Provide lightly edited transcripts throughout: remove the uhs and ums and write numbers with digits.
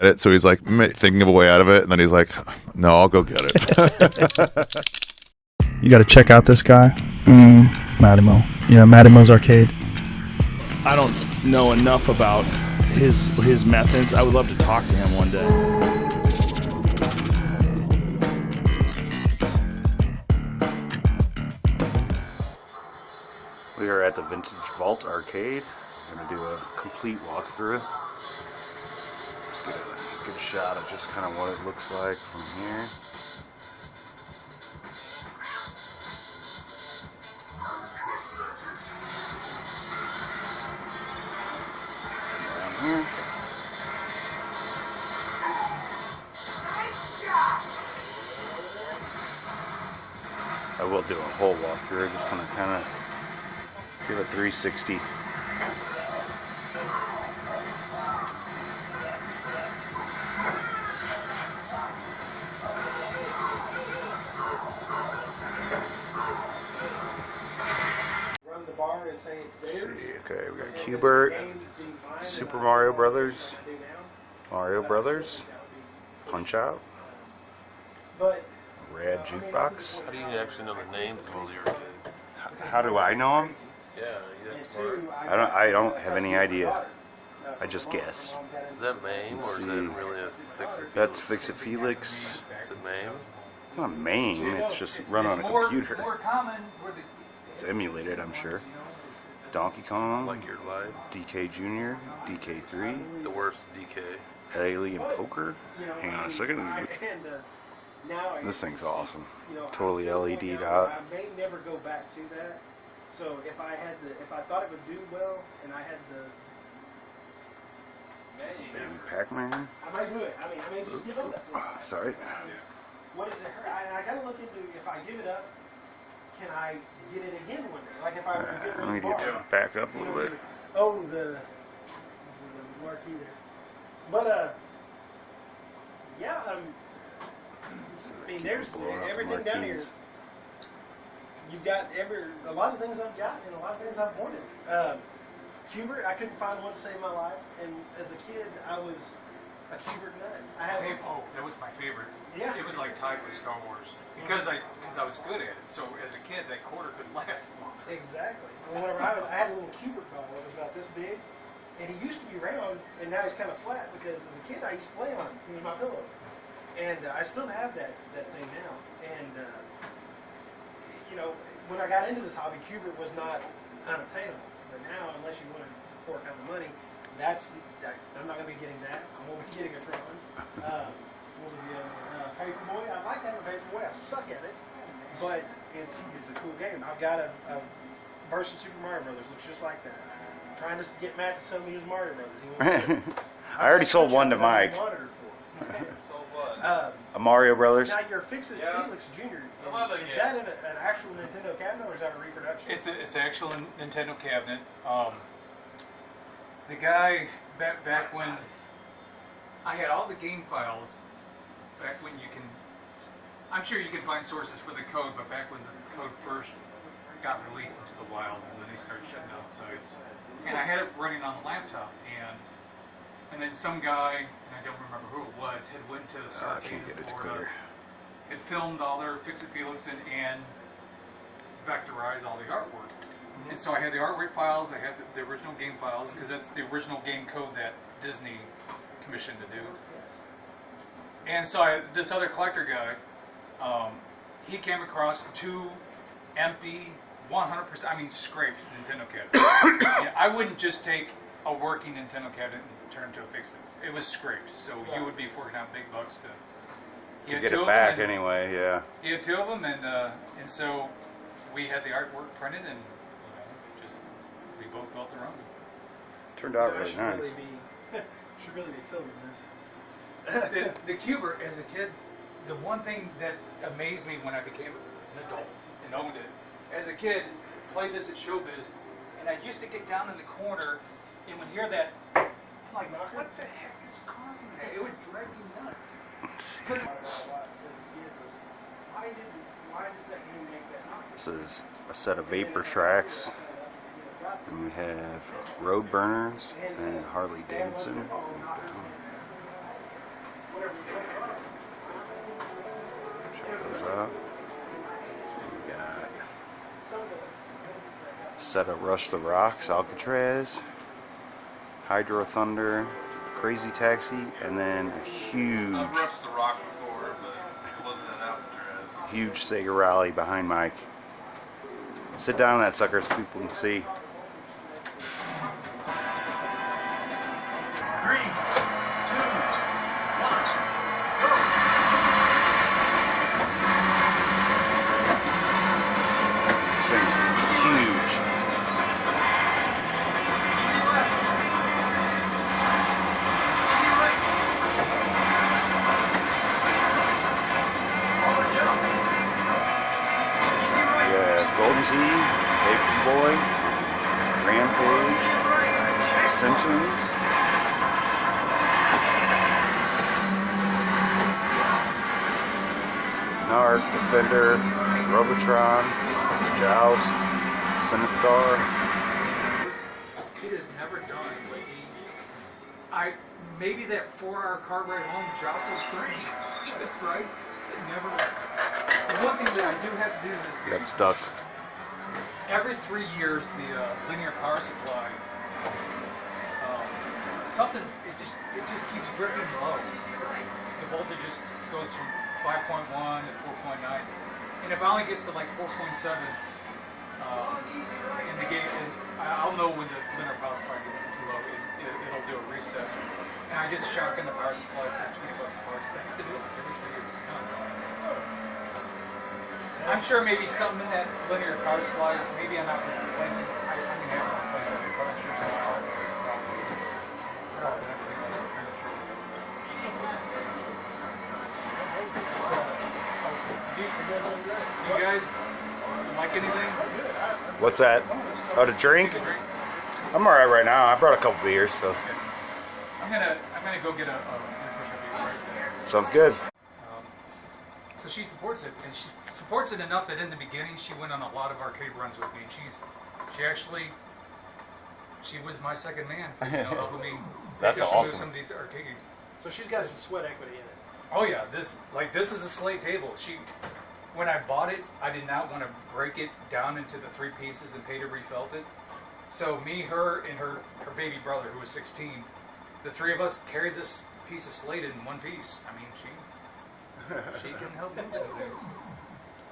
it. So he's like thinking of a way out of it, and then he's like, "No, I'll go get it." You got to check out this guy, Mattimo. Yeah, Mattimo's Arcade. I don't know enough about his methods. I would love to talk to him one day. We are at the Vintage Vault Arcade. I'm going to do a complete walkthrough. Just get a good shot of just kind of what it looks like from here. Down here. I will do a whole walkthrough, just gonna kind of give a 360. Run the bar and say it's Let's theirs. see, okay, we got Q*bert, Super Mario Brothers, Mario Brothers, Punch Out, But Rad Jukebox. How do you actually know the names of all the arcades? How do I know them? Yeah, that's smart. I don't have any idea. I just guess. Is that MAME or is that really a Fix-It? That's Fix It Felix. Is it MAME? It's not MAME, it's just run on a computer. It's emulated, I'm sure. Donkey Kong, Like your life? DK Jr., DK3, The worst DK. Alien Poker. Hang on a second. This thing's awesome. Totally LED'd out. I may never go back to that. So if I thought it would do well, and I had the, Baby Pac-Man. I might do it. I may just give up that thing. Sorry. What is it? I gotta look into if I give it up, can I get it again one day? Like if I were to get Let rid me of the get bar. back up a little bit. Oh, the marquee there. But yeah. I mean, there's everything down here. You've got a lot of things I've got and a lot of things I've wanted. Q*bert, I couldn't find one to save my life, and as a kid, I was a Q*bert nut. That was my favorite. Yeah. It was like tied with Star Wars because I was good at it. So as a kid, that quarter could last long. Exactly. Whenever I had a little Q*bert doll that was about this big, and he used to be round, and now he's kind of flat because as a kid I used to play on him. He was my pillow, and I still have that thing now. And when I got into this hobby, Q*bert was not unobtainable. But now, unless you want to fork out the money, I'm not going to be getting that. I won't be getting a Tron. What was the other one? Paperboy. I'd like to have a Paperboy. I suck at it, but it's a cool game. I've got a version Super Mario Brothers. Looks just like that. I'm trying to get Matt to sell me his Mario Brothers. He won't do it. I already sold one to Mike. A Mario Brothers. Now your Fix-It Felix Jr. Is that an actual Nintendo cabinet or is that a reproduction? It's actual Nintendo cabinet. The guy back when I had all the game files, back when I'm sure you can find sources for the code, but back when the code first got released into the wild, and then they started shutting down sites, and I had it running on the laptop, and then some guy, and I don't remember who it was, had went to the I arcade can't get in it to Florida, clear. had filmed all their Fix-It Felix and vectorized all the artwork. And so I had the artwork files, I had the original game files, because that's the original game code that Disney commissioned to do. And so this other collector guy, he came across 2 empty, 100%, scraped Nintendo cabinets. Yeah, I wouldn't just take a working Nintendo cabinet and turn it into a Fix-It. It was scraped, so you would be forking out big bucks to get it back anyway, yeah. He had 2 of them, and so we had the artwork printed, and we both built their own. Turned out really nice. Should really be filming this. The Q*bert, as a kid, the one thing that amazed me when I became an adult and owned it, as a kid, played this at Showbiz, and I used to get down in the corner and would hear that, I'm like, what the heck is causing that? It would drive me nuts. This is a set of Vapor tracks. And we have Road Burners and Harley Davidson. Check those out. We got set of Rush the Rocks, Alcatraz, Hydro Thunder, Crazy Taxi, and then a huge, I've rushed the rock before, but it wasn't an Alcatraz. huge Sega Rally behind Mike. Sit down on that sucker so people can see. This thing's huge. Yeah, Golden Sea, Paper Boy, Rampage, Simpsons. Narc, Defender, Robotron, Joust, Sinistar. It is never done. Like maybe that 4-hour car ride home jostled something just right. It never. The one thing that I do have to do is Got stuck. every 3 years the linear power supply something it just keeps dripping low. The voltage just goes from 5.1 to 4.9, and if it only gets to like 4.7 in the game, and I'll know when the linear power supply gets too low. It'll do a reset, and I just shotgun the power supply. It's like $20 a parts, but I have to do it like every 3 years. It's kind of annoying. I'm sure maybe something in that linear power supply. Maybe I'm not replacing. I'm gonna have to replace it, but I'm sure some probably. Cause and everything like that. I'm sure. Do you guys like anything? What's that? Oh, to drink? I'm alright right now. I brought a couple beers, so. I'm gonna go get a beer right there. Sounds good. So she supports it, and she supports it enough that in the beginning she went on a lot of arcade runs with me. And she was my second man, helping me. That's awesome. Some of these arcade games. So she's got some sweat equity in it. Oh yeah, this is a slate table. When I bought it, I did not want to break it down into the 3 pieces and pay to refelt it. So me, her, and her baby brother, who was 16, the 3 of us carried this piece of slate in one piece. I mean, she can help move some things.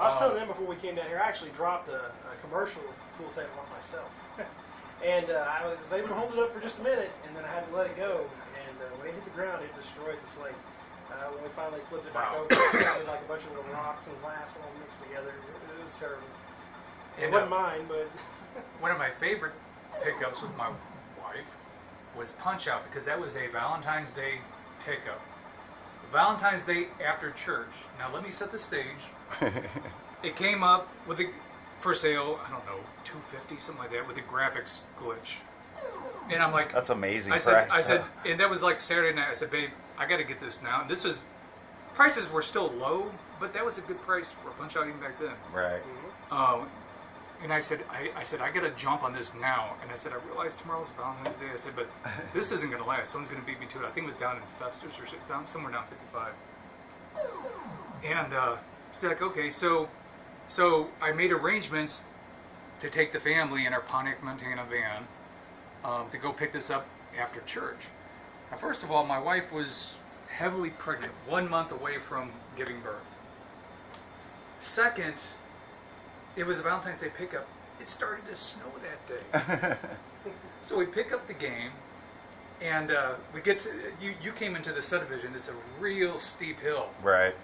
I was telling them before we came down here, I actually dropped a commercial pool table on myself. And I was able to hold it up for just a minute, and then I had to let it go. And when it hit the ground, it destroyed the slate. When we finally flipped it back over, it sounded like a bunch of little rocks and glass all mixed together. It was terrible. It wasn't mine, but... One of my favorite pickups with my wife was Punch Out, because that was a Valentine's Day pickup. Valentine's Day after church. Now let me set the stage. It came up with for sale, I don't know, $250, something like that, with a graphics glitch. And I'm like, That's amazing. I said, and that was like Saturday night. I said, babe, I got to get this now. And prices were still low, but that was a good price for a Punch Out even back then. Right. And I said, I got to jump on this now. And I said, I realize tomorrow's Valentine's Day. I said, but this isn't going to last. Someone's going to beat me to it. I think it was down in Festus or somewhere down 55. And she's like, okay, so I made arrangements to take the family in our Pontiac, Montana van to go pick this up after church. Now, first of all, my wife was heavily pregnant, 1 month away from giving birth. Second, it was a Valentine's Day pickup. It started to snow that day. So we pick up the game, and we get to, you came into the subdivision. It's a real steep hill. Right.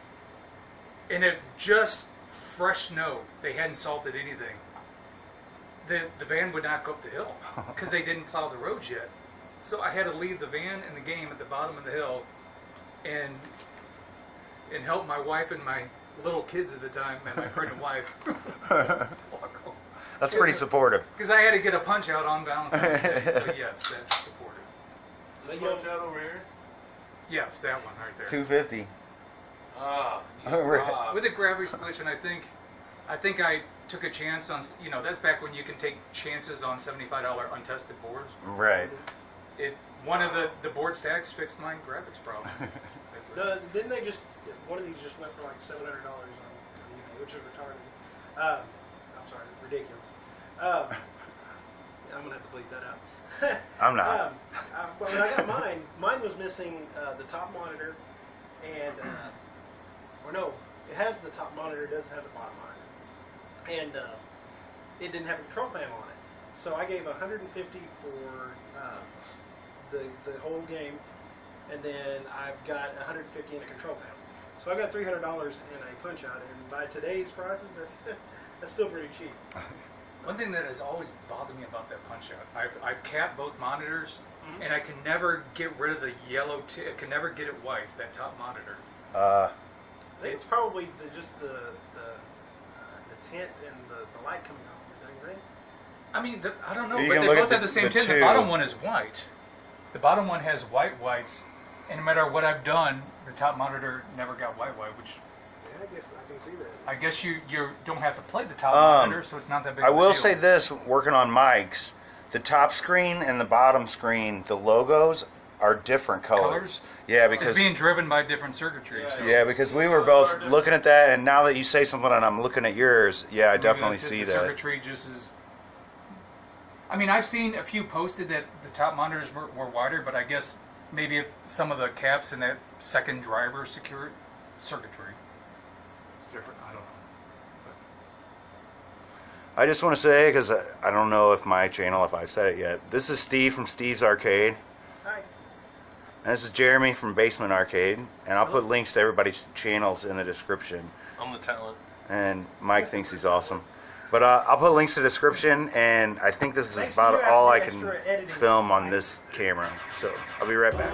And it just fresh snow. They hadn't salted anything. The van would not go up the hill because they didn't plow the roads yet. So I had to leave the van and the game at the bottom of the hill and help my wife and my little kids at the time, and my pregnant wife, walk home. That's pretty supportive. Because I had to get a Punch Out on Valentine's Day, so yes, that's supportive. Punch Out over here? Yes, that one right there. $250. Ah, With a graphics glitch, and I think I took a chance on, that's back when you can take chances on $75 untested boards. Right. One of the board stacks fixed my graphics problem. honestly. Didn't they just, one of these just went for like $700 on eBay, which is retarded. I'm sorry, ridiculous. I'm going to have to bleep that out. I'm not. Well, when I got mine was missing the top monitor and, or no, it has the top monitor, it doesn't have the bottom monitor. And it didn't have a control panel on it. So I gave $150 for the whole game, and then I've got $150 in a control panel. So I got $300 in a punch out, and by today's prices, that's still pretty cheap. One thing that has always bothered me about that punch out, I've capped both monitors, and I can never get rid of the yellow. I can never get it white. That top monitor. I think it's probably just the tint and the light coming off the thing, right? I mean, I don't know, You but can they look both at have the same tint. The two. bottom one is white. The bottom one has whites, and no matter what I've done, the top monitor never got white, which. Yeah, I guess I can see that. I guess you don't have to play the top monitor, so it's not that big I of a will deal. say this, working on mics, the top screen and the bottom screen, the logos are different colors. Yeah, because it's being driven by different circuitry. So. yeah, because we were both looking at that, and now that you say something and I'm looking at yours, yeah, I Maybe definitely that's it. see The that. circuitry just is. I mean, I've seen a few posted that the top monitors were wider, but I guess maybe if some of the caps in that second driver circuitry, it's different. I don't know. I just want to say, because I don't know if my channel, if I've said it yet, this is Steve from Steve's Arcade. Hi. And this is Jeremy from Basement Arcade, and I'll put links to everybody's channels in the description. I'm the talent. And Mike thinks he's awesome. But I'll put links to the description, and I think this is Thanks to about you, all I extra can editing. film on this camera. So I'll be right back.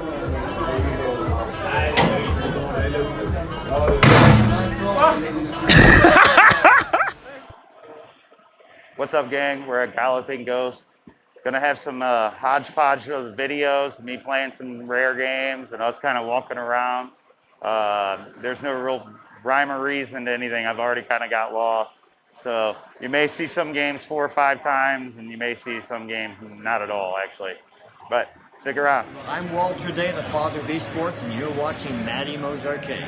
What's up, gang? We're at Galloping Ghost. Gonna have some hodgepodge of videos, me playing some rare games and us kind of walking around. There's no real rhyme or reason to anything. I've already kind of got lost. So you may see some games 4 or 5 times, and you may see some games not at all, actually. But stick around. I'm Walter Day, the father of esports, and you're watching Matty Mo's Arcade.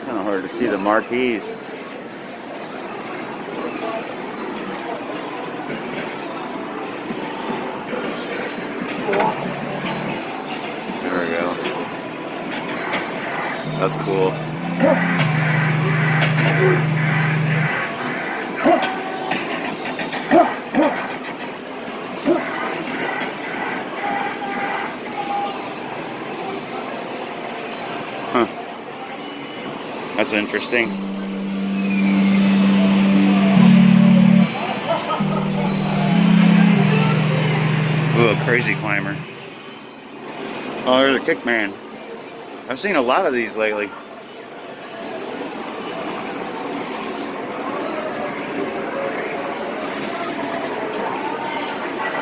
Kind of hard to see the marquees. There we go. That's cool. Huh. That's interesting. Ooh, a crazy climber. Oh, there's a Kickman. I've seen a lot of these lately.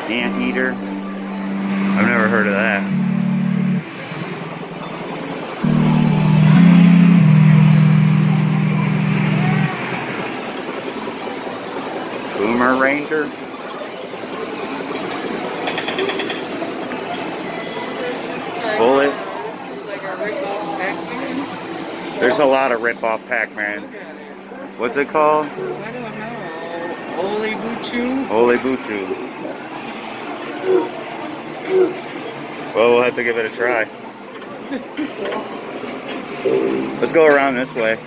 Anteater. I've never heard of that. Boomer Ranger. Bullet. This is like a rip-off Pac-Man. There's a lot of rip-off Pac-Mans. What's it called? I don't know. Ole Buchu. Ole Buchu. Well, we'll have to give it a try. Let's go around this way.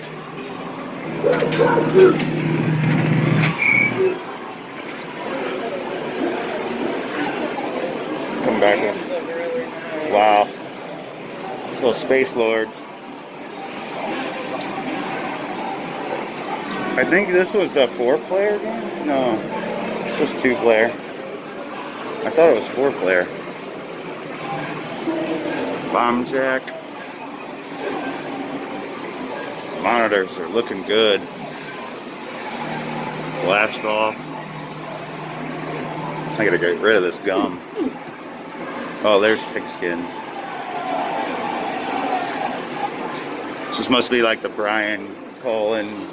Come back in. Really nice. Wow. So Space Lords. I think this was the 4-player game? No. It's just 2-player. I thought it was 4-player. Bomb Jack. Monitors are looking good. Blast off. I gotta get rid of this gum. Oh, there's Pigskin. must be like the Brian Colin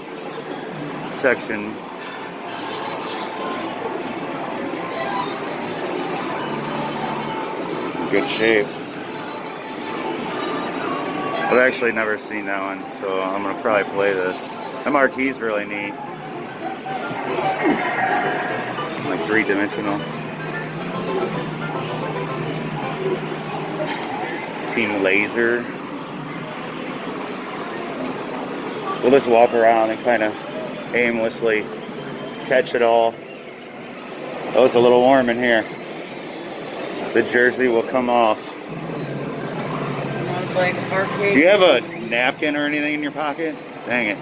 section. Good shape. I've actually never seen that one, so I'm gonna probably play this. The marquee's really neat. Like 3-dimensional. Team Laser. We'll just walk around and kind of aimlessly catch it all. Oh, it's a little warm in here. The jersey will come off. Smells like arcade. Do you have a napkin or anything in your pocket? Dang it.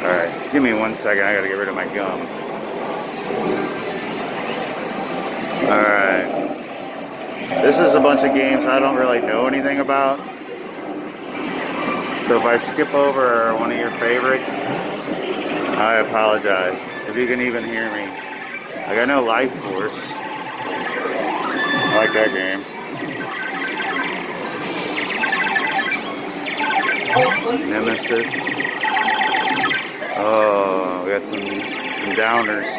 Alright, give me 1 second. I gotta get rid of my gum. Alright. This is a bunch of games I don't really know anything about. So if I skip over one of your favorites, I apologize. If you can even hear me. Like, I know Life Force. I like that game. Nemesis. Oh, we got some downers.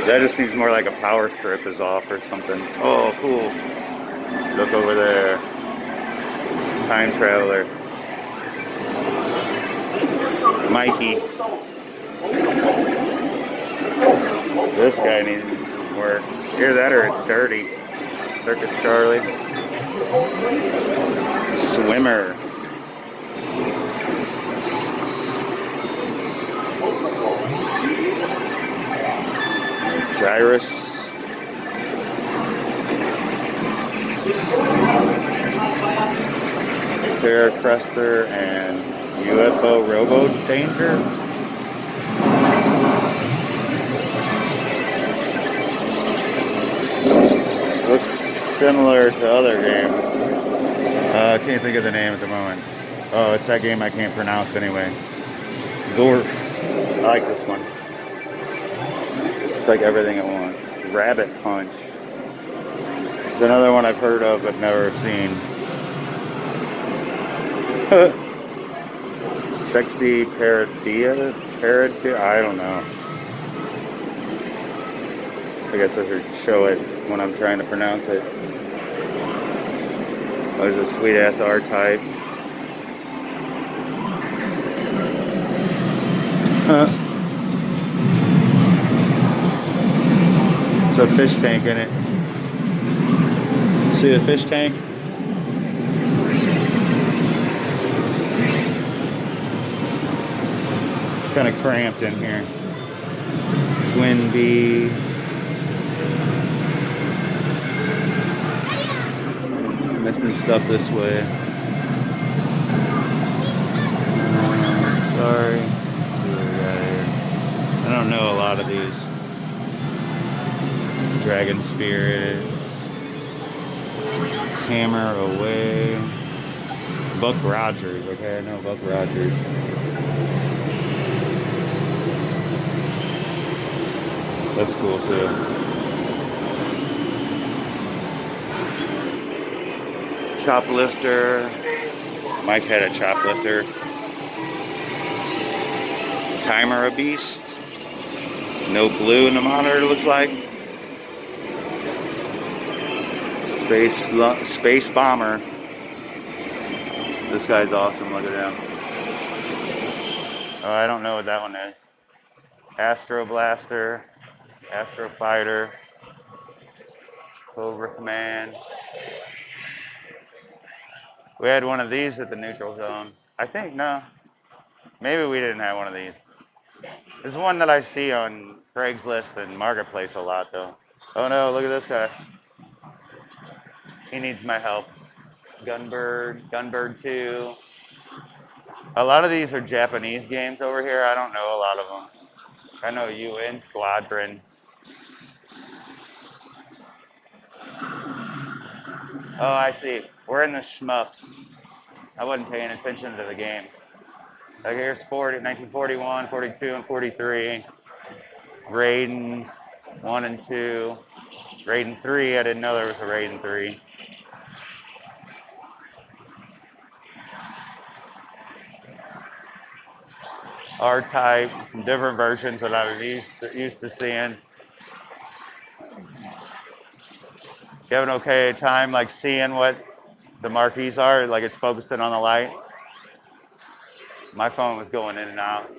That just seems more like a power strip is off or something. Oh, cool. Look over there. Time Traveler. Mikey. This guy needs work. Either that or it's dirty. Circus Charlie. Swimmer. Gyrus. Terra Cruster and UFO Robo Danger. Looks similar to other games. I can't think of the name at the moment. Oh, it's that game I can't pronounce anyway. Gorf. I like this one. It's like everything at once. Rabbit Punch. It's another one I've heard of but never seen. Sexy Paradia? I don't know. I guess I should show it when I'm trying to pronounce it. Oh, there's a sweet ass R-Type. It's a fish tank in it. See the fish tank? It's kind of cramped in here. Twin Bee. Missing stuff this way. Sorry. Let's see what we got here. I don't know a lot of these. Dragon Spirit. Hammer Away. Buck Rogers. Okay, I know Buck Rogers. That's cool too. Choplifter. Mike had a choplifter. Chimera Beast. No blue in the monitor, it looks like. Space Bomber. This guy's awesome, look at him. Oh, I don't know what that one is. Astro Blaster. Astro Fighter. Cobra Command. We had one of these at the neutral zone. I think, no. Maybe we didn't have one of these. This is one that I see on Craigslist and Marketplace a lot, though. Oh no, look at this guy. He needs my help. Gunbird 2. A lot of these are Japanese games over here. I don't know a lot of them. I know UN Squadron. Oh, I see. We're in the shmups. I wasn't paying attention to the games. Like here's 1941, 42, and 43. Raidens 1 and 2. Raiden 3, I didn't know there was a Raiden 3. R-Type, some different versions that I was used to seeing. You have an okay time like seeing what the marquees are, like it's focusing on the light? My phone was going in and out.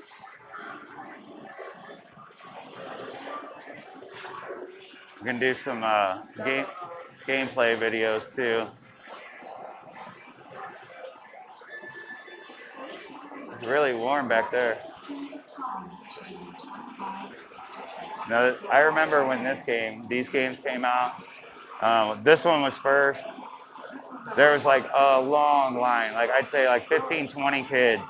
We can do some gameplay videos too. It's really warm back there. Now, I remember when these games came out. This one was first. There was like a long line, like I'd say like 15, 20 kids.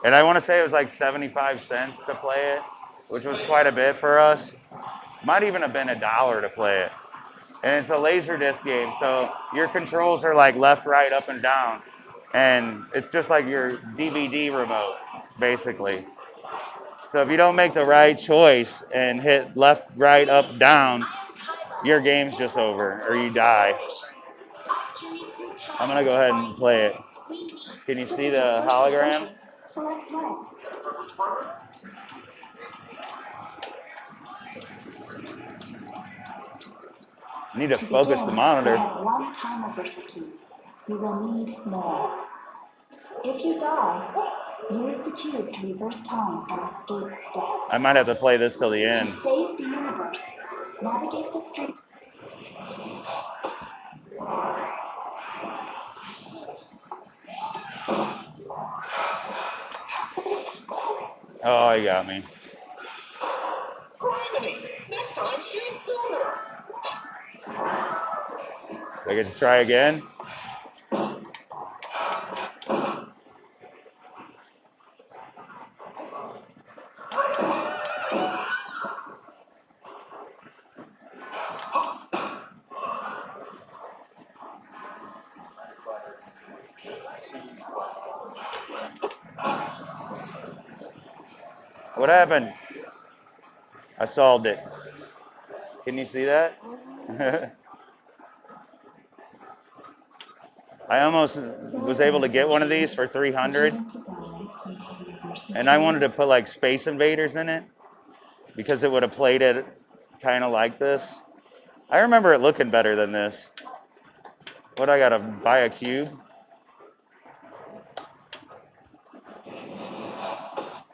And I want to say it was like 75 cents to play it, which was quite a bit for us. Might even have been $1 to play it. And it's a Laserdisc game, so your controls are like left, right, up, and down. And it's just like your DVD remote, basically. So if you don't make the right choice and hit left, right, up, down, your game's just over, or you die. I'm gonna go ahead and play it. Can you see the hologram? I need to focus the monitor. One time reversal key. You will need more. If you die, use the cube to reverse time and escape death. I might have to play this till the end. To save the universe, navigate the street. Oh, you got me. Next time, shoot sooner. I get to try again. What happened? I solved it. Can you see that? I almost was able to get one of these for $300, and I wanted to put like Space Invaders in it because it would have played it kind of like this. I remember it looking better than this. What, I gotta buy a cube?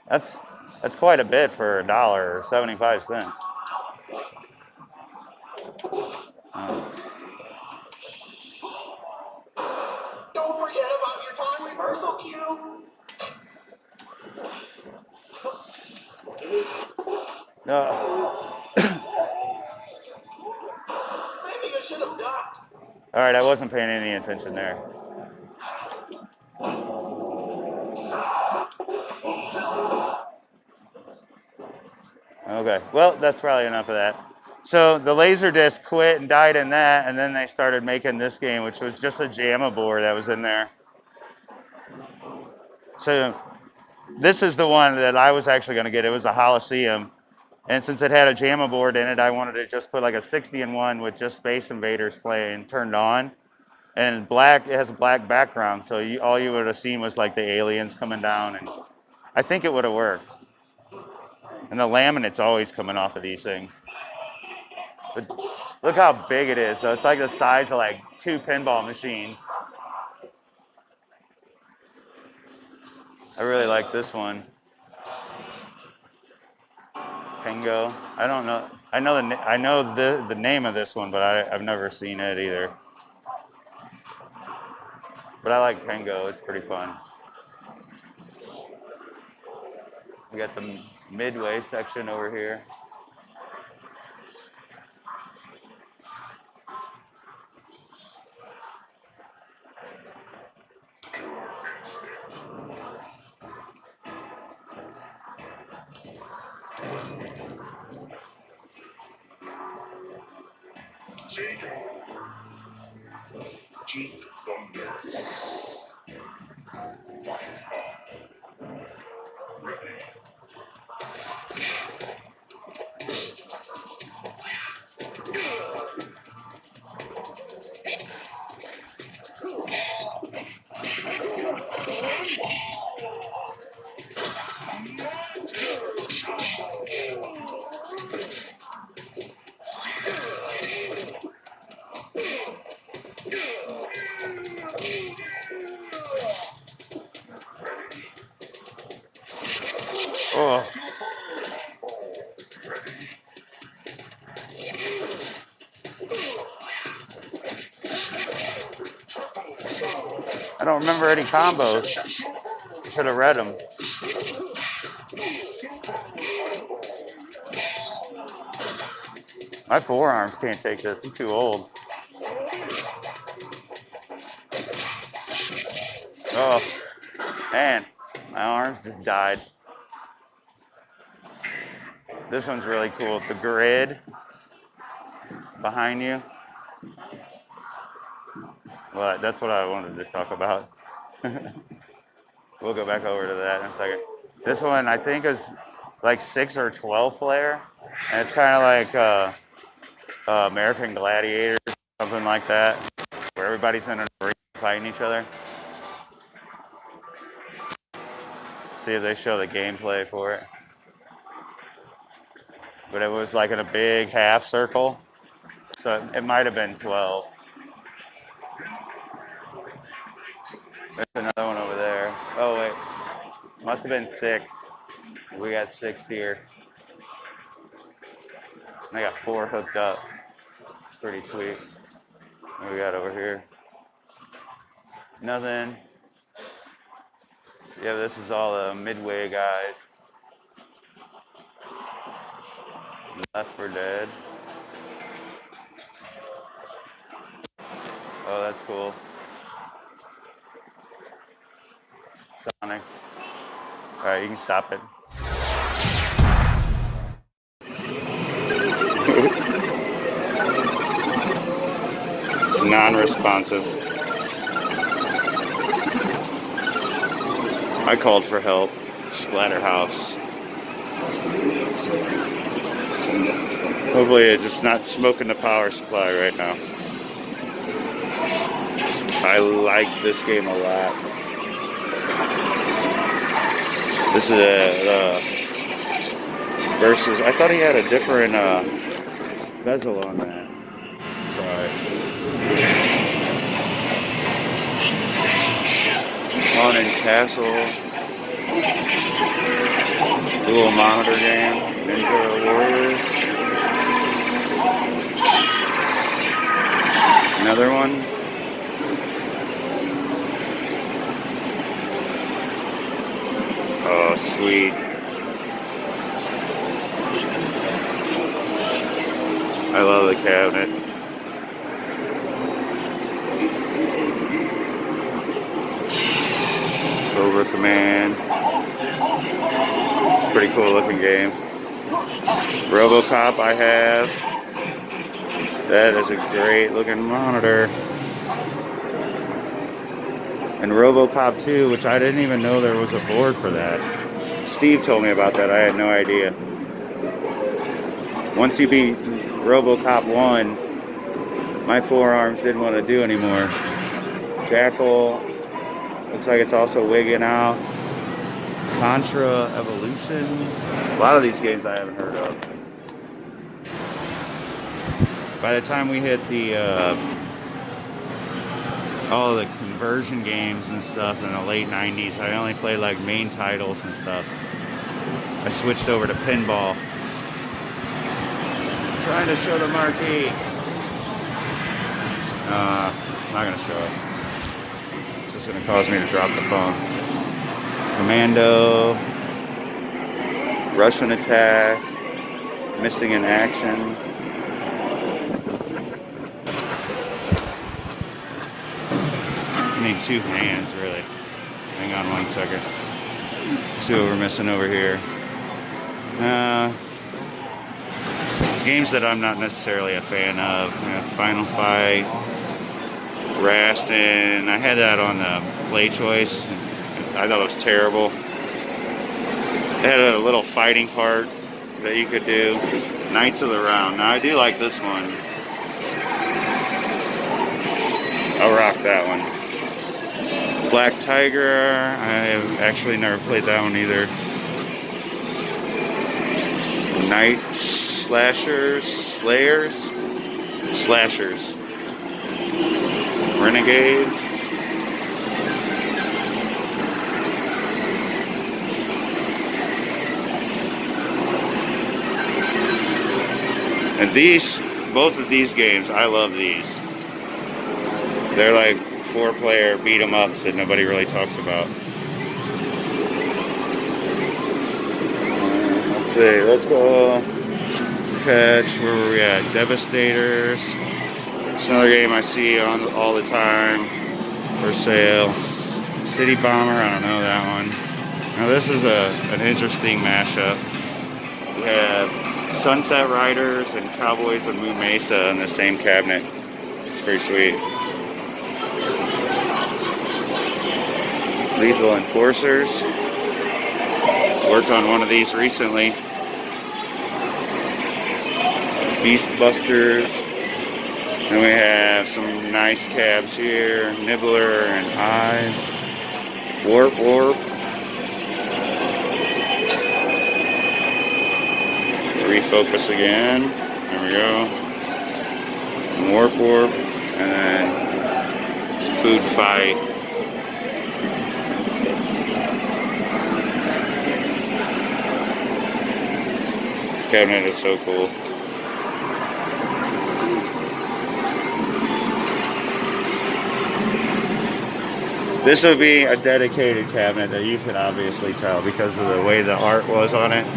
That's quite a bit for $1 or 75 cents. Don't forget about your time reversal cube. No. Maybe you should have ducked. All right, I wasn't paying any attention there. Okay, well, that's probably enough of that. So the Laserdisc quit and died in that, and then they started making this game, which was just a JAMA board that was in there. So this is the one that I was actually going to get. It was a Coliseum. And since it had a JAMA board in it, I wanted to just put like a 60-in-1 with just Space Invaders playing turned on. And black, it has a black background, so all you would have seen was like the aliens coming down. And I think it would have worked. And the laminate's always coming off of these things. But look how big it is, though. It's like the size of like 2 pinball machines. I really like this one. Pingo. I don't know. I know the name of this one, but I've never seen it either. But I like Pingo. It's pretty fun. We got the Midway section over here. Jeep Thunder. Oh. I don't remember any combos. I should have read them. My forearms can't take this. I'm too old. Oh, man. My arms just died. This one's really cool. The grid behind you. Well, that's what I wanted to talk about. We'll go back over to that in a second. This one, I think, is like 6 or 12 player. And it's kind of like American Gladiators, something like that, where everybody's in a ring fighting each other. See if they show the gameplay for it. But it was like in a big half circle. So it might have been 12. There's another one over there. Oh, wait. Must have been 6. We got 6 here. And I got 4 hooked up. It's pretty sweet. What we got over here? Nothing. Yeah, this is all the Midway guys. Left 4 Dead. Oh, that's cool. Sonic. All right, you can stop it. Non-responsive. I called for help. Splatterhouse. Hopefully it's just not smoking the power supply right now. I like this game a lot. This is a versus. I thought he had a different bezel on that. Sorry. Haunted Castle. Dual monitor game. Ninja Warriors. Another one. Oh, sweet. I love the cabinet. Cobra Command. Pretty cool looking game. RoboCop I have. That is a great looking monitor. And RoboCop 2, which I didn't even know there was a board for that. Steve told me about that. I had no idea. Once you beat RoboCop 1, my forearms didn't want to do anymore. Jackal. Looks like it's also wigging out. Contra Evolution. A lot of these games I haven't heard of. By the time we hit the all the conversion games and stuff in the late 90s, I only played like main titles and stuff. I switched over to Pinball. I'm trying to show the marquee. Not gonna show it. It's just gonna cause me to drop the phone. Commando. Russian Attack. Missing in Action. I need 2 hands, really. Hang on 1 second. See what we're missing over here. Games that I'm not necessarily a fan of. Final Fight, Rastin. I had that on the Play Choice. I thought it was terrible. It had a little fighting part that you could do. Knights of the Round. Now I do like this one. I'll rock that one. Black Tiger, I have actually never played that one either. Night Slashers. Renegade. And these, both of these games, I love these. They're like 4-player beat 'em ups that nobody really talks about. Let's see, let's go. Let's catch, where were we at? Devastators. It's another game I see on all the time for sale. City Bomber, I don't know that one. Now this is an interesting mashup. We have Sunset Riders and Cowboys of Moo Mesa in the same cabinet. It's pretty sweet. Lethal Enforcers. Worked on one of these recently. Beast Busters. And we have some nice cabs here. Nibbler and Eyes. Warp. Refocus again. There we go. Warp. And then Food Fight. Cabinet is so cool. This would be a dedicated cabinet that you can obviously tell because of the way the art was on it.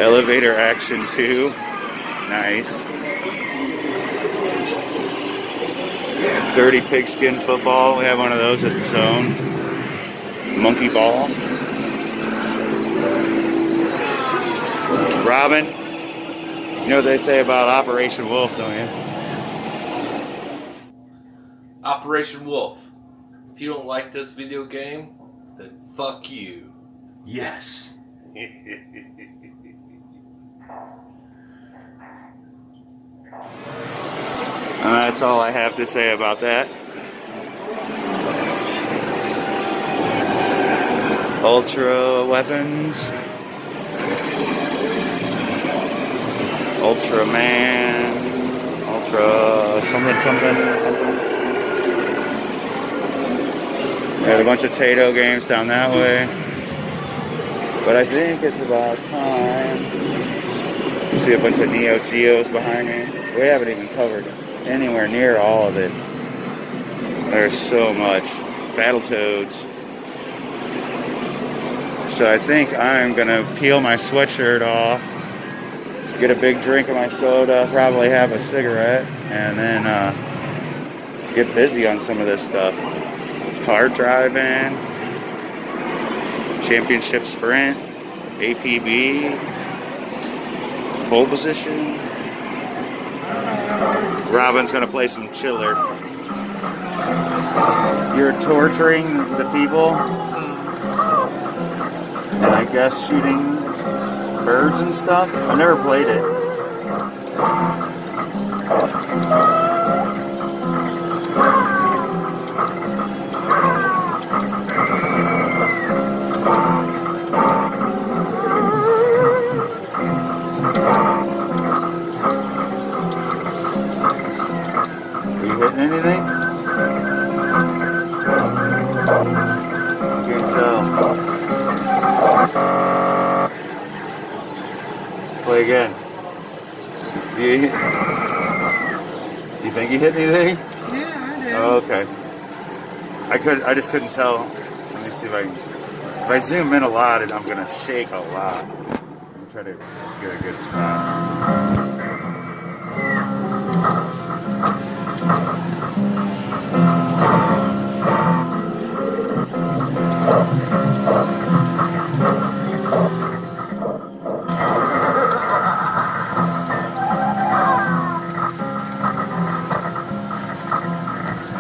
Elevator Action 2. Nice. Dirty Pigskin Football. We have one of those at the Zone. Monkey Ball. Robin. You know what they say about Operation Wolf, don't you? Operation Wolf. If you don't like this video game, then fuck you. Yes. And that's all I have to say about that. Ultra Weapons. Ultraman. Ultra something. We had a bunch of Tato games down that way. But I think it's about time. See a bunch of Neo Geos behind me. We haven't even covered anywhere near all of it. There's so much. Battletoads. So I think I'm gonna peel my sweatshirt off, get a big drink of my soda, probably have a cigarette, and then get busy on some of this stuff. Hard driving, championship sprint, APB, pole position. Robin's gonna play some chiller. You're torturing the people, and I guess shooting birds and stuff. I've never played it. Anything? Can't tell. Play again. You think you hit anything? Yeah, I did. Oh, okay. I just couldn't tell. Let me see if I can. If I zoom in a lot, I'm gonna shake a lot. I'm trying to get a good spot.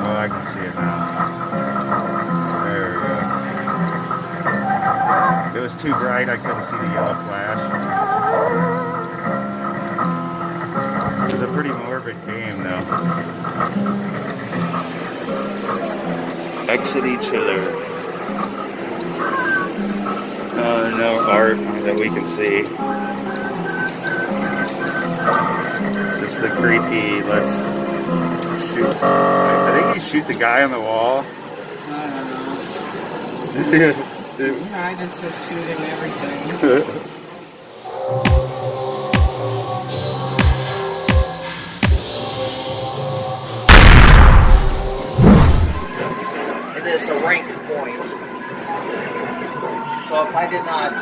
Oh, I can see it now. There we go. It was too bright, I couldn't see the yellow flash. It was a pretty morbid game, though. Exity Chiller. No art that we can see. Just the creepy, let's shoot. I think you shoot the guy on the wall. I don't know. I just was shooting everything. is a rank point. So if I did not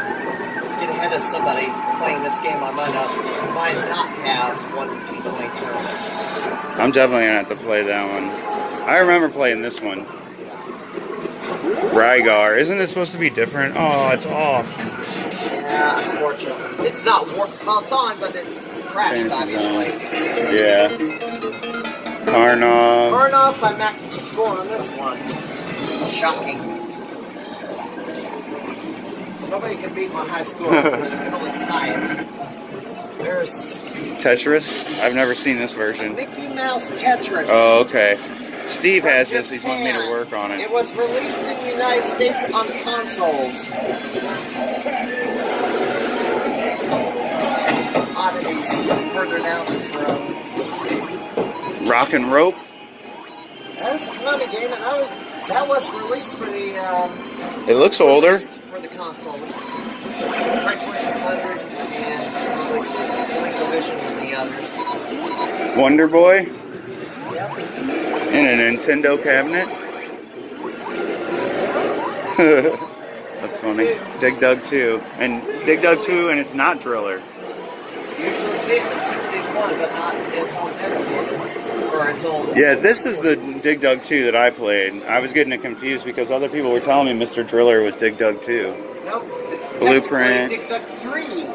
get ahead of somebody playing this game, I might not have won the T20 tournament. I'm definitely gonna have to play that one. I remember playing this one. Rygar. Isn't this supposed to be different? Oh, it's off. Yeah, unfortunately. It's not well, it's on, but it crashed, Fantasy obviously. Yeah. Karnov. Karnov, I maxed the score on this one. Shocking. So nobody can beat my high score, because you can only tie it. There's Tetris. I've never seen this version. Mickey Mouse Tetris. Oh, okay. Steve has this. He's wanting me to work on it. It was released in the United States on consoles. Oddities further down this road. Rock and Rope. That's a Konami game, and that was released for the. It looks older. For the consoles. Right 2600 and probably ColecoVision and the others. Wonder Boy. Yep. In a Nintendo cabinet. That's funny. Dig Dug 2. And Dig Dug 2, and it's not Driller. You usually see it in the 61, but not its own dedicated. Or its own. Yeah, this is the Dig Dug 2 that I played. I was getting it confused because other people were telling me Mr. Driller was Dig Dug 2. Nope, it's Blueprint. Dig Dug 3.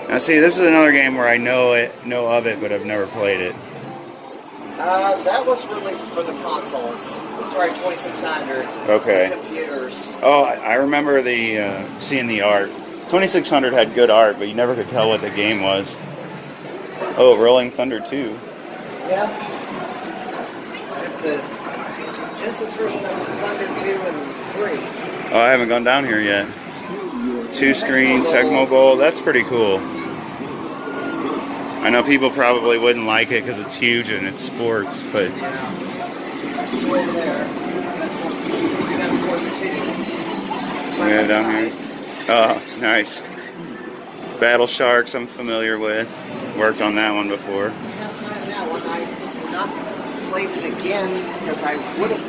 Now see, this is another game where I know of it, but I've never played it. That was released for the consoles. Atari 2600. Okay. Computers. Oh, I remember seeing the art. 2600 had good art, but you never could tell what the game was. Oh, Rolling Thunder 2. Yeah. I have the Genesis version of Thunder 2 and 3. Oh, I haven't gone down here yet. 2-screen Tecmo Bowl. That's pretty cool. I know people probably wouldn't like it because it's huge and it's sports, but It's way there. You got course 2. yeah, down here. Oh, nice. Battle Sharks, I'm familiar with. Worked on that one before. That's not that one. I not played it again because I would have.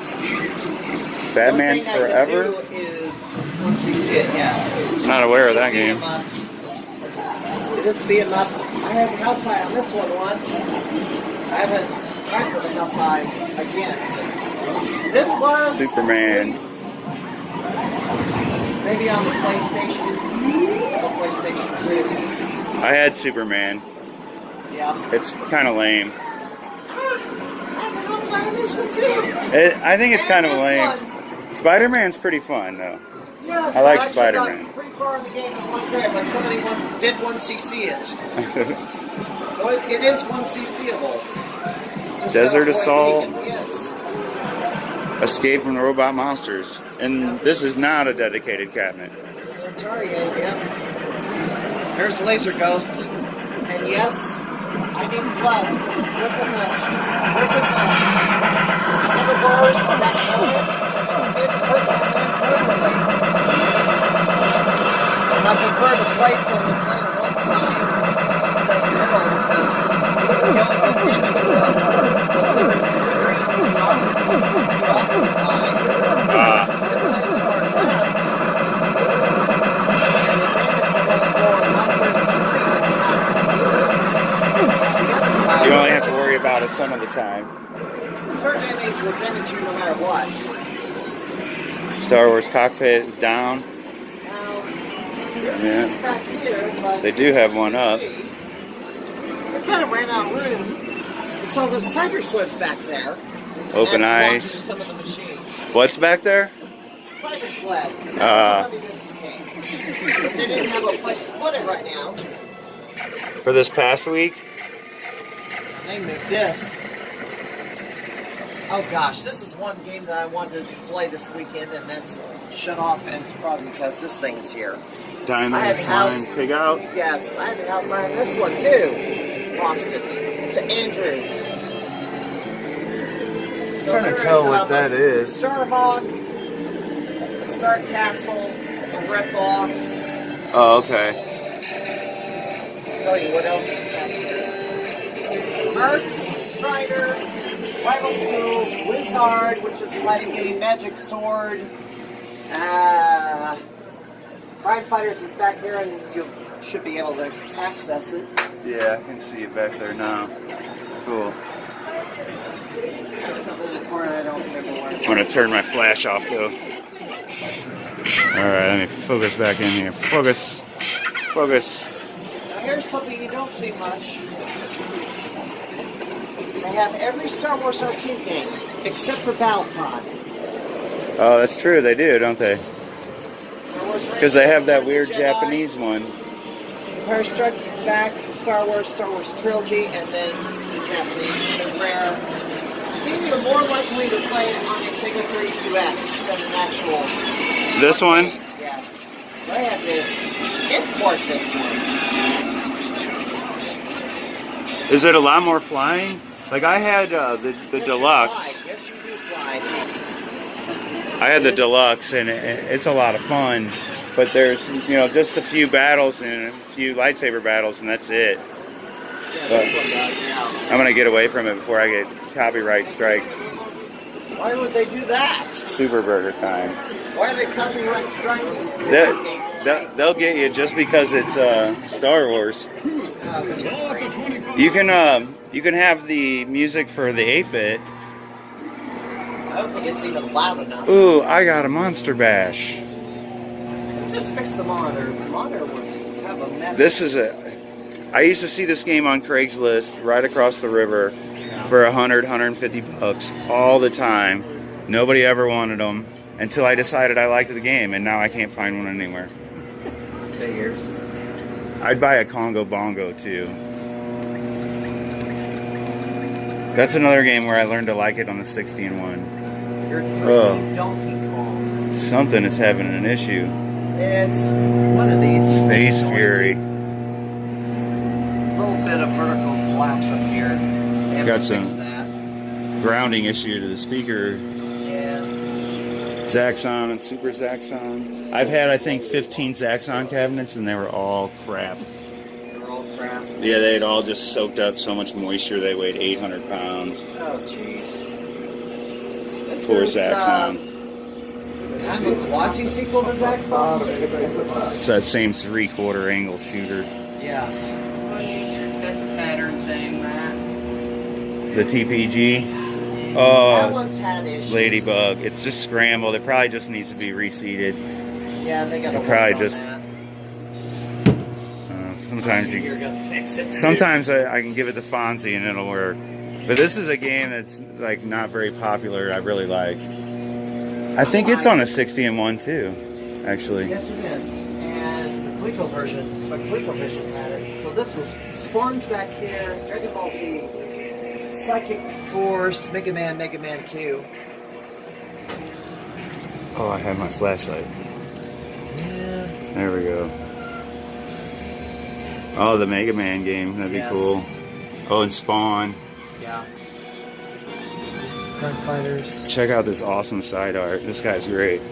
Batman Forever? One thing I could do is once you see it, yes. Not aware of that game. It is beat 'em up. I had the house high on this one once. I haven't tried for the house high again. This was Superman. Maybe on the PlayStation. The PlayStation 2. I had Superman. Yeah. It's kind of lame. I had the house high on this one too. I think it's kind of lame. Spider-Man's pretty fun though. Yes, I like actually Spider-Man. got pretty far in the game in one day, but somebody did 1cc it. So it is 1cc-able. Desert Assault. Yes. Escape from the Robot Monsters. And this is not a dedicated cabinet. It's an Atari game, yeah. There's Laser Ghosts. And yes, I need plus because I'm ripping the handlebars of that color. It didn't hurt my hands literally. And I prefer to play from the player one side instead of the middle because you only get damage from the third of the screen. Not the line. So I play the far left. And the damage will only go on my third of the screen and not the other side. You only have to worry about it some of the time. Certain enemies will damage you no matter what. Star Wars Cockpit is down. Yeah. Back here, but They do have one up. I kind of ran out of room. So the Cyber Sled's back there. Open That's Ice. blocking some of the machines. What's back there? Cyber Sled. But they didn't have a place to put it right now. For this past week? They moved this. Oh gosh, this is one game that I wanted to play this weekend, and that's shut off, and it's probably because this thing's here. Diamond Slime Pig Out? Yes, I had the house eye on this one too. Lost it to Andrew. I'm trying to tell what that is. Starhawk, a Star Castle, a rip-off. Oh, okay. I'll tell you what else is back here. Mercs, Strider, Rival Schools, Wizard, which is a fighting game, Magic Sword, Crime Fighters is back here, and you should be able to access it. Yeah, I can see it back there now. Cool. There's something in the corner I don't remember where. I'm gonna turn my flash off though. Alright, let me focus back in here. Focus. Focus. Now here's something you don't see much. They have every Star Wars arcade game, except for Battle Pod. Oh, that's true, they do, don't they? Because they have that weird Jedi, Japanese one. Empire Strikes Back, Star Wars Trilogy, and then the Japanese, the rare. I think you're more likely to play it on a Sega 32X than an actual. This one? Yes. So I had to import this one. Is it a lot more flying? Like I had the deluxe. Yes, you do fly. I had the deluxe, and it's a lot of fun. But there's, just a few battles and a few lightsaber battles, and that's it. Yeah, this one does, yeah. I'm gonna get away from it before I get copyright strike. Why would they do that? Super Burger time. Why are they copyright striking? They'll get you just because it's Star Wars. You can have the music for the 8-bit. I don't think it's even loud enough. Ooh, I got a Monster Bash. Just fix the monitor. The monitor was kind of a mess. I used to see this game on Craigslist right across the river for $150 all the time. Nobody ever wanted them until I decided I liked the game, and now I can't find one anywhere. Figures. I'd buy a Congo Bongo too. That's another game where I learned to like it on the 60-1. You're throwing Donkey Kong. Something is having an issue. It's one of these. Space Fury. A little bit of vertical collapse up here. Got some grounding issue to the speaker. Yeah. Zaxxon and Super Zaxxon. I've had, I think, 15 Zaxxon cabinets, and they were all crap. They were all crap? Yeah, they'd all just soaked up so much moisture, they weighed 800 pounds. Oh, jeez. Poor Zaxxon. Kind of a quasi-sequel to Zaxxon? It's that same 3/4 angle shooter. Yes. Test pattern thing, Matt. The TPG. That Oh, one's had issues. Ladybug. It's just scrambled. It probably just needs to be reseated. Yeah, they got to work Probably on just. that. Sometimes You're gonna fix it. Sometimes I can give it the Fonzie and it'll work. But this is a game that's like not very popular. I really like. I think it's on a 60-1 too, actually. Yes, it is. And the ColecoVision had it. So this is Spawn's back here, Dragon Ball Z, Psychic Force, Mega Man 2. Oh, I have my flashlight. Yeah. There we go. Oh, the Mega Man game. That'd be cool. Oh, and Spawn. Yeah. This is Crime Fighters. Check out this awesome side art. This guy's great.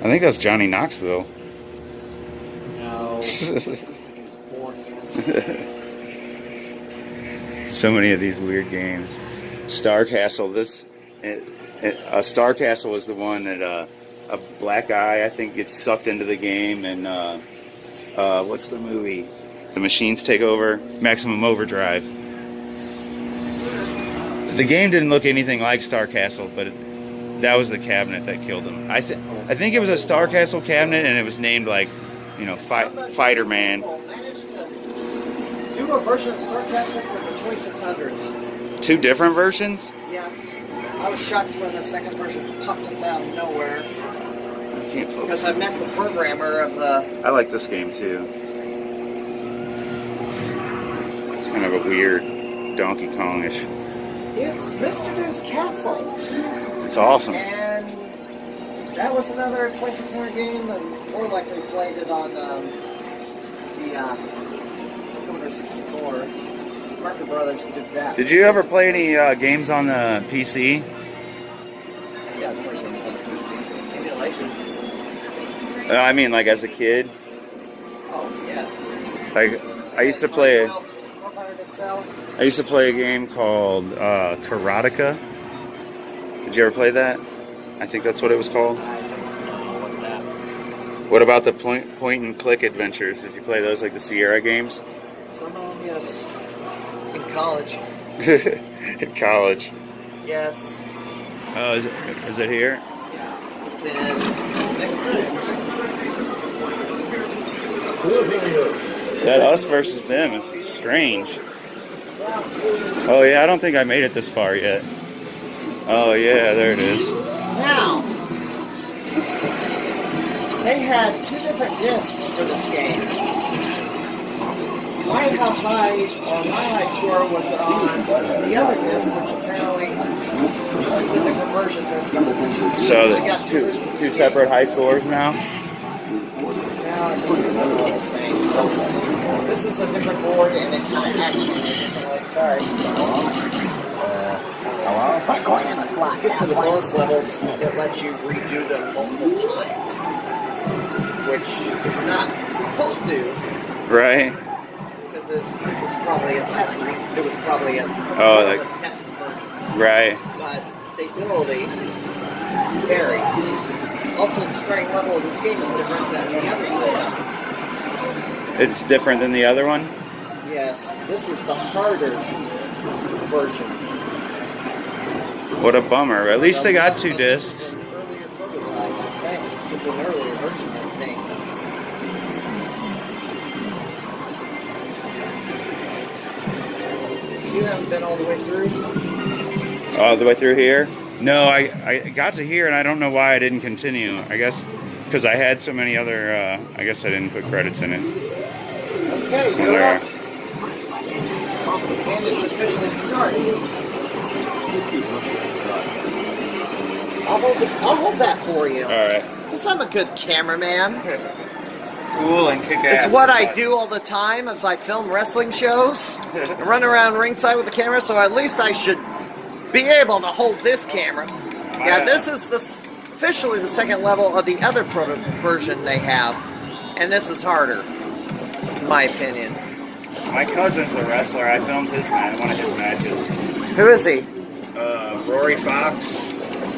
I think that's Johnny Knoxville. No. He was born yet. So many of these weird games. Star Castle. Star Castle was the one that a black guy, I think, gets sucked into the game, and what's the movie? The machines take over. Maximum Overdrive. The game didn't look anything like Star Castle, but that was the cabinet that killed him. I think it was a Star Castle cabinet, and it was named like, Fighter Man. Managed to do a version of Star Castle for the 2600. 2 different versions? Yes. I was shocked when the second version popped up out of nowhere. I can't focus. Because I met the programmer of the... I like this game too. It's kind of a weird Donkey Kong-ish. It's Mr. Do's Castle. It's awesome. And that was another 2600 game, and more likely played it on the Commodore 64. Parker Brothers did that. Did you ever play any games on the PC? Yeah, I played games on the PC. Emulation. I mean, like as a kid? Oh, yes. Like, I used to play... 1200 XL? I used to play a game called Karateka. Did you ever play that? I think that's what it was called. I don't know what that. What about the point and click adventures? Did you play those, like the Sierra games? Some of them, yes. In college. In college. Yes. Oh, is it here? It's in next room. That us versus them is strange. Oh yeah, I don't think I made it this far yet. Oh yeah, there it is. Now, they had 2 different discs for this game. My high score was on the other disc, which apparently this is a different version than. So I got two separate high scores now. Now I think they're all the same. This is a different board, and it kind of acts in a different way. Sorry. Get to the bonus levels, it lets you redo them multiple times, which is not supposed to. Right. Because this is probably a test. It was probably a test version. Right. But stability varies. Also, the starting level of this game is different than the other one. It's different than the other one? Yes, this is the harder version. What a bummer. At least they got 2 discs. It's an earlier prototype, I think. It's an earlier version, I think. You haven't been all the way through? All the way through here? No, I got to here and I don't know why I didn't continue. I guess because I had so many other, I guess I didn't put credits in it. Okay, you're up. And it's officially started. I'll hold that for you. Alright. Because I'm a good cameraman. Cool and kick-ass. It's what I do all the time as I film wrestling shows. I run around ringside with the camera, so at least I should be able to hold this camera. Yeah, this is officially the second level of the other version they have. And this is harder, in my opinion. My cousin's a wrestler. I filmed one of his matches. Who is he? Rory Fox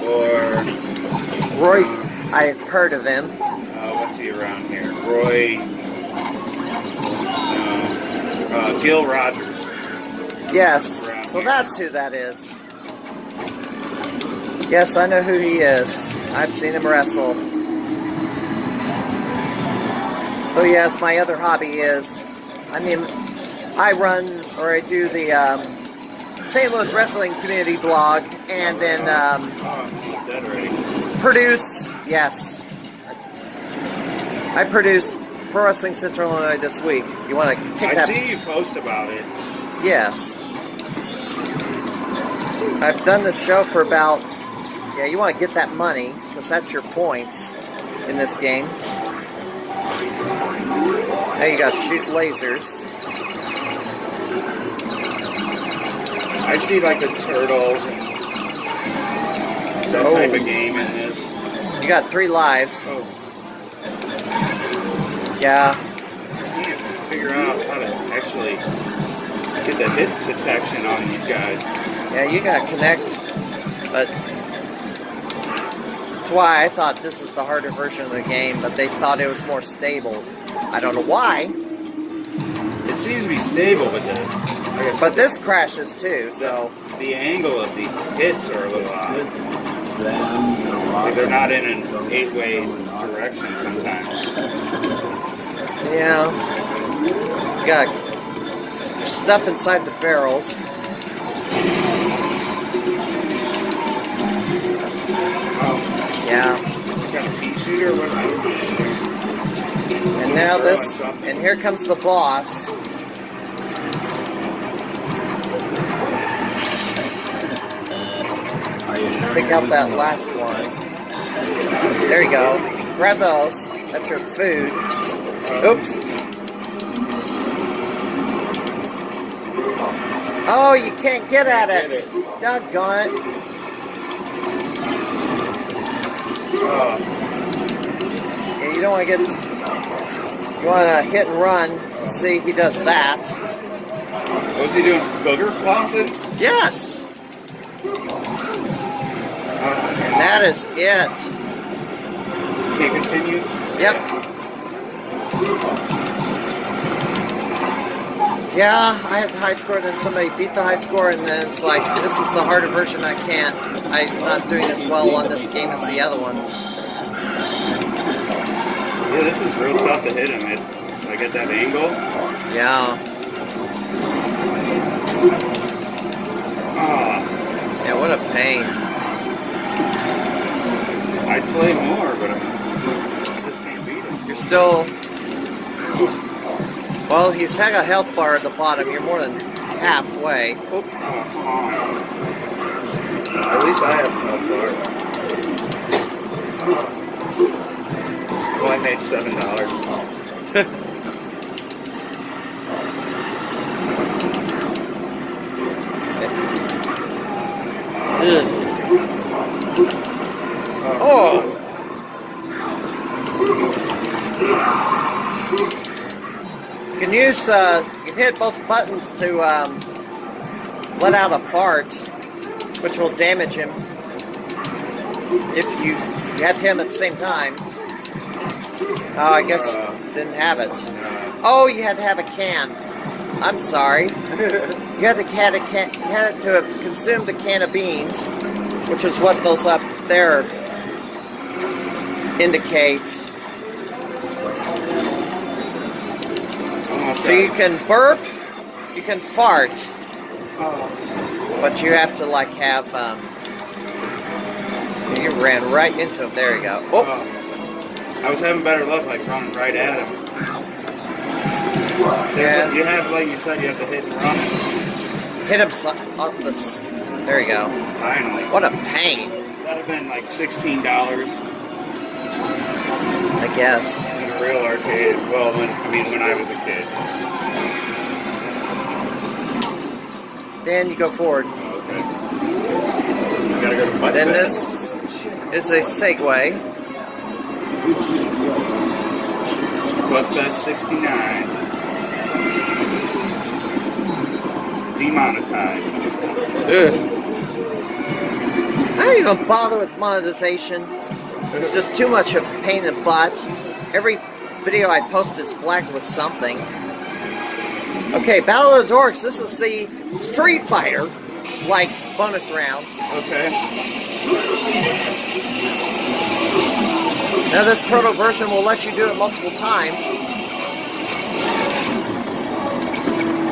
or... Roy, I've heard of him. What's he around here? Roy... Gil Rogers. Yes, so that's who that is. Yes, I know who he is. I've seen him wrestle. Oh yes, my other hobby is, I do the St. Louis Wrestling Community blog, and then produce, yes. I produced Pro Wrestling Central Illinois this week. You want to take that? I see you post about it. Yes. I've done the show for about, yeah, you want to get that money, because that's your points in this game. Now you got to shoot lasers. I see like the turtles and that type of game in this. You got 3 lives. Oh. Yeah. I can't figure out how to actually get the hit detection on these guys. Yeah, you got to connect, but that's why I thought this is the harder version of the game, but they thought it was more stable. I don't know why. It seems to be stable, but but this crashes too, so... The angle of the hits are a little odd. Like they're not in an 8-way direction sometimes. Yeah. You got stuff inside the barrels. Yeah. It's kind of pea shooter. And now this, and here comes the boss. Take out that last one. There you go. Grab those. That's your food. Oops. Oh, you can't get at it. Doggone it. Yeah, you don't want to get... You want to hit and run. See, he does that. What's he doing? Booger flossing? Yes. And that is it. Can't continue? Yep. Yeah, I had the high score, then somebody beat the high score, and then it's like, this is the harder version, I'm not doing as well on this game as the other one. Yeah, this is real tough to hit him at that angle. Yeah. Yeah, what a pain. I'd play more, but I just can't beat him. You're still... Well, he's had a health bar at the bottom. You're more than halfway. Oh, at least I have a health bar. Well, I made $7. Oh! You can use, you can hit both buttons to let out a fart, which will damage him if you have to hit him at the same time. Oh, I guess you didn't have it. Oh, you had to have a can. I'm sorry. You had to have consumed a can of beans, which is what those up there indicate. So you can burp, you can fart, but you have to like have, you ran right into him, there you go. Oh. I was having better luck like running right at him. Yeah. You have, like you said, you have to hit and run. Hit him off this, there you go. Finally. What a pain. That'd have been like $16. I guess. In a real arcade. Well, when I was a kid. Then you go forward. Okay. You gotta go to Butt Then Fest. this is a segue. Buttfest 69. Demonetized. Ugh. I don't even bother with monetization. It's just too much of a pain in the butt. Every video I post is flagged with something. Okay, Battle of the Dorks. This is the Street Fighter, like, bonus round. Okay. Now this proto version will let you do it multiple times.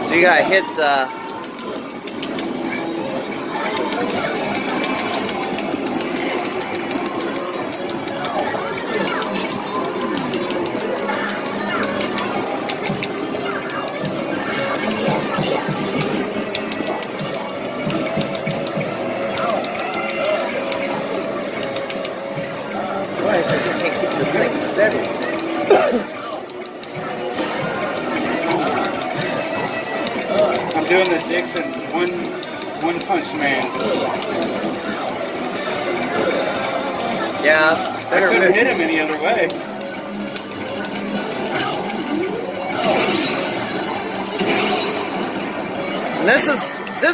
So you gotta hit I just can't keep this thing steady. I'm doing the Dixon one punch man. Yeah, better I couldn't hit him any other way. And this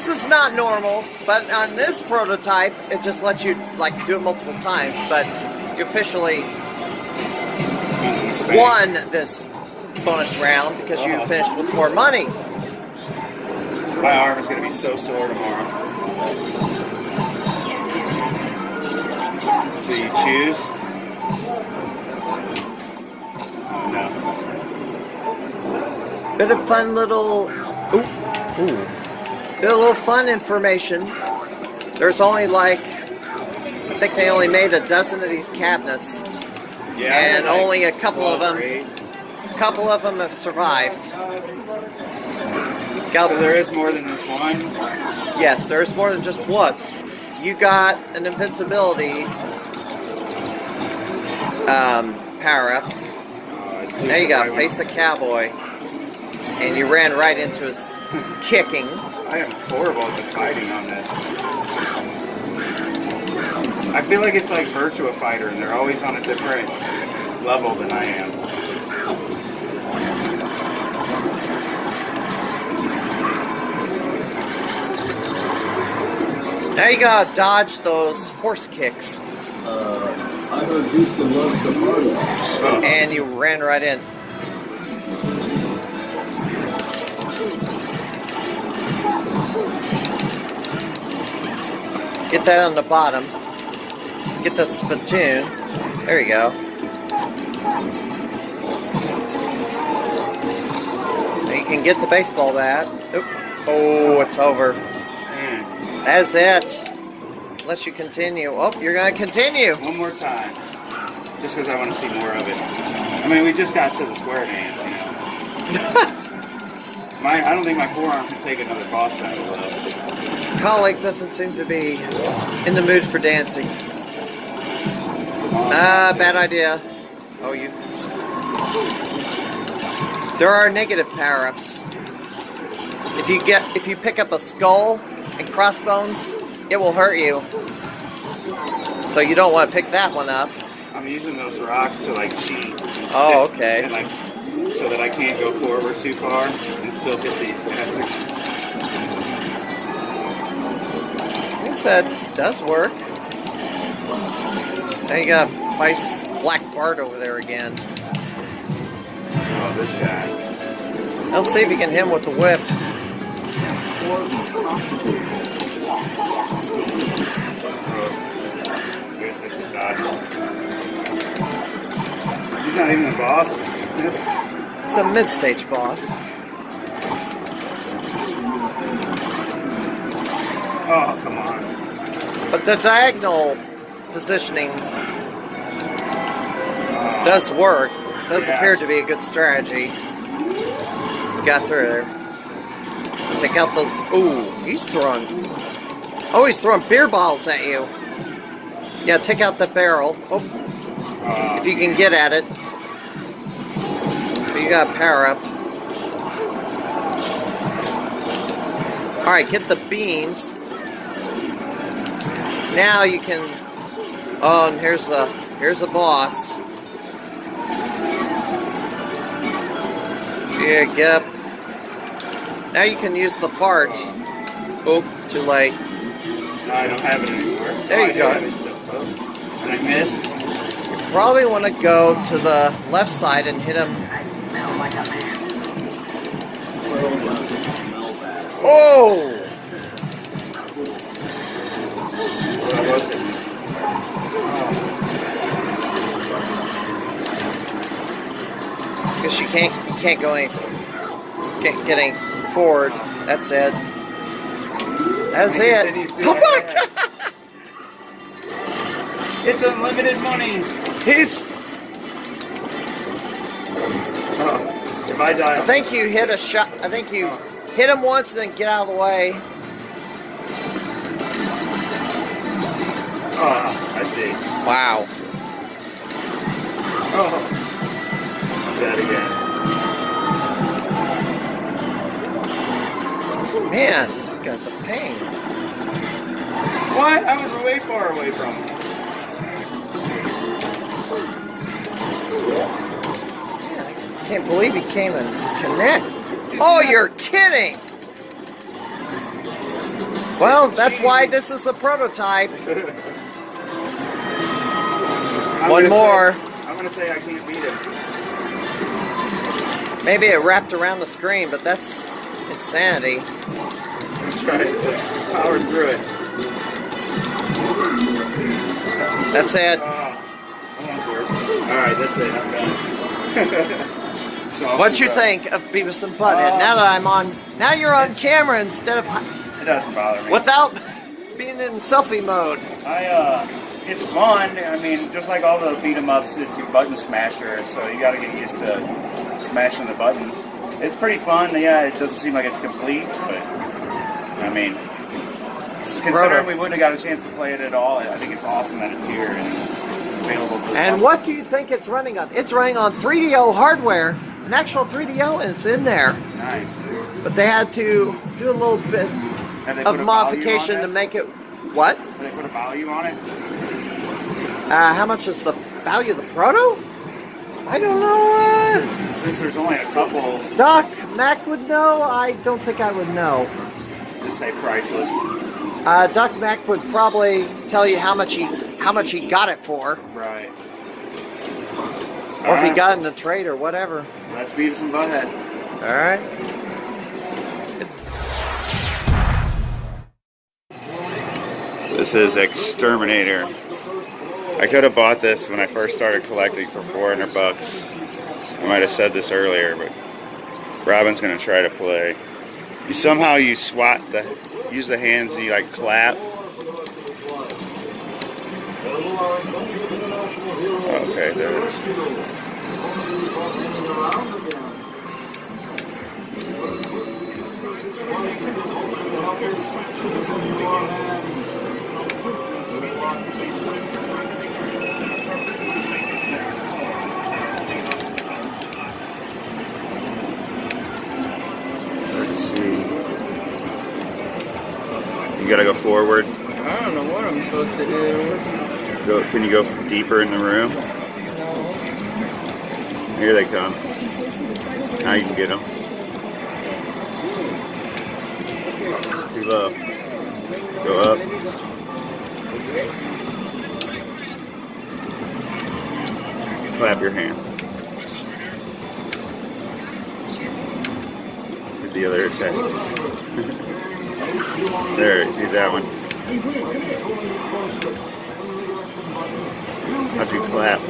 is not normal, but on this prototype, it just lets you like do it multiple times, but you officially won this bonus round because you finished with more money. My arm is going to be so sore tomorrow. So you choose? Oh no. Bit of fun little... Ooh. Bit of little fun information. There's only like... I think they only made a dozen of these cabinets. Yeah, and like only a couple of them... have survived. So there is more than this one? Yes, there is more than just one. You got an invincibility power-up. Now you got Face a Cowboy. And you ran right into his kicking. I am horrible at the fighting on this. I feel like it's like Virtua Fighter, and they're always on a different level than I am. Now you gotta dodge those horse kicks. I heard Houston loves the party. And you ran right in. Get that on the bottom. Get the spittoon. There you go. Now you can get the baseball bat. Oop. Oh, it's over. That's it. Unless you continue. Oh, you're going to continue. One more time. Just because I want to see more of it. I mean, we just got to the square dance, you know. I don't think my forearm can take another boss battle, though. Colleague doesn't seem to be in the mood for dancing. Bad idea. Oh, you... There are negative power-ups. If you pick up a skull and crossbones, it will hurt you. So you don't want to pick that one up. I'm using those rocks to like cheat. Oh, okay. And, like, so that I can't go forward too far and still hit these bastards. I guess that does work. Now you gotta fight Black Bart over there again. Oh, this guy. Let's see if you can hit him with the whip. I guess I should dodge. He's not even the boss. It's a mid-stage boss. Oh, come on. But the diagonal positioning does work. Does appear to be a good strategy. We got through there. Take out those... Ooh, he's throwing... Oh, he's throwing beer bottles at you. Yeah, take out the barrel. Oh, if you can get at it. You got to power up. Alright, get the beans. Now you can... Oh, and here's a boss. Yeah, get up. Now you can use the fart. Oh, too late. No, I don't have it anymore. There you go. And I missed. You probably want to go to the left side and hit him. Oh! That was it. Guess you can't go any, can't get any forward. That's it. That's it. Oh my God! It's unlimited money. He's. If I die, I think you hit a shot. I think you hit him once and then get out of the way. Oh, I see. Wow. Oh. That again. Man, this guy's a pain. What? I was way far away from him. Man, I can't believe he came and connect. Oh, you're kidding! Well, that's why this is a prototype. One more. I'm gonna say I can't beat him. Maybe it wrapped around the screen, but that's insanity. Try to just power through it. That's it. Almost worked. Alright, that's it. I'm done. So What'd you think of Beavis and Butthead? Now that I'm on, now you're on camera instead of it doesn't bother me. without being in selfie mode. It's fun. I mean, just like all the beat 'em ups, it's a button smasher, so you got to get used to smashing the buttons. It's pretty fun. Yeah, it doesn't seem like it's complete, but I mean, considering we wouldn't have got a chance to play it at all, I think it's awesome that it's here and available for And what do you think it's running on? It's running on 3DO hardware. An actual 3DO is in there. Nice. But they had to do a little bit of modification to make it... What? Have they put a value on it? How much is the value of the proto? I don't know. Since there's only a couple... Doc, Mac would know. I don't think I would know. Just say priceless. Duck Neck would probably tell you how much he got it for, Right. or if he got in a trade or whatever. Let's Beavis and Butthead. All right. This is Exterminator. I could have bought this when I first started collecting for $400. I might have said this earlier, but Robin's gonna try to play. You swat use the hands and you like clap. Okay, there it is. Let's see. You gotta go forward. I don't know what I'm supposed to do. Can you go deeper in the room? No. Here they come. Now you can get them. Too low. Go up. Clap your hands. Did the other attack. There, do that one. How'd you clap?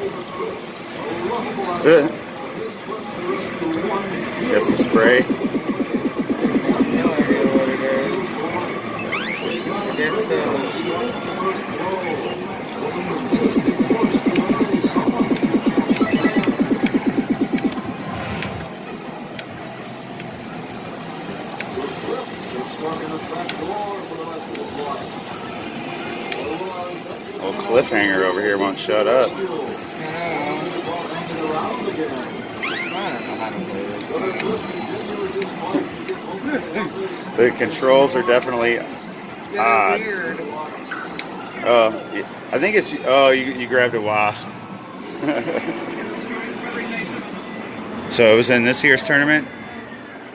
Got some spray. No idea what it is. I guess so. Old cliffhanger over here won't shut up. The controls are definitely odd. Weird. I think it's, oh, you grabbed a wasp. So it was in this year's tournament?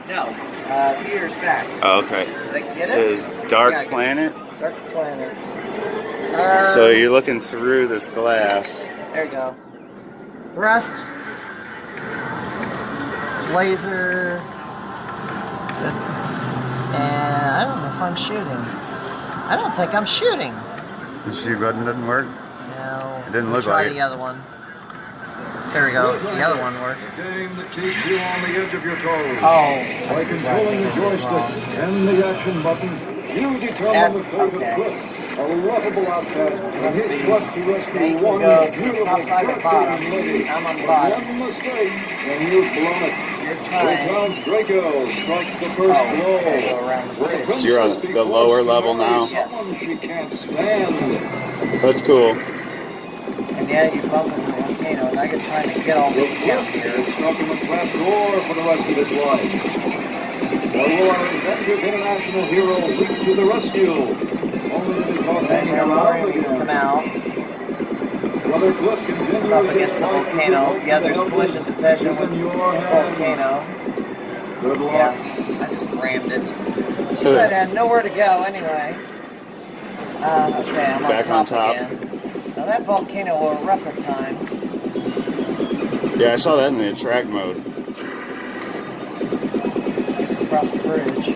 No, a few years back. Oh, okay. Did I get It says Dark Planet. Dark Planet. So you're looking through this glass. There you go. Rust. Laser. And I don't know if I'm shooting. I don't think I'm shooting. The shoot button didn't work? No. It didn't look Try like the it. other one. There we go. The other one works. Game that keeps you on the edge of your toes. Oh. By controlling the joystick and the action buttons, you determine the fate of Cliff, a lovable outcast, and his quest to rescue one beautiful, top side or bottom. lady. I'm on the bottom. One mistake, and you've blown it. You're trying. Here comes Draco, strike the first blow. Go around the bridge. So you're on the lower level now? Someone she can't stand. That's cool. And yeah, you bump into the volcano, and I'm trying to get all these down here. It's stuck in the trap door for the rest of his life. Well, will our inventive international hero leap to the rescue? Only to be caught hanging around again. Come out. Brother Cliff continues Up against the volcano. The other's collision detection with the volcano. Good luck. Yeah, I just rammed it. She said I had nowhere to go anyway. Okay, I'm Back on top. again. Now that volcano will erupt at times. Yeah, I saw that in the attract mode. Across the bridge.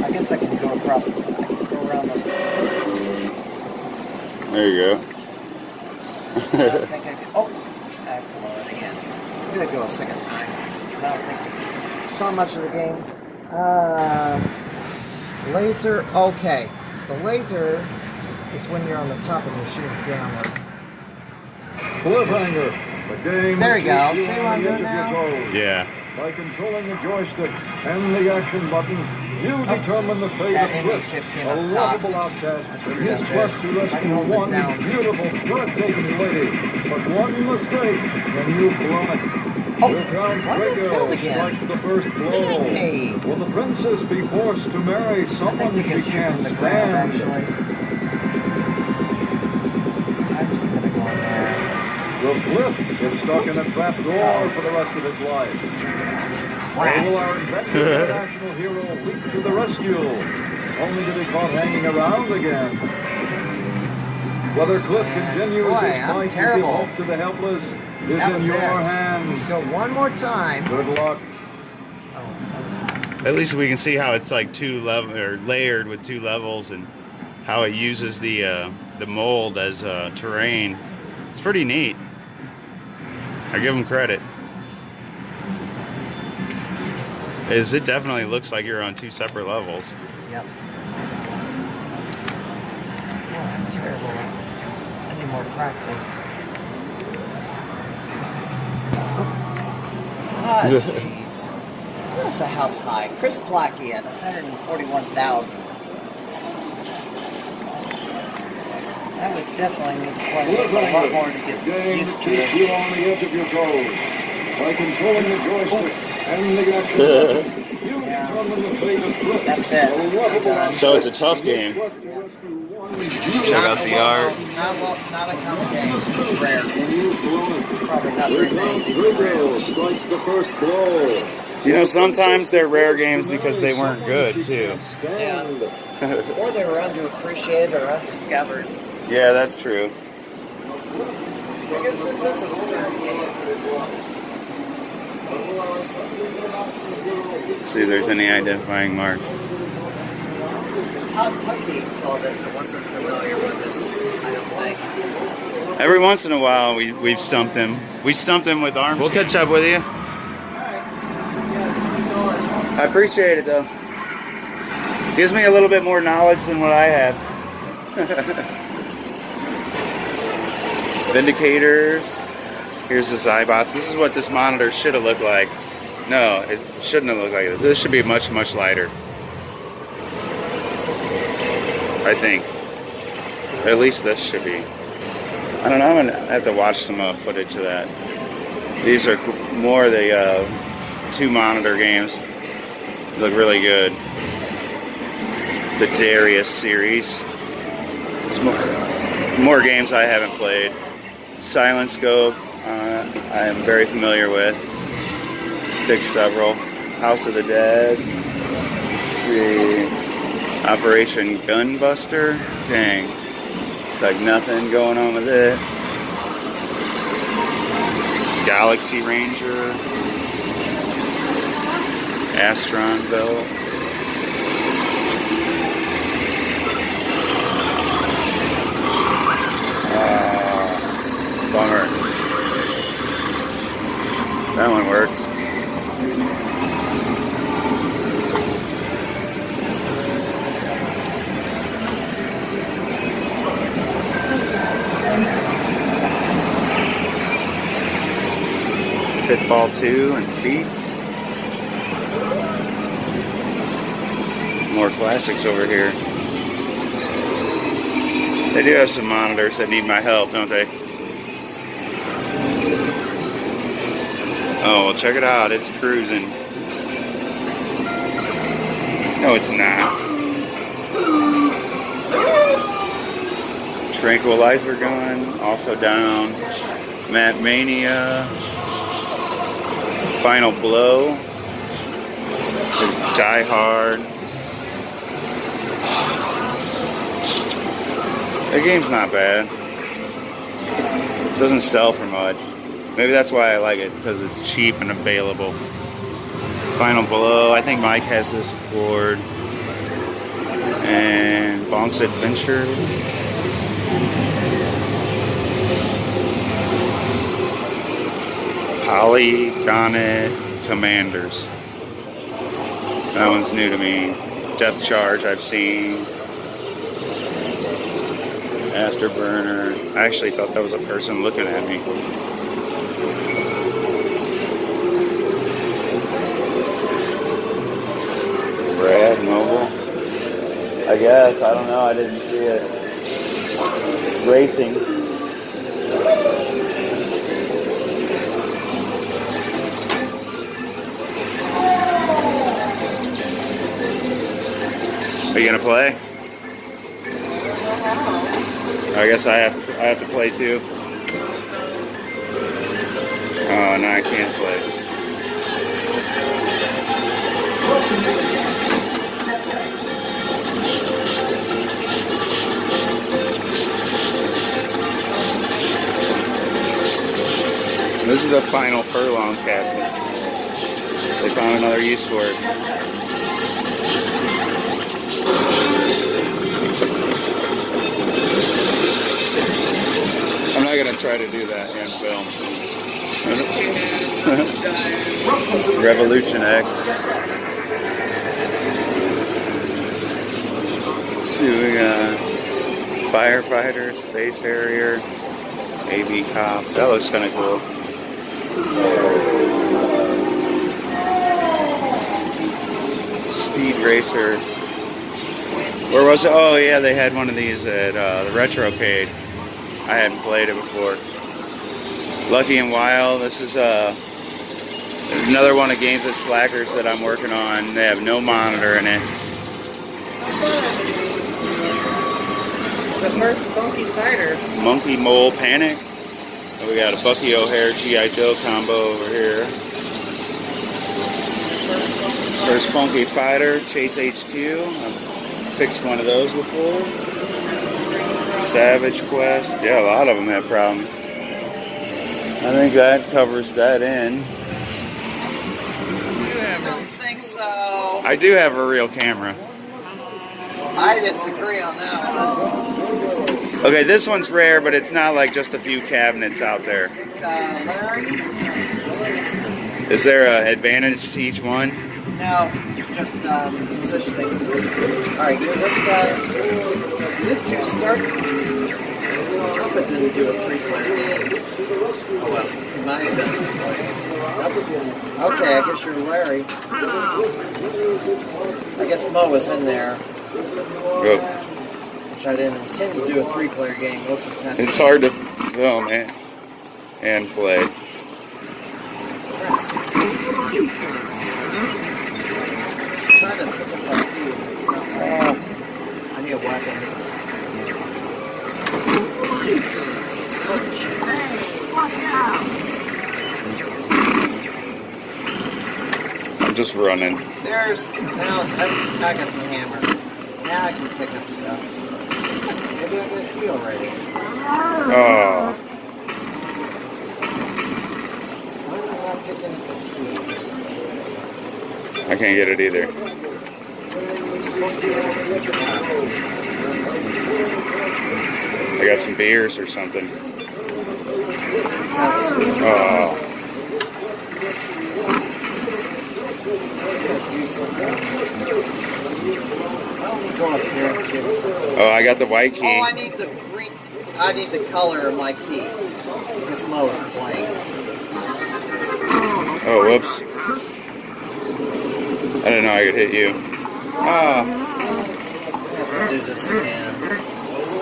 I guess I can go across the I can go around those. There you go. I think I can, I have to lower it again. I'm gonna go a second time. Because I don't think I saw much of the game. Laser, okay. The laser is when you're on the top and you're shooting downward. Cliffhanger. The game There you go. that keeps See you what on I'm the doing edge of your now? toes. Yeah. By controlling the joystick and the action buttons, you determine the fate That of enemy Cliff, ship came a up top. lovable outcast in screwed his up quest there. to I can rescue hold this one down. beautiful, breathtaking lady. But one mistake, and you've blown it. Here comes why did I Draco, kill again? strike the first blow. Dang me. Will the princess be forced to marry I think someone we she can shoot can't from the ground, stand? actually. I'm just gonna go in there. Will Cliff get stuck in a trap door for the rest of his life? Or will our inventive international hero leap to the rescue? only to be caught hanging around again. Whether Cliff continues Boy, his I'm fight to give terrible. hope to the helpless is That in was your it. hands. Go one more time. Good luck. At least we can see how it's like layered with 2 levels, and how it uses the mold as terrain. It's pretty neat. I give them credit. It definitely looks like you're on 2 separate levels. Yep. Oh, I'm terrible. I need more practice. Ah, jeez. What's the house high? Chris Plackey at 141,000. I would definitely need to play this a lot more to get used to this. You on the edge of your toes. By controlling the joystick and the action button, you determine the fate of Cliff. That's it. So it's a tough game. Check out the art. Not a common game. It's rare. It's probably not very many of these rare. Strike the first blow. You know, sometimes they're rare games because they weren't good, too. Yeah. Or they were underappreciated or undiscovered. Yeah, that's true. I guess this is a stern game. Let's see if there's any identifying marks. Todd Tuckey saw this and wasn't familiar with it, I don't think. Every once in a while, we've stumped him. We stumped him with arms. We'll catch up with you. I appreciate it, though. Gives me a little bit more knowledge than what I have. Vindicators. Here's the Zybots. This is what this monitor should have looked like. No, it shouldn't have looked like this. This should be much, much lighter. I think. At least this should be. I don't know. I'm going to have to watch some footage of that. These are more the 2 monitor games. Look really good. The Darius series. There's more games I haven't played. Silent Scope, I am very familiar with. Fixed several. House of the Dead. Let's see. Operation Gunbuster. Dang. It's like nothing going on with it. Galaxy Ranger. Astron Belt. Bummer. That one works. Pitfall 2 and Thief. More classics over here. They do have some monitors that need my help, don't they? Oh, well, check it out. It's cruising. No, it's not. Tranquilizer Gun, also down. Mad Mania. Final Blow. Die Hard. The game's not bad. Doesn't sell for much. Maybe that's why I like it, because it's cheap and available. Final Blow. I think Mike has this board. And Bonk's Adventure. Polygonate Commanders. That one's new to me. Death Charge I've seen. Afterburner. I actually thought that was a person looking at me. Brad Mobile. I guess. I don't know. I didn't see it. Racing. Are you gonna play? I guess I have to play too. Oh no, I can't play. This is the final furlong cabinet. They found another use for it. I'm not gonna try to do that in film. Revolution X. Shooting a firefighter, space harrier, AV cop. That looks kind of cool. Speed racer. Where was it? Oh yeah, they had one of these at the Retrocade. I hadn't played it before. Lucky and Wild. This is another one of Games of Slackers that I'm working on. They have no monitor in it. The first Funky Fighter. Monkey Mole Panic. We got a Bucky O'Hare G.I. Joe combo over here. First Funky Fighter, Chase HQ. I've fixed one of those before. Savage Quest. Yeah, a lot of them have problems. I think that covers that in. I don't think so. I do have a real camera. I disagree on that one. Okay, this one's rare, but it's not like just a few cabinets out there. Larry? Is there an advantage to each one? No, it's just positioning. Alright, give this guy. Did it do start? I hope it didn't do a 3-player game. Oh well, it might have done. Okay, I guess you're Larry. I guess Mo was in there. Go. Which I didn't intend to do a 3-player game. We'll just have to. It's hard to film and play. Trying to pick up that food. It's not bad. I need a weapon. Oh, jeez. I'm just running. There's. Now, I got the hammer. Now I can pick up stuff. Maybe I got a key already. Oh. Why am I not picking up the keys? I can't get it either. I got some beers or something. Oh. Do something. Go up here and see if it's something. Oh, I got the white key. Oh, I need the green. I need the color of my key. Because Mo is playing. Oh, whoops. I didn't know I could hit you. Ah. I have to do this again.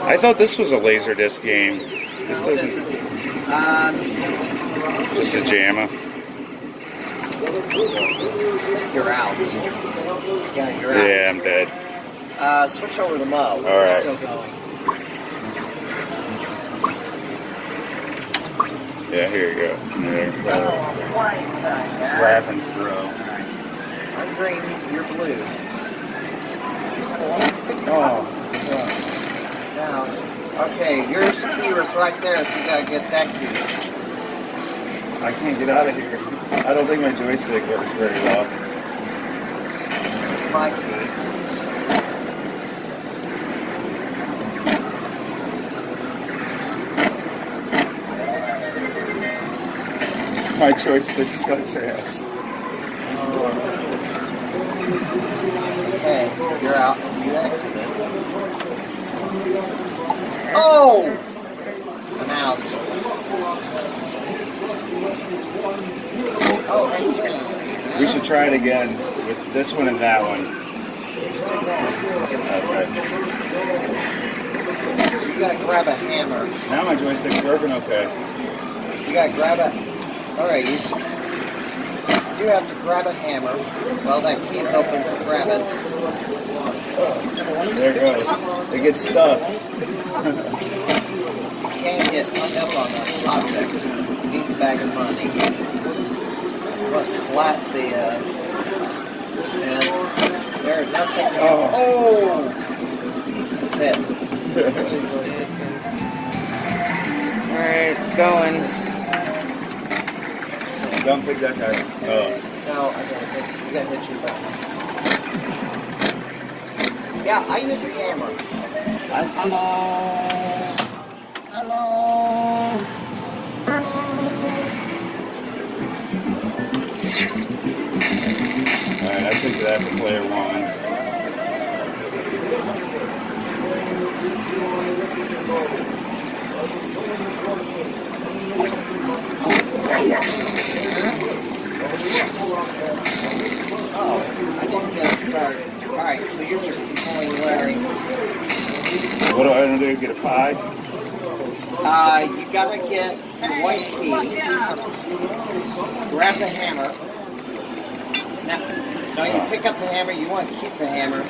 I thought this was a Laserdisc game. This doesn't. Just a JAMA. You're out. Yeah, you're out. Yeah, I'm dead. Switch over to Mo. All We're right. still going. Yeah, here you go. There. Slap and throw. I'm green, you're blue. Oh. Now, okay, your key was right there, so you gotta get that key. I can't get out of here. I don't think my joystick works very well. Here's my key. My joystick sucks ass. Okay, you're out. You exited. Oh! I'm out. Oh, that's it. We should try it again with this one and that one. So you gotta grab a hammer. Now my joystick's working okay. You gotta grab a. Alright, you have to grab a hammer. Well, that key's open, so grab it. There it goes. It gets stuck. You can't get hung up on an object. You need a bag of money. You must splat the. And there, now check the hammer. Oh! That's it. Alright, it's going. Don't think that guy. Oh. No, you gotta hit your button. Yeah, I use a camera. Hello. Alright, I think that for player 1. Oh, I didn't get started. Alright, so you're just controlling Larry. What do I do? Get a pie? You gotta get the white key. Grab the hammer. Now you pick up the hammer, you want to keep the hammer.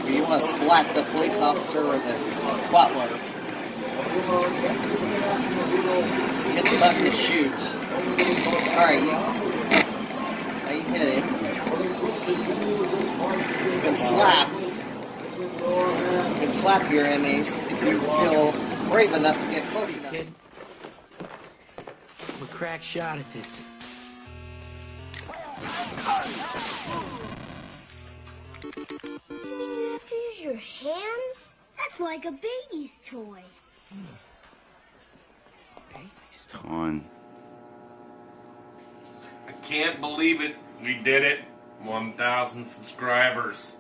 Or you want to splat the police officer or the butler. Hit the button to shoot. Alright, now you hit him. You can slap. You can slap your enemies if you feel brave enough to get close enough. I'm a crack shot at this. You have to use your hands? That's like a baby's toy. On. I can't believe it. We did it. 1,000 subscribers.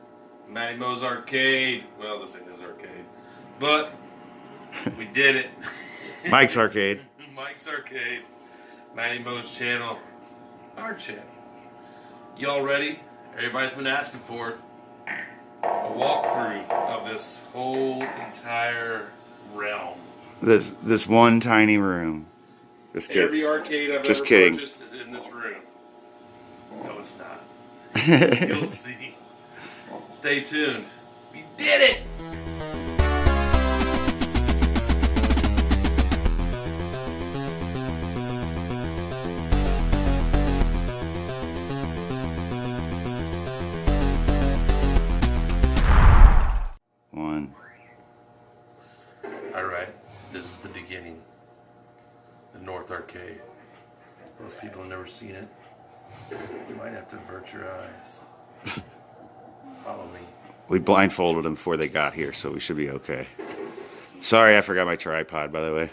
Matty Mo's Arcade. Well, this ain't his arcade. But we did it. Mike's Arcade. Mike's Arcade. Matty Mo's channel. Our channel. Y'all ready? Everybody's been asking for it. A walkthrough of this whole entire realm. This one tiny room. Just kidding. Every arcade I've Just ever kidding. purchased is in this room. No, it's not. You'll see. Stay tuned. We did it! One. Alright, this is the beginning. The North Arcade. Most people have never seen it. You might have to avert your eyes. Follow me. We blindfolded them before they got here, so we should be okay. Sorry, I forgot my tripod, by the way.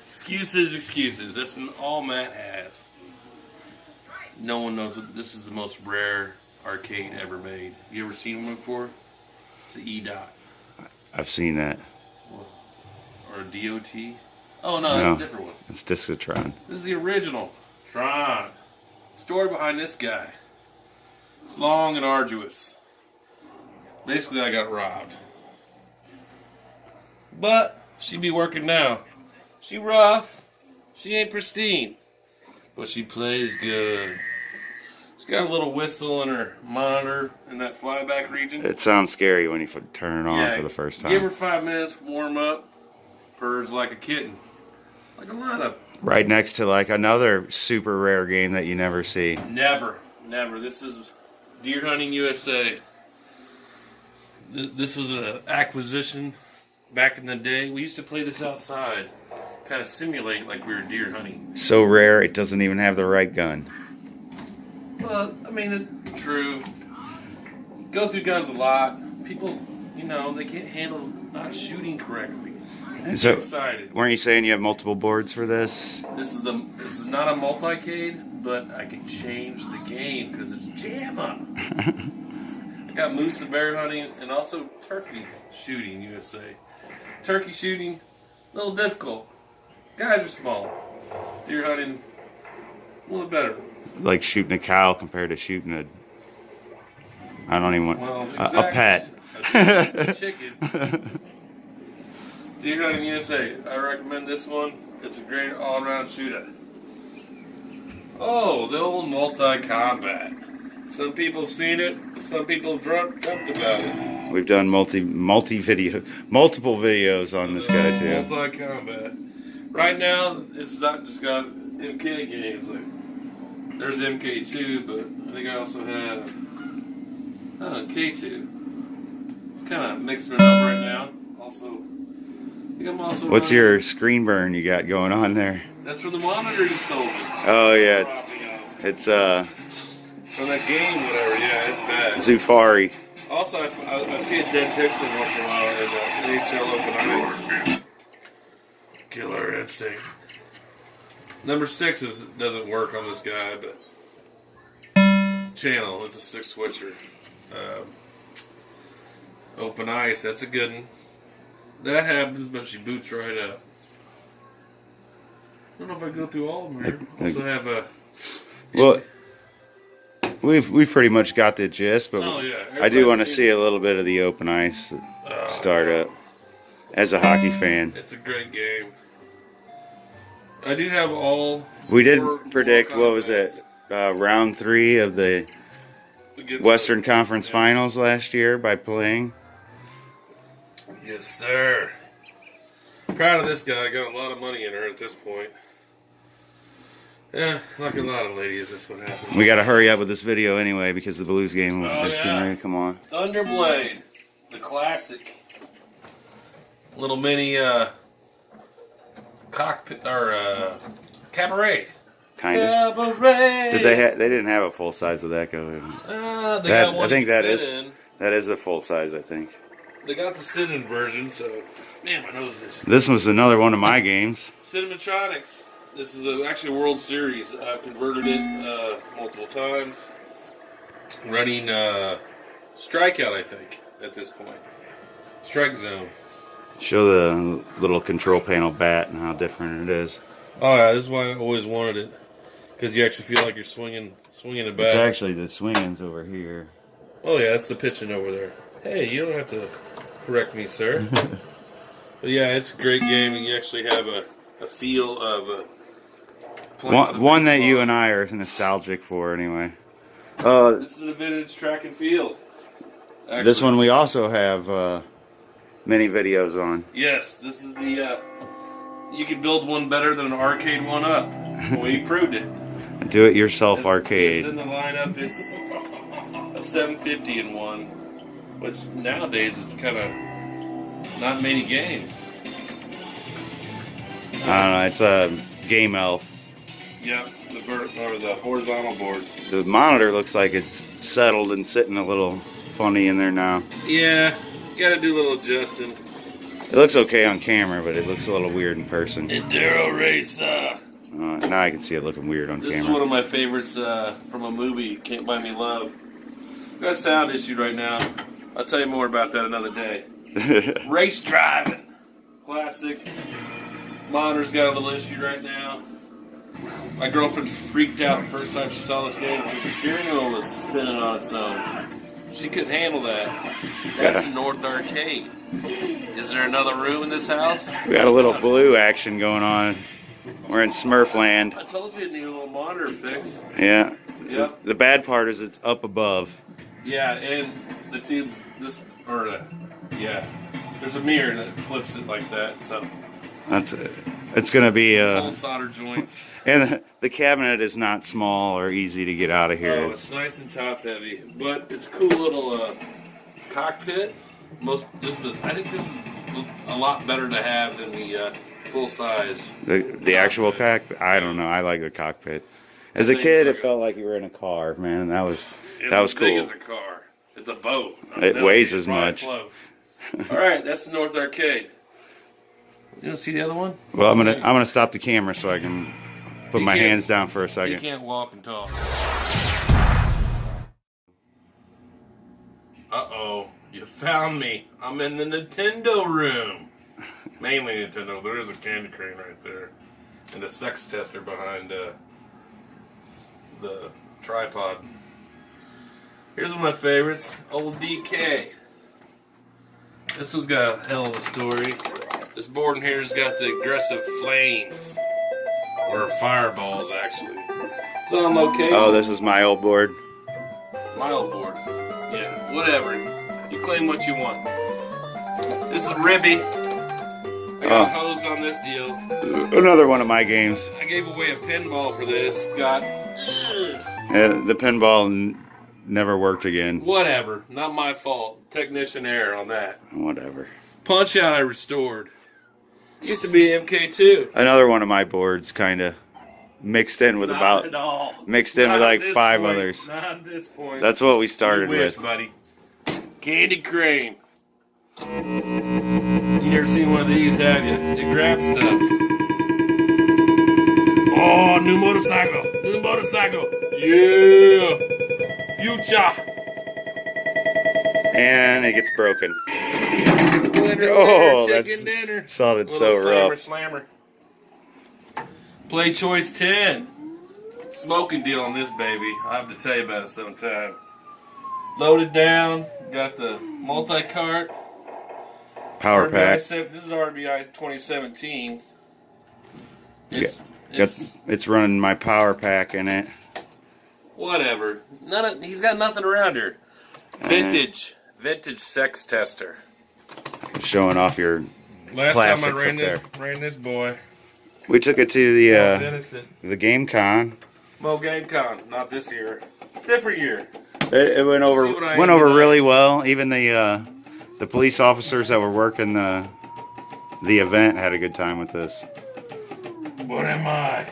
Excuses, excuses. That's all Matt has. No one knows what this is. The most rare arcade ever made. You ever seen one before? It's an E-Dot. I've seen that. Or a DOT. Oh no, that's a different one. It's Discotron. This is the original. Tron. Story behind this guy. It's long and arduous. Basically, I got robbed. But she be working now. She rough. She ain't pristine. But she plays good. She's got a little whistle in her monitor in that flyback region. It sounds scary when you turn it on for the first time. Give her 5 minutes, warm up. Purrs like a kitten. Like a lot of. Right next to like another super rare game that you never see. Never. This is Deer Hunting USA. This was an acquisition back in the day. We used to play this outside. Kind of simulate like we were deer hunting. So rare, it doesn't even have the right gun. Well, I mean, it's true. Go through guns a lot. People, they can't handle not shooting correctly. And so, excited. Weren't you saying you have multiple boards for this? This is not a multi-cade, but I can change the game because it's JAMA. I got moose and bear hunting and also turkey shooting USA. Turkey shooting, a little difficult. Guys are small. Deer hunting, a little better. Like shooting a cow compared to shooting a... I don't even want... exactly. A pet. A chicken. Deer Hunting USA. I recommend this one. It's a great all-around shooter. Oh, the old multi-combat. Some people have seen it. Some people have dreamt about it. We've done multiple videos on this guy too. Multi-combat. Right now, it's not just got MK games. Like, there's MK2, but I think I also have K2. It's kind of mixing it up right now. Also, I think I'm also What's running, your screen burn you got going on there? That's from the monitor you sold me. Oh yeah, it's From that game, whatever. Yeah, it's bad. Zufari. Also, I see a dead pixel once in a while in the NHL Open Ice. Killer instinct. Number 6 doesn't work on this guy, but channel. It's a 6 switcher. Open Ice. That's a good one. That happens, but she boots right up. I don't know if I go through all of them here. Also have a. Well, we've pretty much got the gist, but Oh, yeah. I do want to see a little bit of the Open Ice startup as a hockey fan. It's a great game. I do have all. We did predict, what was it, round 3 of the Western Conference Finals last year by playing. Yes, sir. Proud of this guy. Got a lot of money in her at this point. Yeah, like a lot of ladies, that's what happens. We got to hurry up with this video anyway because the Blues game is Oh, getting yeah. ready to come on. Thunderblade, the classic. Little mini cockpit or cabaret. Kind of. Cabaret. Did they didn't have a full size of that go. They got one I think you that can is sit in. that is the full size. I think. They got the sit-in version, so man, my nose is. This was another one of my games. Cinematronics. This is actually a World Series. I've converted it multiple times. Running Strikeout, I think, at this point. Strike Zone. Show the little control panel bat and how different it is. Oh yeah, this is why I always wanted it, because you actually feel like you're swinging it back. It's actually the swingings over here. Oh yeah, that's the pitching over there. Hey, you don't have to correct me, sir. But yeah, it's a great game, and you actually have a feel of One that you and I are nostalgic for, anyway. This is a vintage track and field. Actually, This one we also have many videos on. Yes, this is the. You can build one better than an arcade one up. We proved it. Do-it-yourself arcade. It's in the lineup. It's a 750 in one, which nowadays is kind of not many games. I don't know. It's a Game Elf. Yep, the horizontal board. The monitor looks like it's settled and sitting a little funny in there now. Yeah, you got to do a little adjusting. It looks okay on camera, but it looks a little weird in person. Enduro Racer. Now I can see it looking weird on This is camera. one of my favorites from a movie, Can't Buy Me Love. Got a sound issue right now. I'll tell you more about that another day. Race driving. Classic. Monitor's got a little issue right now. My girlfriend freaked out the first time she saw this game because the steering wheel was spinning on its own. She couldn't handle that. That's the North Arcade. Is there another room in this house? We got a little blue action going on. We're in Smurfland. I told you it needed a little monitor fix. Yeah. Yep. The bad part is it's up above. Yeah, and the tubes, yeah. There's a mirror that flips it like that, so. That's it. It's going to be Cold solder joints. And the cabinet is not small or easy to get out of here. Oh, it's nice and top heavy, but it's a cool little cockpit. I think this is a lot better to have than the full size. The actual cockpit? I don't know. I like the cockpit. As a kid, it felt like you were in a car, man. That was It's cool. as big as a car. It's a boat. It weighs as much. All right, that's the North Arcade. You want to see the other one? Well, I'm gonna stop the camera so I can put my hands down for a You second. can't walk and talk. Uh-oh, you found me. I'm in the Nintendo room. Mainly Nintendo. There is a candy crane right there. And a sex tester behind the tripod. Here's one of my favorites. Old DK. This one's got a hell of a story. This board in here's got the aggressive flames. Or fireballs, actually. It's on location. Oh, this is my old board. My old board. Yeah, whatever. You claim what you want. This is Ribby. I got hosed on this deal. Another one of my games. I gave away a pinball for this. Got The pinball never worked again. whatever. Not my fault. Technician error on that. Whatever. Punch Out I restored. Used to be MK2. Another one of my boards, kind of mixed in with Not at all. mixed in Not with at like this 5 point. others. Not at this point. That's what we started You wish, with. buddy. Candy Crane. You never seen one of these, have you? It grabs stuff. Oh, new motorcycle. New motorcycle. Yeah. Future. And it gets broken. Oh, that's dinner. sounded Little so slammer, rough. Slammer. Play choice 10. Smoking deal on this baby. I'll have to tell you about it sometime. Loaded down. Got the multi-cart. Power pack. This is RBI 2017. It's running my power pack in it. Whatever. He's got nothing around here. Vintage sex tester. Showing off your Last time classics I ran this boy. We took it to the Game Con. Mo Game Con, not this year. Different year. It went over really well. Even the police officers that were working the event had a good time with this. What am I?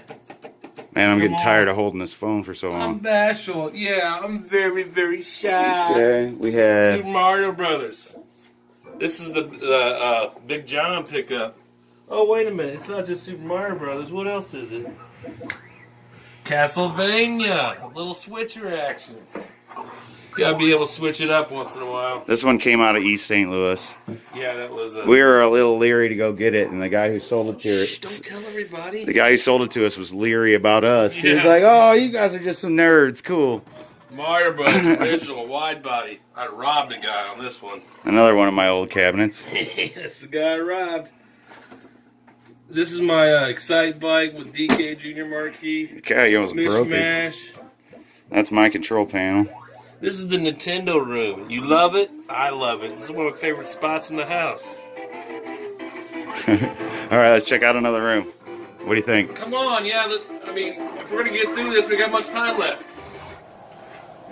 Man, I'm getting tired of holding this phone for so I'm long. bashful. Yeah, I'm very, very shy. Okay, we had Super Mario Brothers. This is the Big John pickup. Oh, wait a minute. It's not just Super Mario Brothers. What else is it? Castlevania. A little switcher action. Gotta be able to switch it up once in a while. This one came out of East St. Louis. Yeah, that was We were a little leery to go get it, and the guy who sold it to us. Don't tell everybody. The guy who sold it to us was leery about us. He was Yeah. like, "Oh, you guys are just some nerds. Cool." Mario Brothers original wide body. I robbed a guy on this one. Another one of my old cabinets. That's the guy I robbed. This is my Excite bike with DK Junior marquee. Okay, you almost broke it. Mishmash. That's my control panel. This is the Nintendo room. You love it? I love it. This is one of my favorite spots in the house. All right, let's check out another room. What do you think? Come on, yeah. I mean, if we're going to get through this, we got much time left.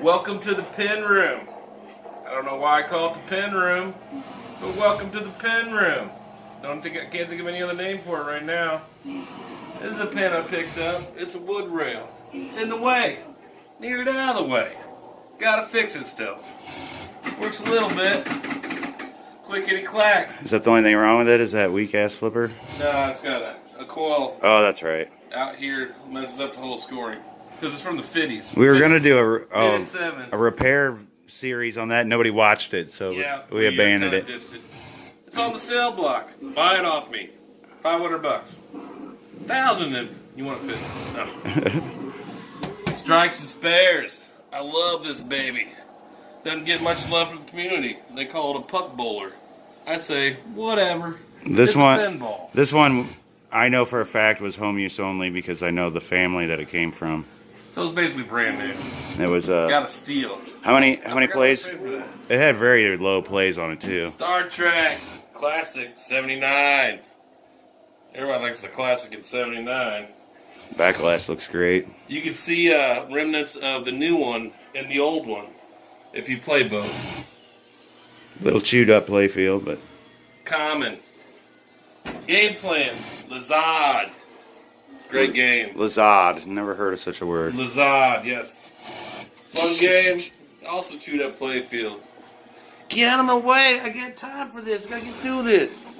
Welcome to the pen room. I don't know why I call it the pen room, but welcome to the pen room. I can't think of any other name for it right now. This is a pen I picked up. It's a wood rail. It's in the way. Need it out of the way. Gotta fix it still. Works a little bit. Clickety clack. Is that the only thing wrong with it? Is that weak ass flipper? No, it's got a coil Oh, that's right. out here. Messes up the whole scoring. Because it's from the 50s. We were gonna do Minute 7. a repair series on that. Nobody watched it, so Yeah, we abandoned it. ditched it. It's on the sale block. Buy it off me. $500. $1,000 if you want to fit it. No. Strikes and spares. I love this baby. Doesn't get much love from the community. They call it a puck bowler. I say, whatever. This It's one, a pinball. this one, I know for a fact was home use only because I know the family that it came from. So it's basically brand new. It was Got a steal. how many plays? I paid for that. It had very low plays on it too. Star Trek Classic 79. Everybody likes the Classic in 79. Back glass looks great. You can see remnants of the new one and the old one if you play both. Little chewed up play field, but Common. Game plan. Lazard. Great game. Lazard. Never heard of such a word. Lazard, yes. Fun game. Also chewed up play field. Get out of my way. I got time for this. We gotta get through this.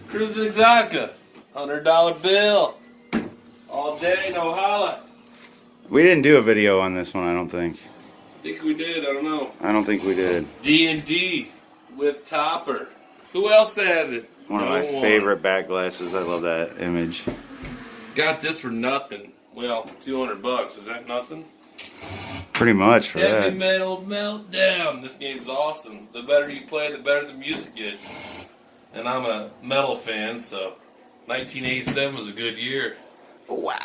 Cruising Exotica. $100 bill. All day, no holla. We didn't do a video on this one, I don't think. I think we did. I don't know. I don't think we did. D&D with Topper. Who else has it? One of my favorite back glasses. I love that image. Got this for nothing. Well, $200. Is that nothing? Pretty much for Heavy that. Metal Meltdown. This game's awesome. The better you play, the better the music gets. And I'm a metal fan, so 1987 was a good year. Wow.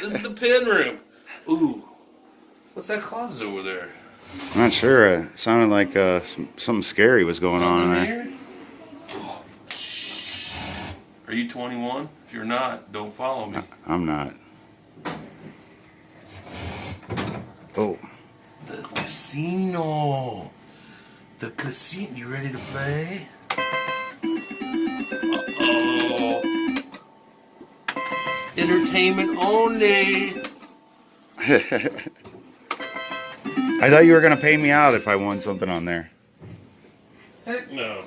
This is the pen room. Ooh. What's that closet over there? I'm not sure. It sounded like something scary was going on in there. Here? Oh, shh. Are you 21? If you're not, don't follow me. I'm not. Oh. The casino. The casino. You ready to play? Entertainment only. I thought you were gonna pay me out if I won something on there. Heck no.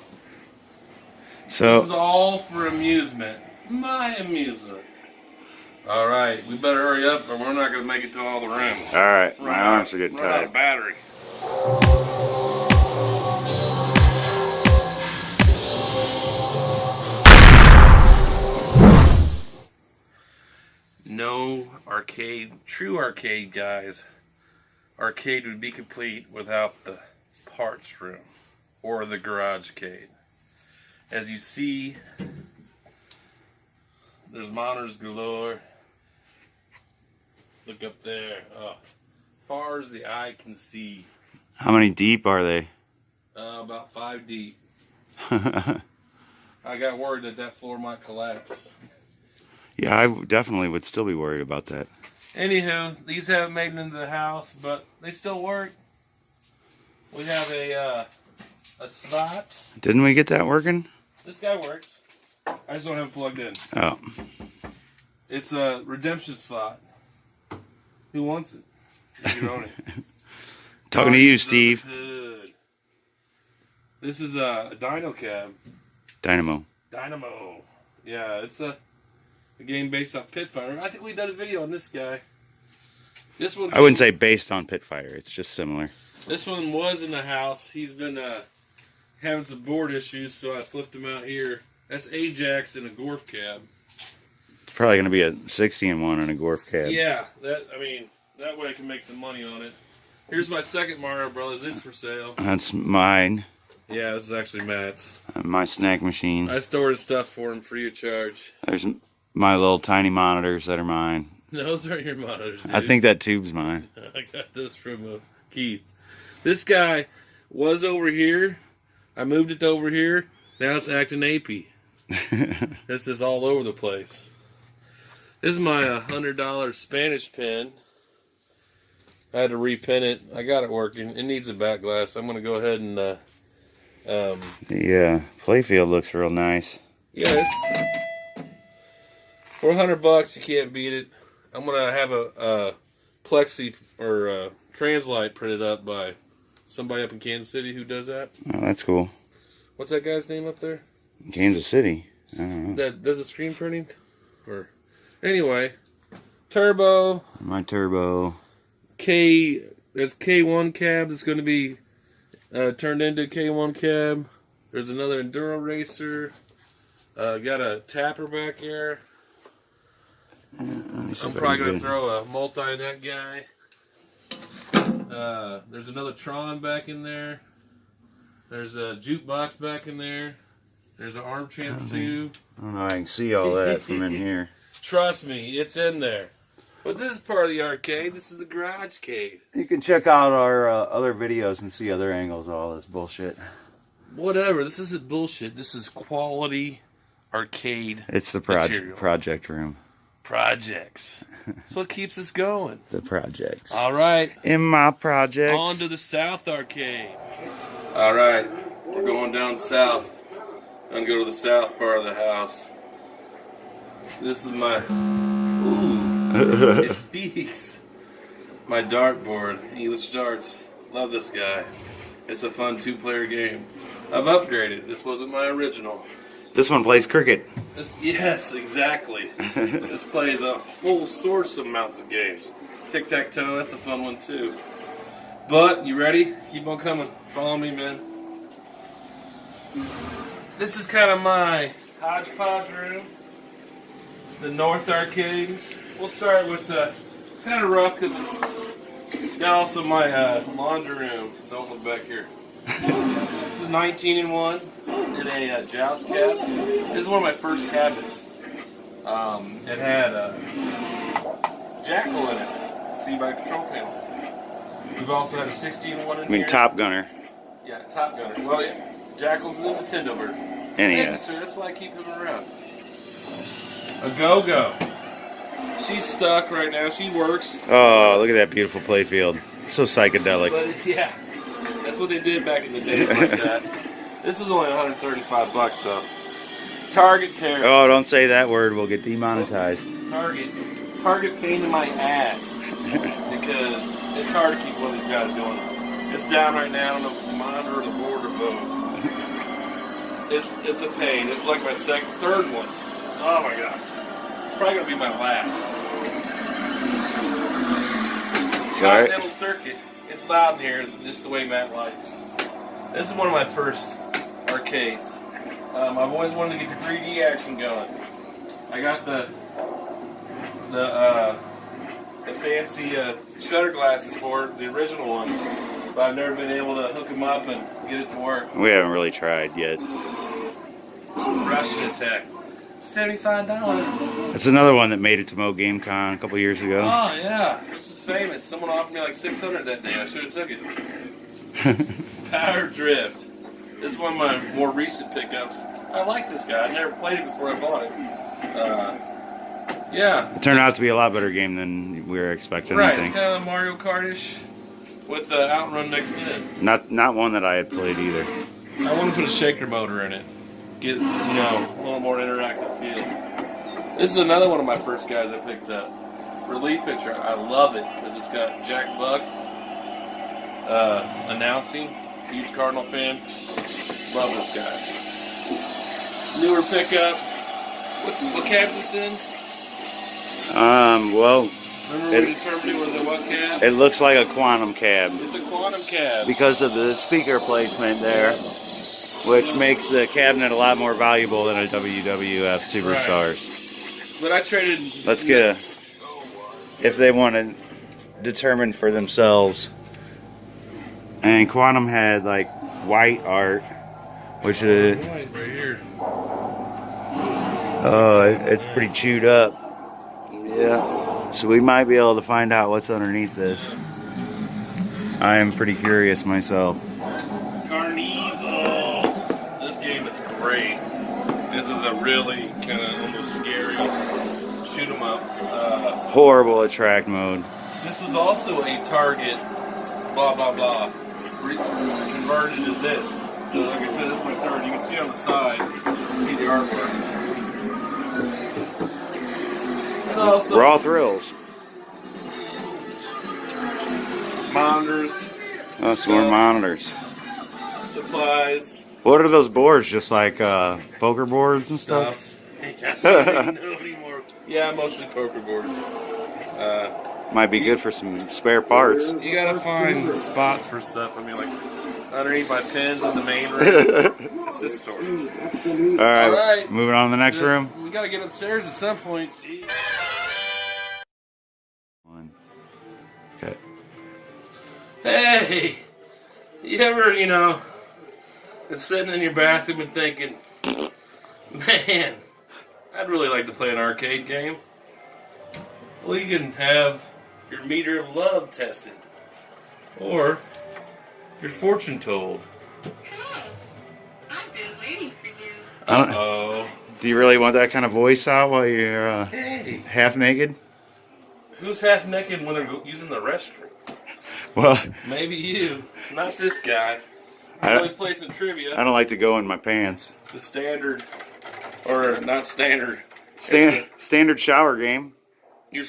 So this is all for amusement. My amusement. All right, we better hurry up, or we're not gonna make it to all the rooms. all right, my arms are getting Run out of tired. battery. No arcade, true arcade, guys. Arcade would be complete without the parts room or the garage-cade. As you see, there's monitors galore. Look up there. Oh, as far as the eye can see. How many deep are they? About 5 deep. I got worried that that floor might collapse. Yeah, I definitely would still be worried about that. Anywho, these haven't made it into the house, but they still work. We have a slot. Didn't we get that working? This guy works. I just don't have it plugged in. Oh. It's a redemption slot. Who wants it? You own it. Talking to you, Steve. This is a dyno cab. Dynamo. Dynamo. Yeah, it's a game based off Pitfire. I think we did a video on this guy. This one. I wouldn't say based on Pitfire. It's just similar. This one was in the house. He's been having some board issues, so I flipped him out here. That's Ajax in a Gorf cab. It's probably going to be a 60-in-1 and a Gorf cab. Yeah, that way I can make some money on it. Here's my second Mario Brothers. It's for sale. That's mine. Yeah, this is actually Matt's. My snack machine. I stored stuff for him free of charge. There's my little tiny monitors that are mine. No, those aren't your monitors, dude. I think that tube's mine. I got this from Keith. This guy was over here. I moved it to over here. Now it's acting AP. This is all over the place. This is my $100 Spanish pen. I had to repin it. I got it working. It needs a back glass. I'm going to go ahead and... the playfield looks real nice. Yes. For $100, you can't beat it. I'm going to have a plexi or translite printed up by somebody up in Kansas City who does that. Oh, that's cool. What's that guy's name up there? Kansas City. I don't know. That does the screen printing? Or anyway, turbo. My turbo. There's K1 cab that's going to be turned into K1 cab. There's another enduro racer. Got a tapper back here. I'm probably going to throw a multi in that guy. There's another Tron back in there. There's a jukebox back in there. There's an Arm Champ 2. I don't know. I can see all that from in here. Trust me, it's in there. But this is part of the arcade. This is the garage-cade. You can check out our other videos and see other angles of all this bullshit. Whatever. This isn't bullshit. This is quality arcade. It's the project room. Projects. That's what keeps us going. The projects. All right. In my projects. On to the South Arcade. All right. We're going down south. I'm going to go to the south part of the house. This is my... Ooh. It speaks. My dartboard. English darts. Love this guy. It's a fun 2-player game. I've upgraded. This wasn't my original. This one plays cricket. Yes, exactly. This plays a full sorts of amounts of games. Tic-tac-toe, that's a fun one too. But, you ready? Keep on coming. Follow me, man. This is kind of my hodgepodge room. The North Arcade. We'll start with the kind of rough because it's got also my laundry room. Don't look back here. This is 19-in-1 in a joust cab. This is one of my first cabinets. It had a jackal in it. See by control panel. We've also had a 60-in-1 in here. I mean, Top Gunner. Yeah, Top Gunner. Well, yeah. Jackal's in the Nintendo version. NES. Sir, that's why I keep him around. A Go-Go. She's stuck right now. She works. Oh, look at that beautiful playfield. So psychedelic. But yeah, that's what they did back in the days like that. This was only $135, so Target terror. Oh, don't say that word. We'll get demonetized. Target pain in my ass. Because it's hard to keep one of these guys going. It's down right now. I don't know if it's the monitor or the board or both. It's a pain. It's like my third one. Oh my gosh. It's probably going to be my last. Sorry. Continental Circuit. It's loud in here, just the way Matt likes. This is one of my first arcades. I've always wanted to get the 3D action going. I got the fancy shutter glasses for it, the original ones, but I've never been able to hook them up and get it to work. We haven't really tried yet. Russian Attack, $75. It's another one that made it to Mo Game Con a couple years ago. Oh yeah, this is famous. Someone offered me like $600 that day. I should have took it. Power Drift. This is one of my more recent pickups. I like this guy. I never played it before I bought it. Yeah. It turned out to be a lot better game than we were expecting. Right, I think. It's kind of Mario Kart-ish with the Outrun mixed in. Not one that I had played either. I want to put a shaker motor in it. Get, a little more interactive feel. This is another one of my first guys I picked up. Relief Pitcher. I love it because it's got Jack Buck announcing. Huge Cardinal fan. Love this guy. Newer pickup. What cab's this in? Well, Remember we determined it was a what cab? it looks like a quantum cab It's a quantum cab. because of the speaker placement there, which makes the cabinet a lot more valuable than a WWF Superstars. But I traded. Let's get if they want to determine for themselves. And Quantum had like white art, which is Right here. it's pretty chewed up. Yeah, so we might be able to find out what's underneath this. I am pretty curious myself. Carnival. This game is great. This is a really kind of almost scary shoot 'em up. Horrible attract mode. This was also a Target, blah blah blah, converted to this. So like I said, this is my third. You can see on the side, you see the artwork. And also Raw Thrills. monitors, Oh, some more monitors. supplies, What are those boards? Just like poker boards and stuff? stuff. I don't know anymore. Yeah, mostly poker boards. Might be good for some spare parts. You gotta find spots for stuff. I mean, like underneath my pins in the main room. It's just storage. All right, moving on to the next room. We gotta get upstairs at some point. Okay. Hey, you ever, been sitting in your bathroom and thinking, man, I'd really like to play an arcade game. Well, you can have your meter of love tested, or your fortune told. Uh-oh. Do you really want that kind of voice out while you're Hey. half naked? Who's half naked when they're using the restroom? Well, Maybe you, not this guy. I Always play some trivia. don't like to go in my pants. The standard, or not standard. Standard shower game. Your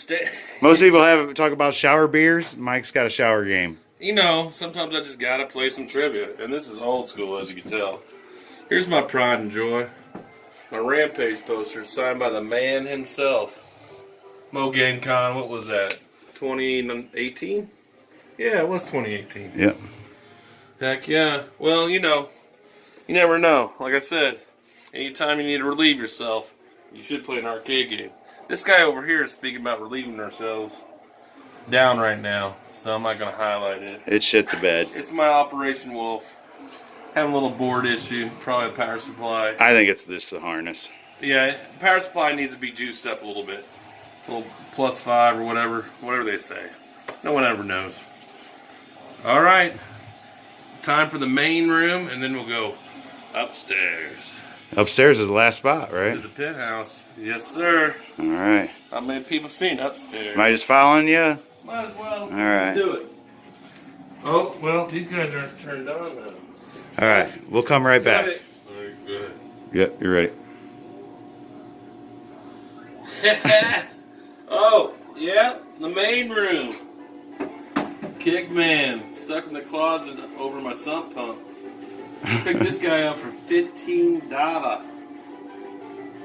Most people talk about shower beers. Mike's got a shower game. Sometimes I just gotta play some trivia, and this is old school, as you can tell. Here's my pride and joy. My Rampage poster, signed by the man himself. Mo Game Con, what was that? 2018? Yeah, it was 2018. Yep. Heck yeah. Well, you never know. Like I said, anytime you need to relieve yourself, you should play an arcade game. This guy over here is speaking about relieving ourselves down right now, so I'm not going to highlight it. It shit the bed. It's my Operation Wolf. Having a little board issue, probably a power supply. I think it's just the harness. Yeah, power supply needs to be juiced up a little bit. A little +5 or whatever they say. No one ever knows. All right, time for the main room, and then we'll go upstairs. Upstairs is the last spot, right? To the penthouse. Yes, sir. All right. How many people seen upstairs? Am I just following you? Might as well. All right. Let's do it. Oh, well, these guys aren't turned on now. All right. We'll come right back. Got it. All right, good. Yep, you're ready. Oh, yeah, the main room. Kickman, stuck in the closet over my sump pump. Picked this guy up for $15.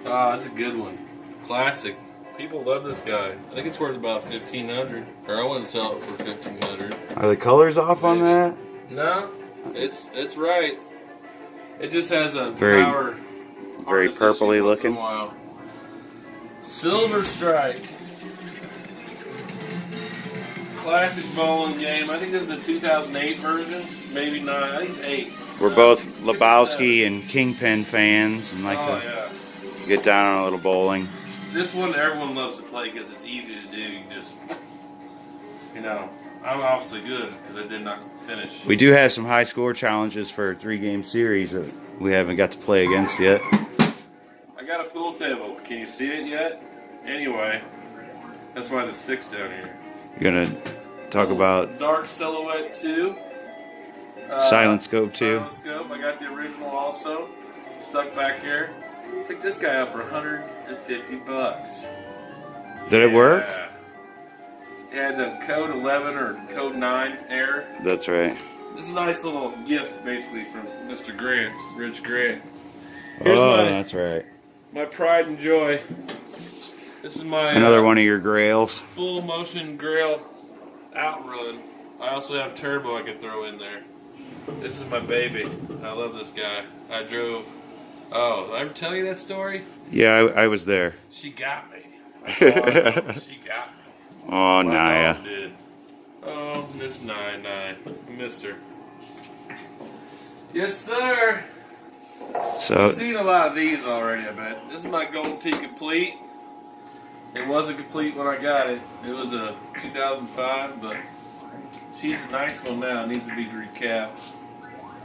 Oh, that's a good one. Classic. People love this guy. I think it's worth about $1,500. Or I wouldn't sell it for $1,500. Are the colors off on that? No, it's right. It just has a Very power purpley once in looking. a while. Silver Strike. Classic bowling game. I think this is a 2008 version. Maybe 9. I think it's 8. We're both Lebowski and Kingpin fans and like to get down on a little bowling. This one everyone loves to play because it's easy to do. You just, I'm obviously good because I did not finish. We do have some high score challenges for a 3-game series that we haven't got to play against yet. I got a pool table. Can you see it yet? Anyway, that's why the stick's down here. You're gonna talk about Dark Silhouette 2. Silent Scope 2. Silent Scope. I got the original also. Stuck back here. Picked this guy up for $150. Did it work? It had the code 11 or code 9 error. That's right. This is a nice little gift, basically, from Mr. Grant, Rich Grant. That's right. My pride and joy. This is my Another one of your grails. full motion grail outrun. I also have turbo I can throw in there. This is my baby. I love this guy. I drove. Oh, did I ever tell you that story? Yeah, I was there. She got me. She got me. Oh, My Naya. dog did. Oh, Miss Nine. I missed her. Yes, sir. So I've seen a lot of these already, I bet. This is my Gold Tee Complete. It wasn't complete when I got it. It was a 2005, but she's a nice one now. It needs to be recapped.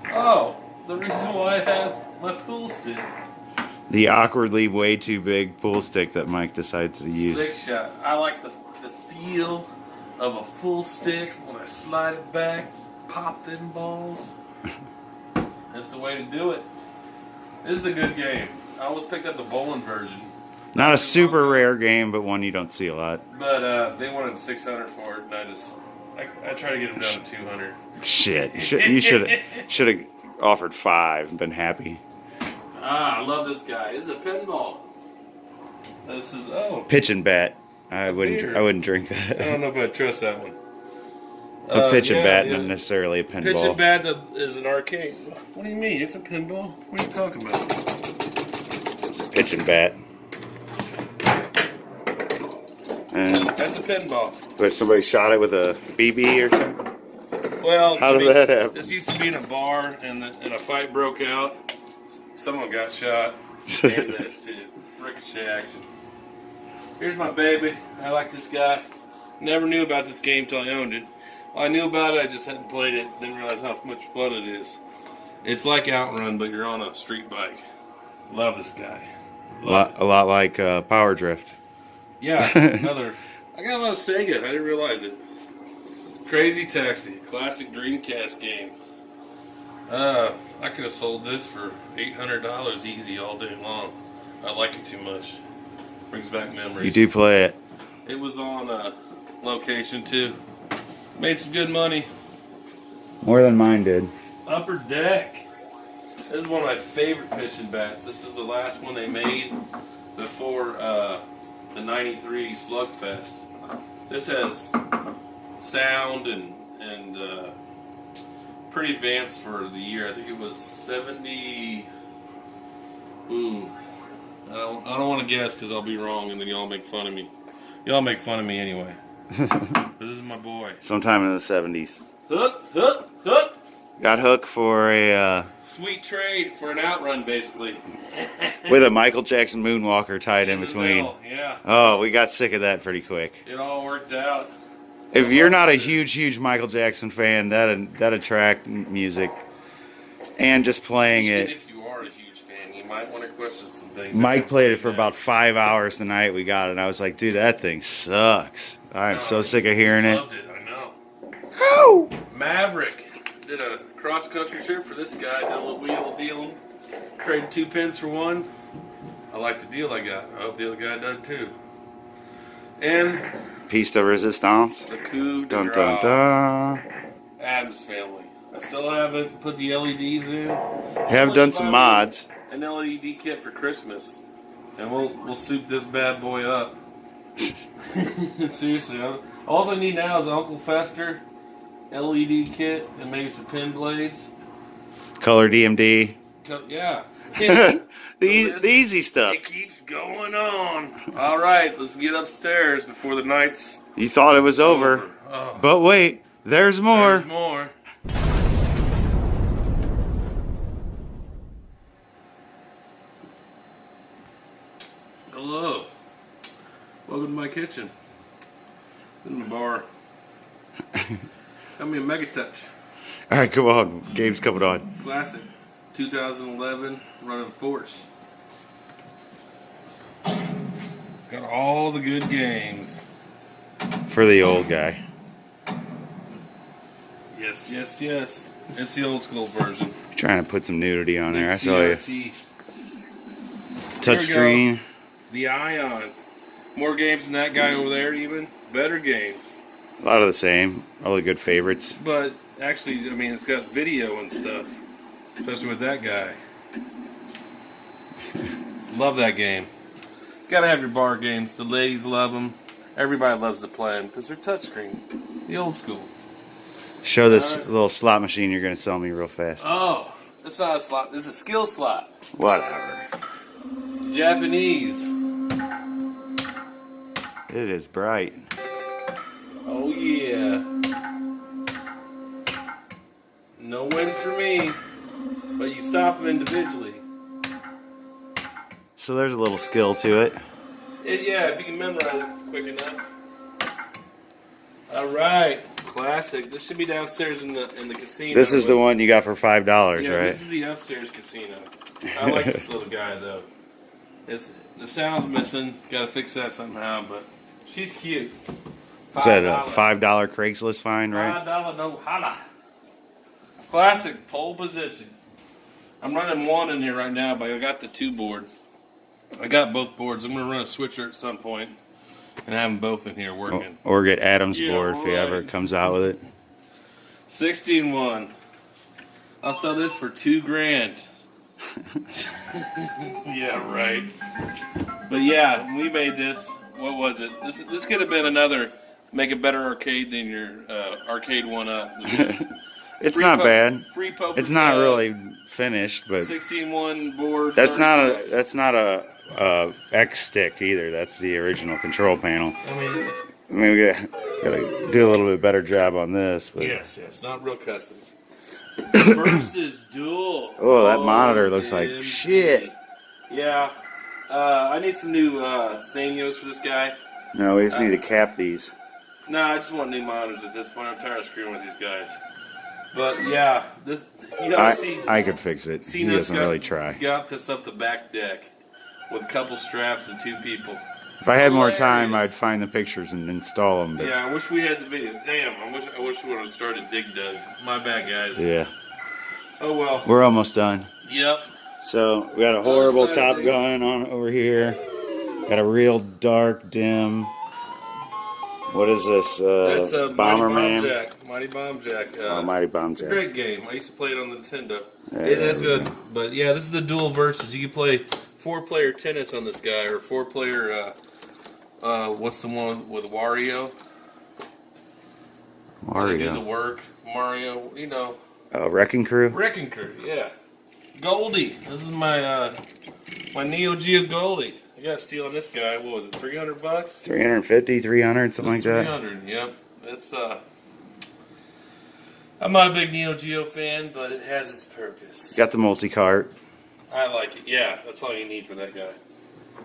Oh, the reason why I have my pool stick. the awkwardly way too big pool stick that Mike decides to use. Slick shot. I like the feel of a full stick when I slide it back, pop them balls. That's the way to do it. This is a good game. I almost picked up the bowling version. Not a super rare game, but one you don't see a lot. But they wanted $600 for it, and I tried to get them down to $200. Shit, you should have offered $5 and been happy. Ah, I love this guy. This is a pinball. This is pitch and bat. I wouldn't drink that. I don't know if I trust that one. A pitch and bat, not necessarily a pinball. Pitch and bat is an arcade. What do you mean? It's a pinball? What are you talking about? Pitch and bat. And that's a pinball. But somebody shot it with a BB or something? Well, how did that happen? This used to be in a bar, and a fight broke out. Someone got shot. And this too. Ricochet action. Here's my baby. I like this guy. Never knew about this game till I owned it. Well, I knew about it, I just hadn't played it. Didn't realize how much fun it is. It's like Outrun, but you're on a street bike. Love this guy. A lot like Power Drift. Yeah, I got a lot of Sega. I didn't realize it. Crazy Taxi, classic Dreamcast game. I could have sold this for $800 easy all day long. I like it too much. Brings back memories. You do play it. It was on location too. Made some good money. More than mine did. Upper Deck. This is one of my favorite pitching bats. This is the last one they made before the '93 Slugfest. This has sound and pretty advanced for the year. I think it was 70. Ooh, I don't want to guess because I'll be wrong and then y'all make fun of me. Y'all make fun of me anyway. But this is my boy. Sometime in the 70s. Hook. Got Hook for a Sweet trade for an outrun, basically. with a Michael Jackson moonwalker tied in between. Middle, yeah. Oh, we got sick of that pretty quick. It all worked out. If you're not a huge Michael Jackson fan, that attract music, and just playing Even it. if you are a huge fan, you might want to question some things. Mike played it for about 5 hours the night we got it, and I was like, dude, that thing sucks. I'm so sick of hearing it. Loved it, I know. Oh! Maverick did a cross-country trip for this guy. Did a little wheel dealing. Traded 2 pins for 1. I like the deal I got. I hope the other guy does too. And Piece de resistance. the coup de Dun grace. dun dun. Adams Family. I still haven't put the LEDs in. Have done some mods. An LED kit for Christmas, and we'll soup this bad boy up. Seriously, all I need now is Uncle Fester LED kit and maybe some pin blades. Color DMD. Yeah. the easy stuff. It keeps going on. All right, let's get upstairs before the night's You thought it was over. Oh. But wait, there's more. There's more. Hello. Welcome to my kitchen. In the bar. Got me a Mega Touch. All right, come on. Game's coming on. Classic. 2011 running force. It's got all the good games. For the old guy. Yes, yes, yes. It's the old school version. Trying to put some nudity on there. I saw CRT. you. There we Touchscreen. go. The Ion. More games than that guy over there even. Better games. A lot of the same. All the good favorites. But actually, I mean, it's got video and stuff. Especially with that guy. Love that game. Gotta have your bar games. The ladies love them. Everybody loves to play them because they're touchscreen. The old school. Show this little slot machine you're going to sell me real fast. Oh, it's not a slot. This is a skill slot. Whatever. Japanese. It is bright. Oh, yeah. No wins for me. But you stop them individually. So there's a little skill to it. Yeah, if you can memorize it quick enough. All right, classic. This should be downstairs in the casino. This is the one you got for $5, yeah, right? This is the upstairs casino. I like this little guy though. The sound's missing. Got to fix that somehow. But she's cute. Is that a $5 Craigslist find, right? $5 no holla. Classic pole position. I'm running one in here right now, but I got the 2 board. I got both boards. I'm gonna run a switcher at some point and have them both in here working. Or get Adam's Yeah, board if he ever right. comes out with it. 16-1. I'll sell this for $2,000. Yeah, right. But yeah, when we made this. What was it? This could have been another make a better arcade than your arcade 1-up. It's not bad. Free poker. It's not really finished, but 16-1 board. that's not a X stick either. That's the original control panel. I mean, we gotta do a little bit better job on this. But yes, not real custom. Versus dual. Oh, that monitor looks like shit. Yeah, I need some new Sanios for this guy. No, we just need to cap these. No, I just want new monitors at this point. I'm tired of screwing with these guys. But yeah, this I could fix it. He doesn't really try. Got this up the back deck with a couple straps and 2 people. If I had more time, I'd find the pictures and install them. But Yeah, I wish we had the video. Damn, I wish we would have started Dig Dug. My bad, guys. yeah, Oh well. we're almost done. Yep. So we got a horrible top going on over here. Got a real dark, dim. What is this? That's a Bomberman. Mighty Bomb Jack. Mighty Bomb It's a Jack. great game. I used to play it on the Nintendo. Yeah, It is good. But yeah, this is the dual versus. You can play 4-player tennis on this guy, or 4-player. What's the one with Wario? They do the work. Mario, you know. Wrecking Crew. Wrecking Crew, yeah. Goldie. This is my my Neo Geo Goldie. I got a steal on this guy. What was it? $300? 350, 300, something like that. 300. Yep. It's I'm not a big Neo Geo fan, but it has its purpose. Got the multi-cart. I like it. Yeah, that's all you need for that guy.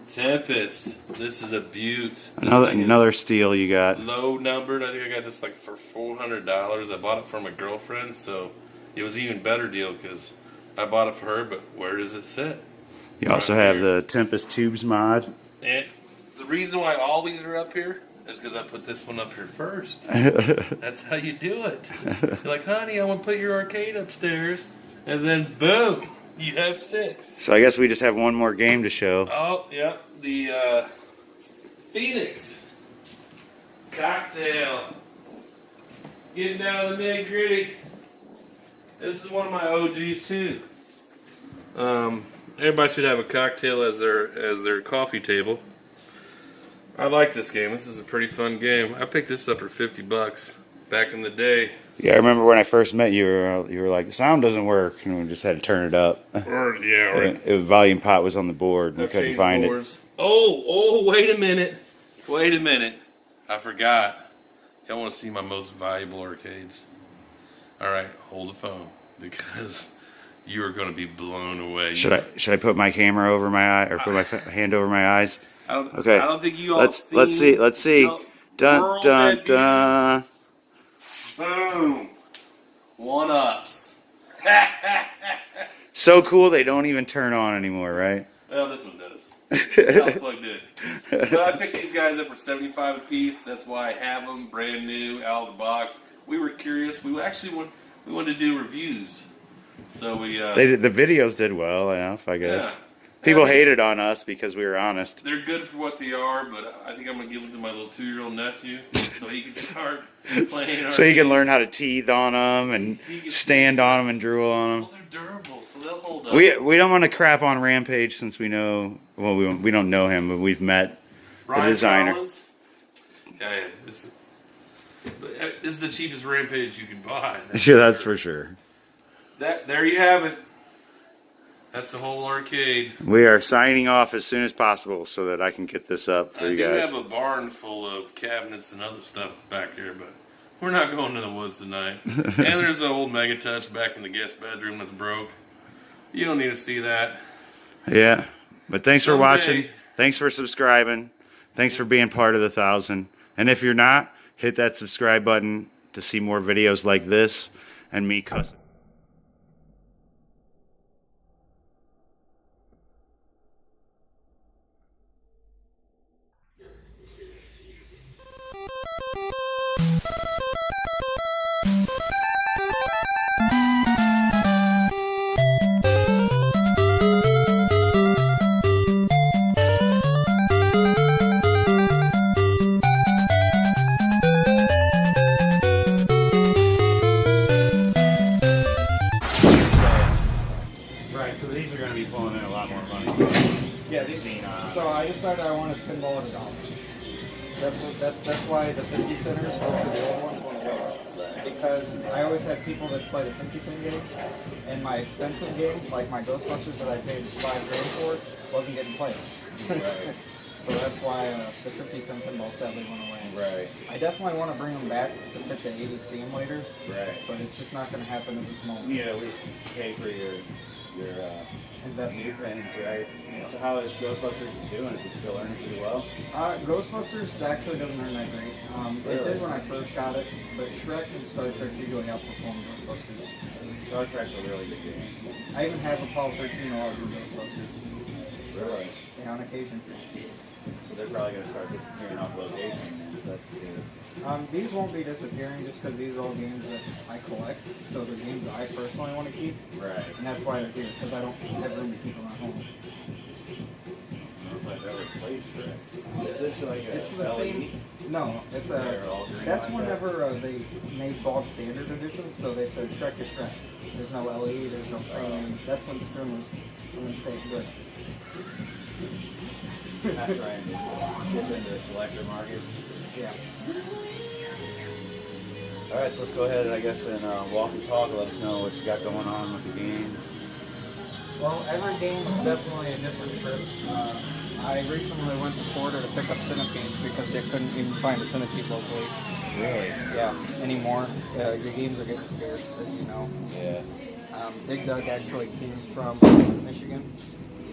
Tempest. This is a beaut. Another steal you got. Low numbered. I think I got this like for $400. I bought it from a girlfriend, so it was an even better deal because I bought it for her. But where does it sit? You also have the Tempest Tubes mod. And the reason why all these are up here is because I put this one up here first. That's how you do it. You're like, honey, I want to put your arcade upstairs, and then boom, you have 6. So I guess we just have one more game to show. Oh, yeah, the Phoenix. Cocktail. Getting down to the nitty gritty. This is one of my OGs too. Everybody should have a cocktail as their coffee table. I like this game. This is a pretty fun game. I picked this up for $50 back in the day. Yeah, I remember when I first met you. You were like, the sound doesn't work, and we just had to turn it up. The volume pot was on the board, and we couldn't find it. Oh, wait a minute. Wait a minute. I forgot. Y'all want to see my most valuable arcades? All right, hold the phone because you are going to be blown away. Should I put my camera over my eye or put my hand over my eyes? Okay. I don't think you all Let's see. Dun dun dun. Boom. 1-ups. So cool they don't even turn on anymore, right? Well, this one does. It's all plugged in. But I picked these guys up for $75 a piece. That's why I have them brand new, out of the box. We were curious. We wanted to do reviews. So we the videos did well enough, I guess. Yeah. People hated on us because we were honest. They're good for what they are, but I think I'm going to give them to my little 2-year-old nephew so he can start playing. So he can learn how to teeth on them and stand on them and drool on them. Well, they're durable, so they'll hold up. We don't want to crap on Rampage since we know, well, we don't know him, but we've met the designer. Collins? Yeah. This is the cheapest Rampage you can buy. Sure, that's for sure. There you have it. That's the whole arcade. We are signing off as soon as possible so that I can get this up for you guys. I do have a barn full of cabinets and other stuff back here, but we're not going to the woods tonight. And there's an old Mega Touch back in the guest bedroom that's broke. You don't need to see that. Yeah, but thanks for watching. Thanks for subscribing. Thanks for being part of the 1,000. And if you're not, hit that subscribe button to see more videos like this and me cussing. So I decided I wanted pinball and golf. That's why the 50 centers over the old ones went away. Because I always had people that play the 50 cent game, and my expensive game, like my Ghostbusters that I paid $5 grand for, wasn't getting played. Right. So that's why the 50 cent pinball sadly went away. Right. I definitely want to bring them back to fit the 80s theme later. Right. But it's just not going to happen at this moment. You know, at least pay for your investment. Things, right? So how is Ghostbusters doing? Is it still earning pretty well? Ghostbusters actually doesn't earn that great. It did when I first got it, but Shrek and Star Trek usually outperform Ghostbusters. Star Trek's a really good game. I even have Apollo 13 while I do Ghostbusters. Really? Yeah, on occasion. So they're probably going to start disappearing off location if that's the case. These won't be disappearing just because these are all games that I collect. So they're games that I personally want to keep. Right. And that's why they're here, because I don't have room to keep them at home. I've never played Shrek. Is this like a It's the LED? same. No, it's a. That's whenever they made bog standard editions, so they said Shrek is Shrek. There's no LED, there's no frame. That's when Stern was saying good. Not trying to get into the collector market. Yeah. All right, so let's go ahead and walk and talk. Let us know what you got going on with the games. Well, every game is definitely a different trip. I recently went to Florida to pick up Cinep games because they couldn't even find a Cinep locally. Really? Yeah, anymore. Your games are getting scarce, as you know. Yeah. Big Doug actually came from Michigan.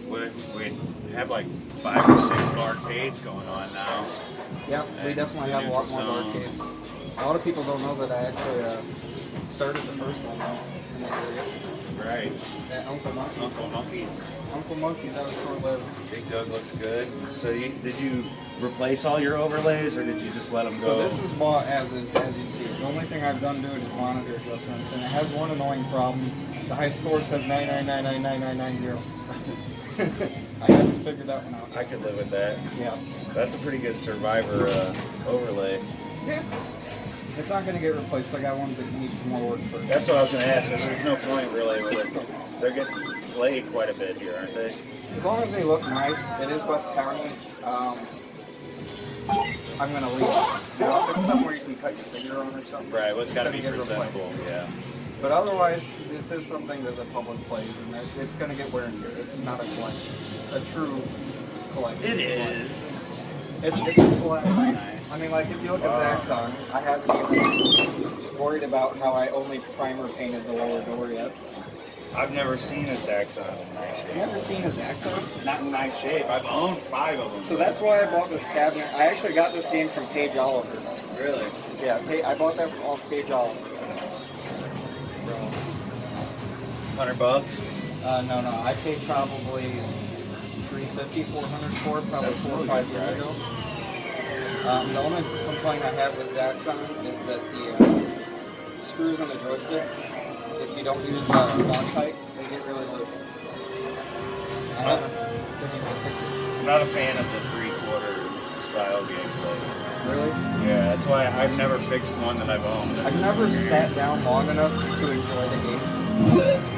We have like 5 or 6 arcades going on now. Yep, we definitely have a lot more arcades. A lot of people don't know that I actually started the first one in that area. Right. At Uncle Monkey's. Uncle Monkey's. Uncle Monkey's, that was short-lived. Big Doug looks good. So did you replace all your overlays, or did you just let them go? So this is bought as is, as you see it. The only thing I've done to it is monitor adjustments, and it has one annoying problem. The high score says 9999990. I haven't figured that one out. I could live with that. Yeah. That's a pretty good Survivor overlay. Yeah. It's not going to get replaced. I got ones that need more work first. That's what I was going to ask. There's no point really with it. They're getting played quite a bit here, aren't they? As long as they look nice, it is West County. I'm going to leave it. Now, if it's somewhere you can cut your finger on or something. Right, well, it's got to be get presentable, replaced. yeah. But otherwise, this is something that the public plays, and it's going to get wear and tear. This is not a collection. A true collection. It is. It's a collection. Nice. I mean, like, if you look at Zaxxon, I haven't even worried about how I only primer painted the lower door yet. I've never seen a Zaxxon in nice shape. You never seen a Zaxxon? Not in nice shape. I've owned 5 of them. So that's why I bought this cabinet. I actually got this game from Paige Oliver. Really? Yeah, I bought that off Paige Oliver. So, $100? No. I paid probably $350, $400 for it, probably 4 or 5 years ago. The only complaint I have with Zaxxon is that the screws on the joystick, if you don't use Loctite, they get really loose. I haven't been able to fix it. I'm not a fan of the 3/4 style gameplay. Really? Yeah, that's why I've never fixed one that I've owned. I've never sat down long enough to enjoy the game.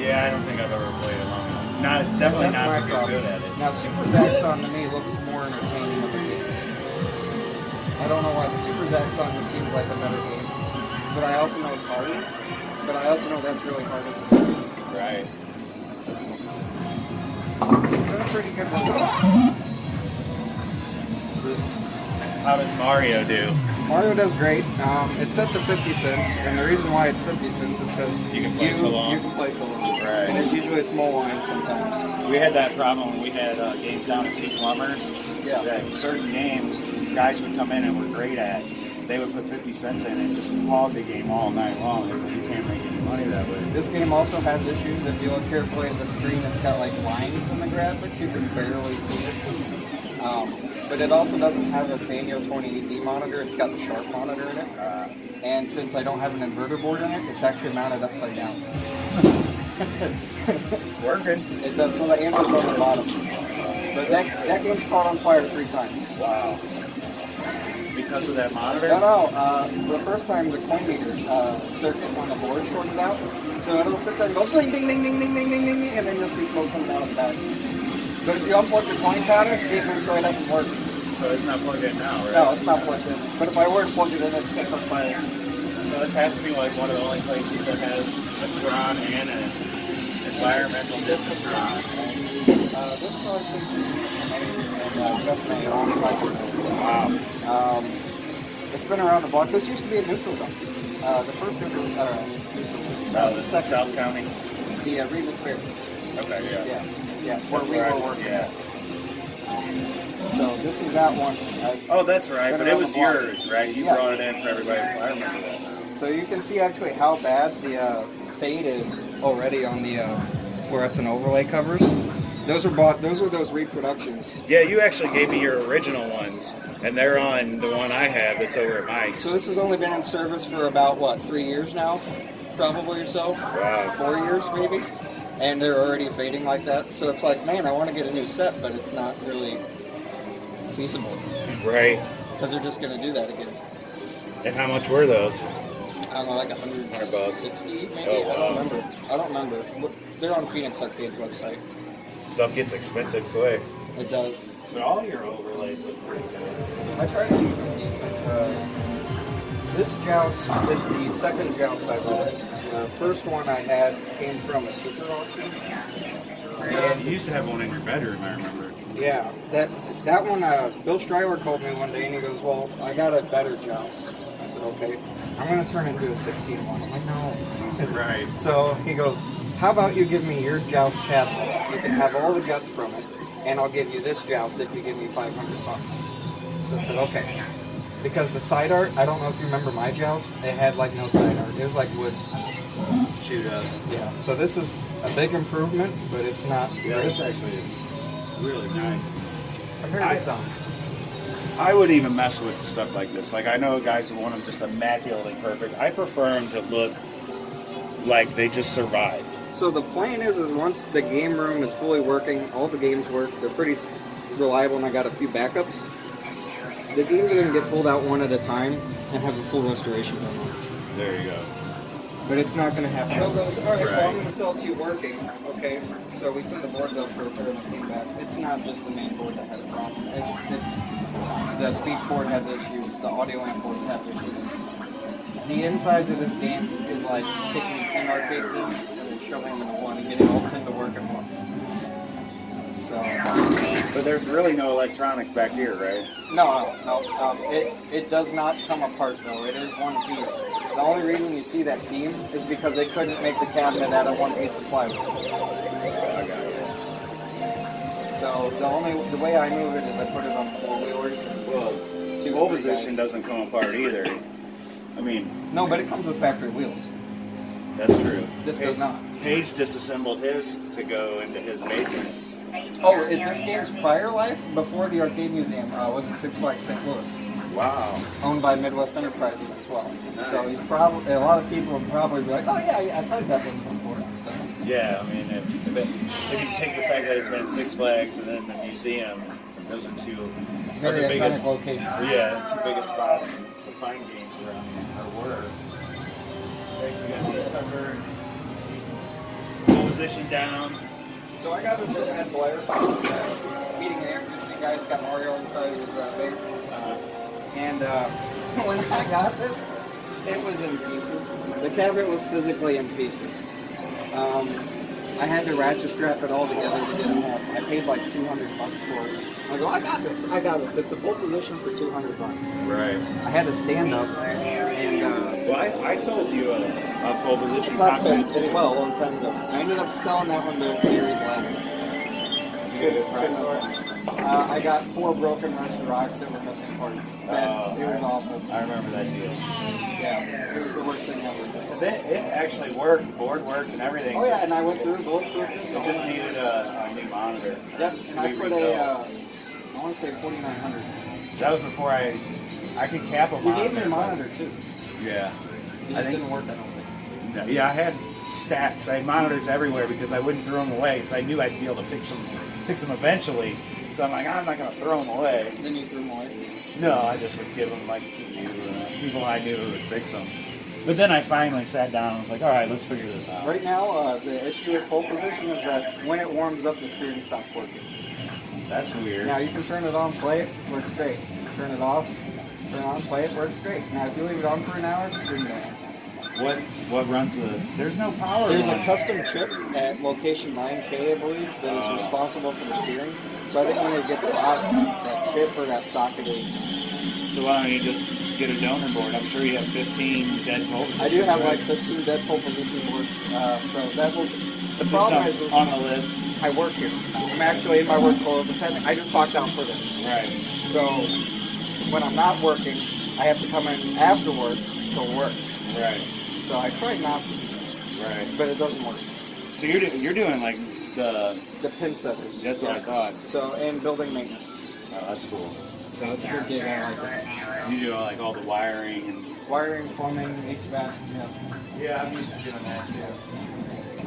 Yeah, I don't think I've ever played it long enough. Definitely That's not my to problem. get good at it. Now, Super Zaxxon to me looks more entertaining of a game. I don't know why. The Super Zaxxon just seems like a better game. But I also know it's harder. But I also know that's really hard to do. Right. It's been a pretty good one. How does Mario do? Mario does great. It's set to 50 cents, and the reason why it's 50 cents is because you can play so long. You can play so long. Right. And it's usually a small line sometimes. We had that problem when we had games down at T. Plumbers. Yeah. That certain games, guys would come in and were great at. They would put 50 cents in and just hog the game all night long. It's like you can't make any money that way. This game also has issues. If you look carefully at the screen, it's got like lines in the graphics. You can barely see it. But it also doesn't have a Sanyo 20EZ monitor. It's got the Sharp monitor in it. And since I don't have an inverter board in it, it's actually mounted upside down. It's working. It does. So the Android's on the bottom. But that game's caught on fire 3 times. Wow. Because of that monitor? No. The first time the coin meter circuit on the board shorted out. So it'll sit there and go ding, ding, ding, ding, ding, ding, ding, ding, and then you'll see smoke coming out of the back. But if you unplug your coin counter, it makes sure it doesn't work. So it's not plugged in now, right? No, it's not plugged in. But if I were to plug it in, it gets on fire. So this has to be like one of the only places that has a Tron and an environmental disinfront. This collection is definitely a long time ago. Wow. It's been around the block. This used to be a neutral dump. The first neutral, the South County? The Remus Fair. Okay, yeah. Yeah, where we were working. Yeah. So this is that one. Oh, that's right, but it was yours, right? You brought it in for everybody. I remember that now. So you can see actually how bad the fade is already on the fluorescent overlay covers. Those are those reproductions. Yeah, you actually gave me your original ones, and they're on the one I have that's over at Mike's. So this has only been in service for about, 3 years now? Probably or so? Wow. 4 years maybe? And they're already fading like that. So it's like, man, I want to get a new set, but it's not really feasible. Right. Because they're just going to do that again. And how much were those? I don't know, like $160 maybe? Oh, wow. I don't remember. They're on Phoenix Arcade's website. Stuff gets expensive quick. It does. But all your overlays look pretty good. I try to keep them decent. This joust is the second joust I bought. The first one I had came from a super auction. And you used to have one in your bedroom, I remember. Yeah, that one, Bill Strywer called me one day and he goes, well, I got a better joust. I said, okay, I'm going to turn it into a 16 one. I'm like, no. Right. So he goes, how about you give me your joust cabinet? You can have all the guts from it, and I'll give you this joust if you give me $500. So I said, okay. Because the side art, I don't know if you remember my joust, it had like no side art. It was like wood. Chewed up. Yeah. So this is a big improvement, but it's not. Yeah, this actually is really nice. Compared to some. I wouldn't even mess with stuff like this. Like, I know guys that want them just immaculately perfect. I prefer them to look like they just survived. So the plan is once the game room is fully working, all the games work, they're pretty reliable, and I got a few backups. The games are going to get pulled out one at a time and have a full restoration done. There you go. But it's not going to happen. Bill goes, all right, well, I'm Right. going to sell it to you working. Okay, so we send the boards up for repair and it came back. It's not just the main board that had a problem. It's the speech board has issues. The audio amp boards have issues. The insides of this game is like taking 10 arcade games and shoving them into one and getting all 10 to work at once. So, But there's really no electronics back here, right? no. It does not come apart though. It is one piece. The only reason you see that seam is because they couldn't make the cabinet out of one piece of plywood. So the way I move it is I put it on 4 wheelers. Well, pole position doesn't come apart either. I mean, no, but it comes with factory wheels. That's true. This does not. Paige disassembled his to go into his basement. Oh, this game's prior life, before the arcade museum, was a Six Flags St. Louis. Wow. Owned by Midwest Enterprises as well. Nice. So he's probably a lot of people would probably be like, oh yeah, I've heard that one before. So. Yeah, I mean, if you take the fact that it's been at Six Flags and then the museum, those are two very of the biggest locations. Yeah, two biggest spots to find games around here, or were. Next we got this cover. Position down. So I got this from Ed Blair, meeting the air conditioning guy. It's got Mario inside his bag. And when I got this, it was in pieces. The cabinet was physically in pieces. I had to ratchet strap it all together to get it home. I paid like $200 for it. I go, I got this. It's a full position for $200. Right. I had to stand up and. Well, I sold you a pole position flat cockpit as well a long time ago. I ended up selling that one to Gary Black. I got 4 broken Russian rocks that were missing parts. It was awful. I remember that deal. Yeah, it was the worst thing ever. It actually worked, the board worked and everything. Oh yeah, and I went through bulletproof. It just needed a new monitor. Yep, and I put I want to say 4900. That was before I could cap a monitor. You gave me a monitor too. Yeah. It just didn't work, I don't think. Yeah, I had stacks. I had monitors everywhere because I wouldn't throw them away because I knew I'd be able to fix them eventually. So I'm like, I'm not going to throw them away. Then you threw them away? No, I just would give them like to people I knew who would fix them. But then I finally sat down and was like, all right, let's figure this out. Right now, the issue with pole position is that when it warms up, the steering stops working. That's weird. Now you can turn it on, play it, works great. Turn it off, turn it on, play it, works great. Now if you leave it on for an hour, the steering goes on. What runs the... There's no power. There's a custom chip at location 9K, I believe, that is responsible for the steering. So I think when it gets hot, that chip or that socket is... So why don't you just get a donor board? I'm sure you have 15 dead pole positions. I do have like 15 dead pole position boards. So that will... The problem is on the list. I work here. I'm actually in my work clothes. I just walked out for this. Right. So when I'm not working, I have to come in after work to work. Right. So I tried not to. Right. But it doesn't work. So you're doing like the pin setters. That's what I thought. So and building maintenance. Oh, that's cool. So it's a good gig. I like it. You do like all the wiring and plumbing, HVAC. Yeah, I'm used to doing that too.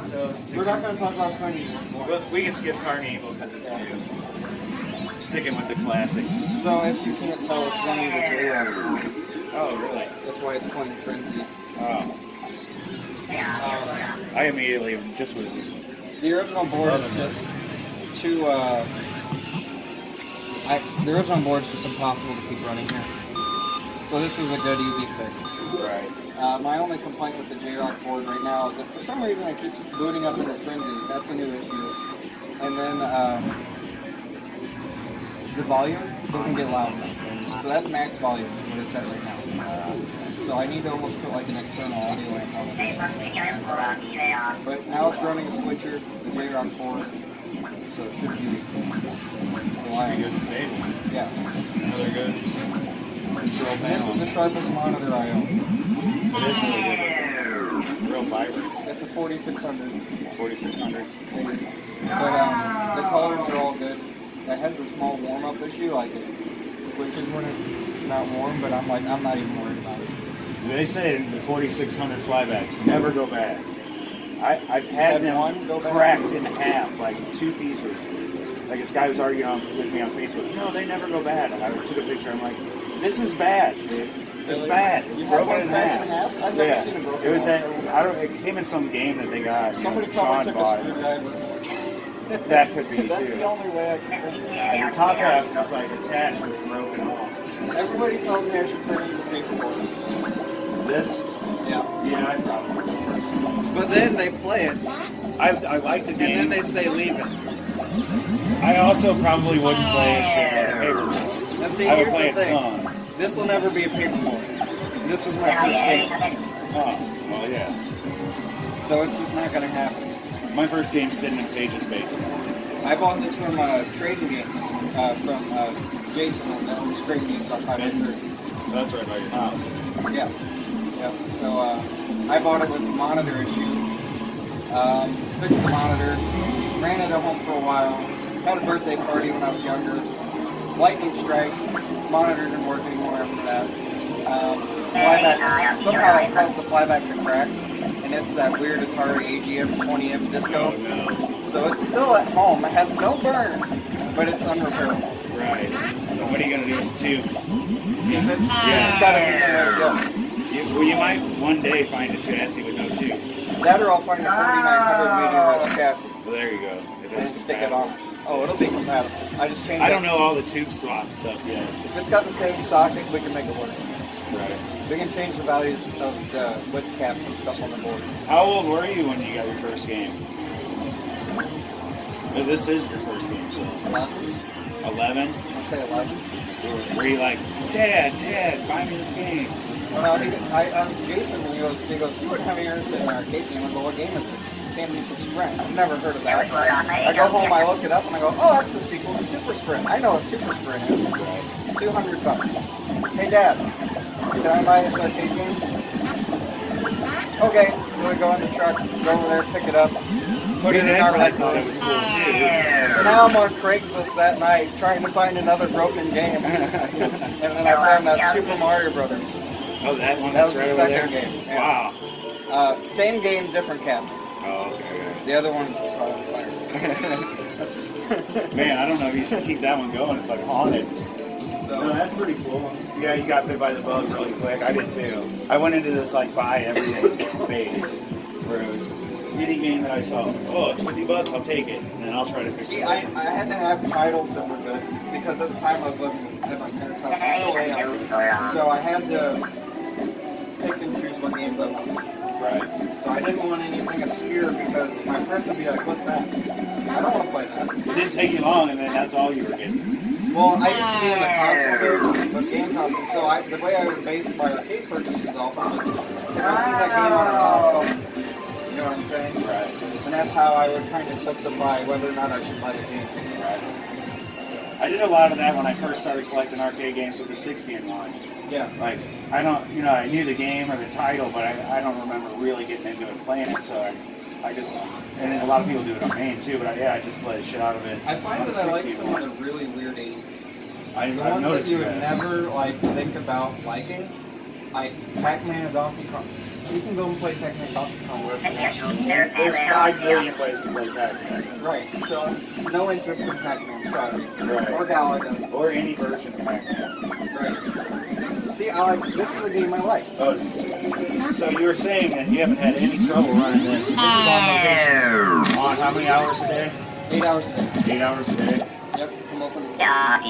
So we're not going to talk about Carnival. Well, we can skip Carnival because it's new. Sticking with the classics. So if you can't tell, it's one of the J-Rock. Oh, really? That's why it's playing Frenzy. Oh. I immediately just was... The original board is just too... the original board is just impossible to keep running here. So this was a good, easy fix. Right. My only complaint with the J-Rock board right now is that for some reason it keeps booting up into Frenzy. That's a new issue. And then the volume doesn't get loud enough. So that's max volume, what it's at right now. So I need to almost put like an external audio amp on it. But now it's running a switcher, the J-Rock board, so it should be good. Good and stable. Yeah. Really good. This is the sharpest monitor I own. It is really good. Real vibrant. It's a 4600. 4600. It is. But the colors are all good. It has a small warm-up issue, like it switches when it's not warm, but I'm not even worried about it. They say the 4600 flybacks never go bad. I've had them cracked in half, like 2 pieces. Like this guy was arguing with me on Facebook. No, they never go bad. And I took a picture. I'm like, this is bad, dude. It's bad. It's broken in half. I've never seen a broken. It was that. I don't. It came in some game that they got. Somebody Sean probably took bought. a screwdriver. That could be That's too. the only way I can think of it. And the top half is like attached with broken off. Everybody tells me I should turn it into paperboard. This? Yeah. Yeah, I probably. But then they play it. I like the game. And then they say leave it. I also probably wouldn't play a shit out of paperboard. Now see, I would here's play the it thing. some. This will never be a paperboard. This was my first game. Oh, well, yeah. So it's just not going to happen. My first game's sitting in Paige's basement. I bought this from Trading Games, from Jason that owns Trading Games on 530. That's right by your house. Yeah. Yep. So I bought it with the monitor issue. Fixed the monitor. Ran it at home for a while. Had a birthday party when I was younger. Lightning strike. Monitor didn't work anymore after that. Flyback. Somehow it caused the flyback to crack. And it's that weird Atari AGM 20M disco. Oh, no. So it's still at home. It has no burn, but it's unrepairable. Right. So what are you going to do with the tube? Keep it? Yeah. It's got to be let it go. Well, you might one day find a chassis with no tube. That or I'll find a 4900 medium res chassis. Well, there you go. And stick it on. Oh, it'll be compatible. I just changed it. I don't know all the tube swap stuff yet. If it's got the same socket, we can make it work. Right. We can change the values of the width caps and stuff on the board. How old were you when you got your first game? Well, this is your first game, so. 11? I'll say 11. Were you like, Dad, buy me this game? Well, no, Jason, he goes, you would have interested in an arcade game. I go, what game is it? Championship Sprint. I've never heard of that. I go home, I look it up, and I go, oh, that's the sequel to Super Sprint. I know what Super Sprint is. $200. Hey, Dad, can I buy this arcade game? Okay. So I go in the truck, go over there, pick it up, put it in our I thought it was cool too. So now I'm on Craigslist that night trying to find another broken game. And then I found that Super Mario Brothers. Oh, that one? That was right the over second there? game. Yeah. Wow. Same game, different captain. Oh, okay. The other one, Man, I don't know if you should keep that one going. It's like haunted. So, no, that's pretty cool. Yeah, you got bit by the bug really quick. I did too. I went into this like buy everything phase where it was any game that I saw, oh, it's $50, I'll take it, and then I'll try to fix it. See, I had to have titles that were good because at the time I was living at my parents' house. I was still way out. So I had to pick and choose what games I wanted. Right. So I didn't want anything obscure because my friends would be like, what's that? I don't want to play that. It didn't take you long, and then that's all you were getting. Well, I used to be in the console game with game consoles, so the way I would base my arcade purchases off of was if I see that game on a console, you know what I'm saying? Right. And that's how I would kind of justify whether or not I should buy the game. Right. I did a lot of that when I first started collecting arcade games with the 60 in mind. Yeah. Like, I don't, you know, I knew the game or the title, but I don't remember really getting into it playing it, so I just, and a lot of people do it on main too, but I just play the shit out of it. I find that I like some of the really weird 80s games. The ones that you would never, like, think about liking, like Pac-Man and Donkey Kong. You can go and play Pac-Man and Donkey Kong wherever you want. There's 5 million ways to play Pac-Man. Right, so no interest in Pac-Man, sorry. Right. Or Galloping. Or any version of Pac-Man. Right. See, this is a game I like. Oh, so you were saying that you haven't had any trouble running this. This is on location. On how many hours a day? 8 hours a day. 8 hours a day? Yep, come open. At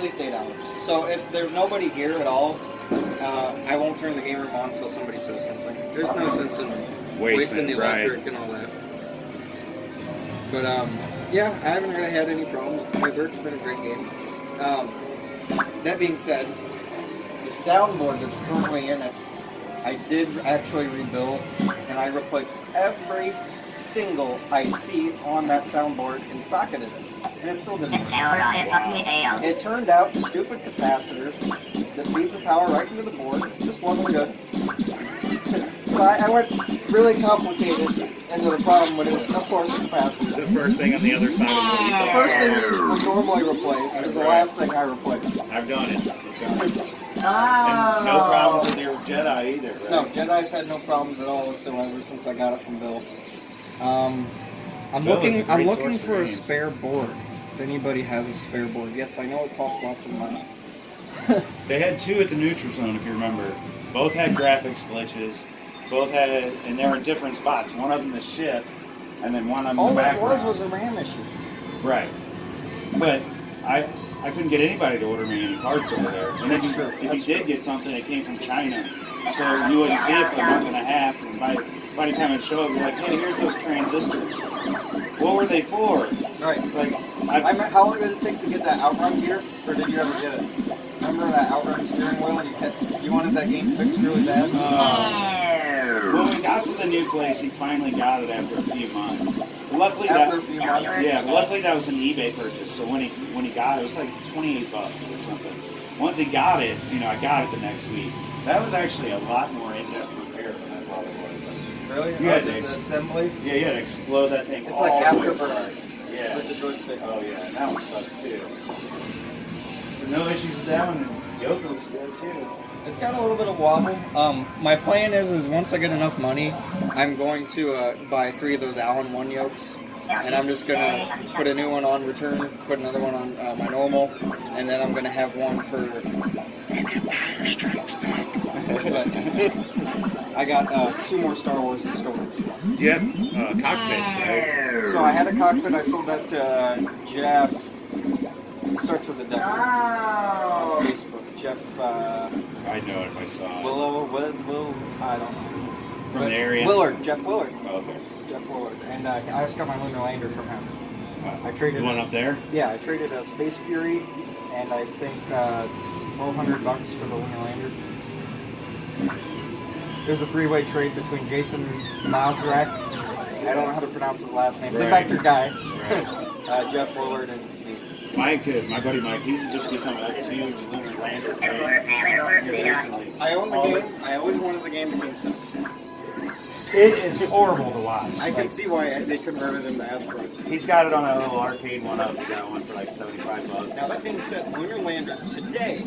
least 8 hours. So if there's nobody here at all, I won't turn the gamers on until somebody says something. There's no sense in wasting the electric and all that. But yeah, I haven't really had any problems. It's been a great game. That being said, the soundboard that's currently in it, I did actually rebuild, and I replaced every single IC on that soundboard and socketed it, and it still didn't work. It turned out the stupid capacitor that feeds the power right into the board just wasn't good. So I went really complicated into the problem, but it was, of course, the capacitor. The first thing on the other side of the board. The first thing you would normally replace is the last thing I replaced. I've done it. And no problems with your Jedi either, right? No, Jedi's had no problems at all whatsoever since I got it from Bill. I'm Bill is a great looking source for a games. spare board. If anybody has a spare board, yes, I know it costs lots of money. They had 2 at the neutral zone, if you remember. Both had graphics glitches. Both had, and they were in different spots. One of them the ship, and then one of them All the that background. was a RAM issue. Right. But I couldn't get anybody to order me any parts over there. And That's true. If you did get something, it came from China. So you wouldn't see it for a month and a half. And by the time it showed up, you're like, hey, here's those transistors. What were they for? Right. Like, How long did it take to get that outrun gear, or did you ever get it? Remember that outrun steering wheel, and you wanted that game fixed really bad? When we got to the new place, he finally got it after a few months. Luckily, After a few months? Yeah, but luckily that was an eBay purchase. So when he got it, it was like $28 or something. Once he got it, I got it the next week. That was actually a lot more in-depth repair than I thought it was. Really? You had the to assembly? Yeah, you had to explode that thing. It's all like the way Afterburner apart. Yeah. with the joystick. Oh yeah, and that one sucks too. So no issues with that one. And Yoko was good too. It's got a little bit of wobble. My plan is once I get enough money, I'm going to buy 3 of those Allen 1 yokes, and I'm just going to put a new one on return, put another one on my normal, and then I'm going to have one for Empire Strikes Back. I got 2 more Star Wars in storage. You have cockpits, right? So I had a cockpit. I sold that to Jeff. It starts with a W. On Facebook. Jeff. I'd know it if I saw it. Will, I don't know. From the area? Willard. Jeff Willard. Oh, okay. Jeff Willard. And I just got my Lunar Lander from him. I traded. The one up there? Yeah, I traded a Space Fury, and I think $1,200 for the Lunar Lander. There's a 3-way trade between Jason Mazurek. I don't know how to pronounce his last name. The Right. Vector guy. Right. Jeff Willard and me. My buddy Mike, he's just become like a huge Lunar Lander fan recently. I own the game. I always wanted the game. The game sucks. It is horrible to watch. I can see why they converted him to asteroids. He's got it on a little arcade one up. He got one for like $75. Now that being said, Lunar Lander today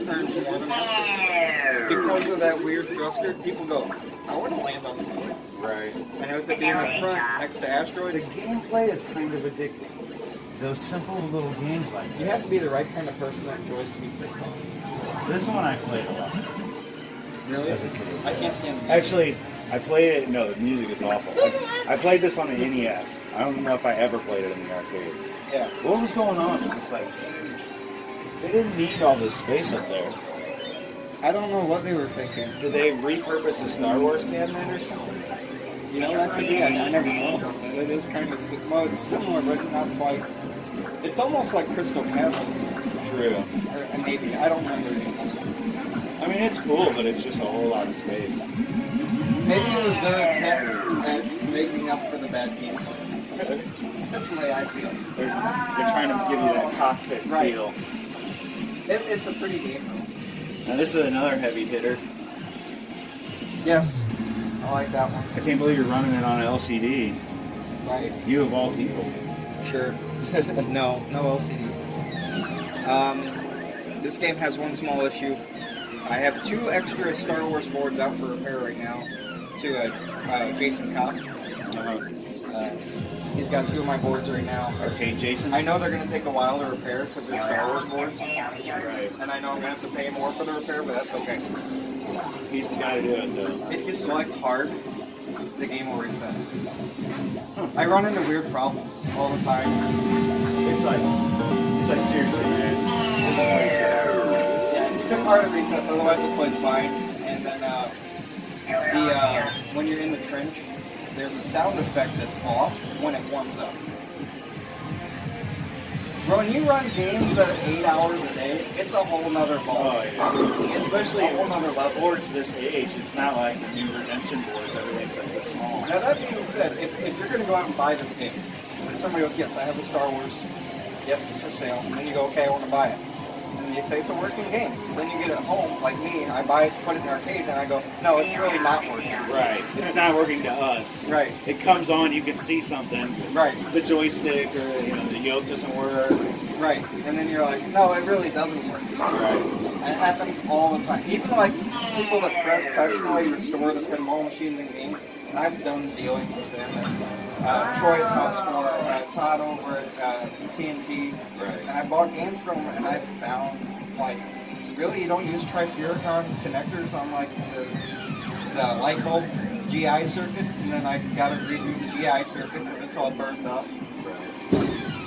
earns more than asteroids. Because of that weird thruster, people go, I want to land on the moon. Right. And with it being up front next to asteroids, The gameplay is kind of addicting. Those simple little games like you that. have to be the right kind of person that enjoys to be pissed off. This one I played a lot. Really? As a kid. I can't stand the music. Actually, I played it. No, the music is awful. I played this on the NES. I don't know if I ever played it in the arcade. Yeah. What was going on? It's like they didn't need all this space up there. I don't know what they were thinking. Did they repurpose the Star Wars cabinet or something? You know, that could be. I never thought about that. It is kind of, well, it's similar, but not quite. It's almost like Crystal Castle. True. Or maybe. I don't remember anymore. I mean, it's cool, but it's just a whole lot of space. Maybe it was their attempt at making up for the bad game. That's the way I feel. They're trying to give you that cockpit feel. It's a pretty game, though. Now, this is another heavy hitter. Yes. I like that one. I can't believe you're running it on an LCD. Right. You of all people. Sure. No LCD. This game has one small issue. I have 2 extra Star Wars boards out for repair right now to Jason Kopp. He's got 2 of my boards right now. Arcade Jason? I know they're going to take a while to repair because they're Star Wars boards. Right. And I know I'm going to have to pay more for the repair, but that's okay. He's the guy to do it, though. If you select hard, the game will reset. I run into weird problems all the time. It's like seriously, man. This is way too hard. Yeah, if you pick hard, it resets. Otherwise, it plays fine. And then when you're in the trench, there's a sound effect that's off when it warms up. Bro, when you run games that are 8 hours a day, it's a whole nother ball. Oh, yeah. Especially a whole nother level. Boards this age, it's not like the new Redemption boards, everything's like this small. Now that being said, if you're going to go out and buy this game, and somebody goes, yes, I have the Star Wars, yes, it's for sale, and then you go, okay, I want to buy it. And you say it's a working game. Then you get it home, like me, I buy it, put it in the arcade, and I go, no, it's really not working. Right. It's not working to us. Right. It comes on, you can see something. Right. The joystick or the yoke doesn't work. Right. And then you're like, no, it really doesn't work. Right. It happens all the time. Even like people that professionally restore the pinball machines and games, and I've done dealings with them. And Troy at Top Score, Todd over at TNT, and I bought games from them, and I found like really you don't use trifuricon connectors on like the light bulb GI circuit, and then I got to redo the GI circuit because it's all burnt up.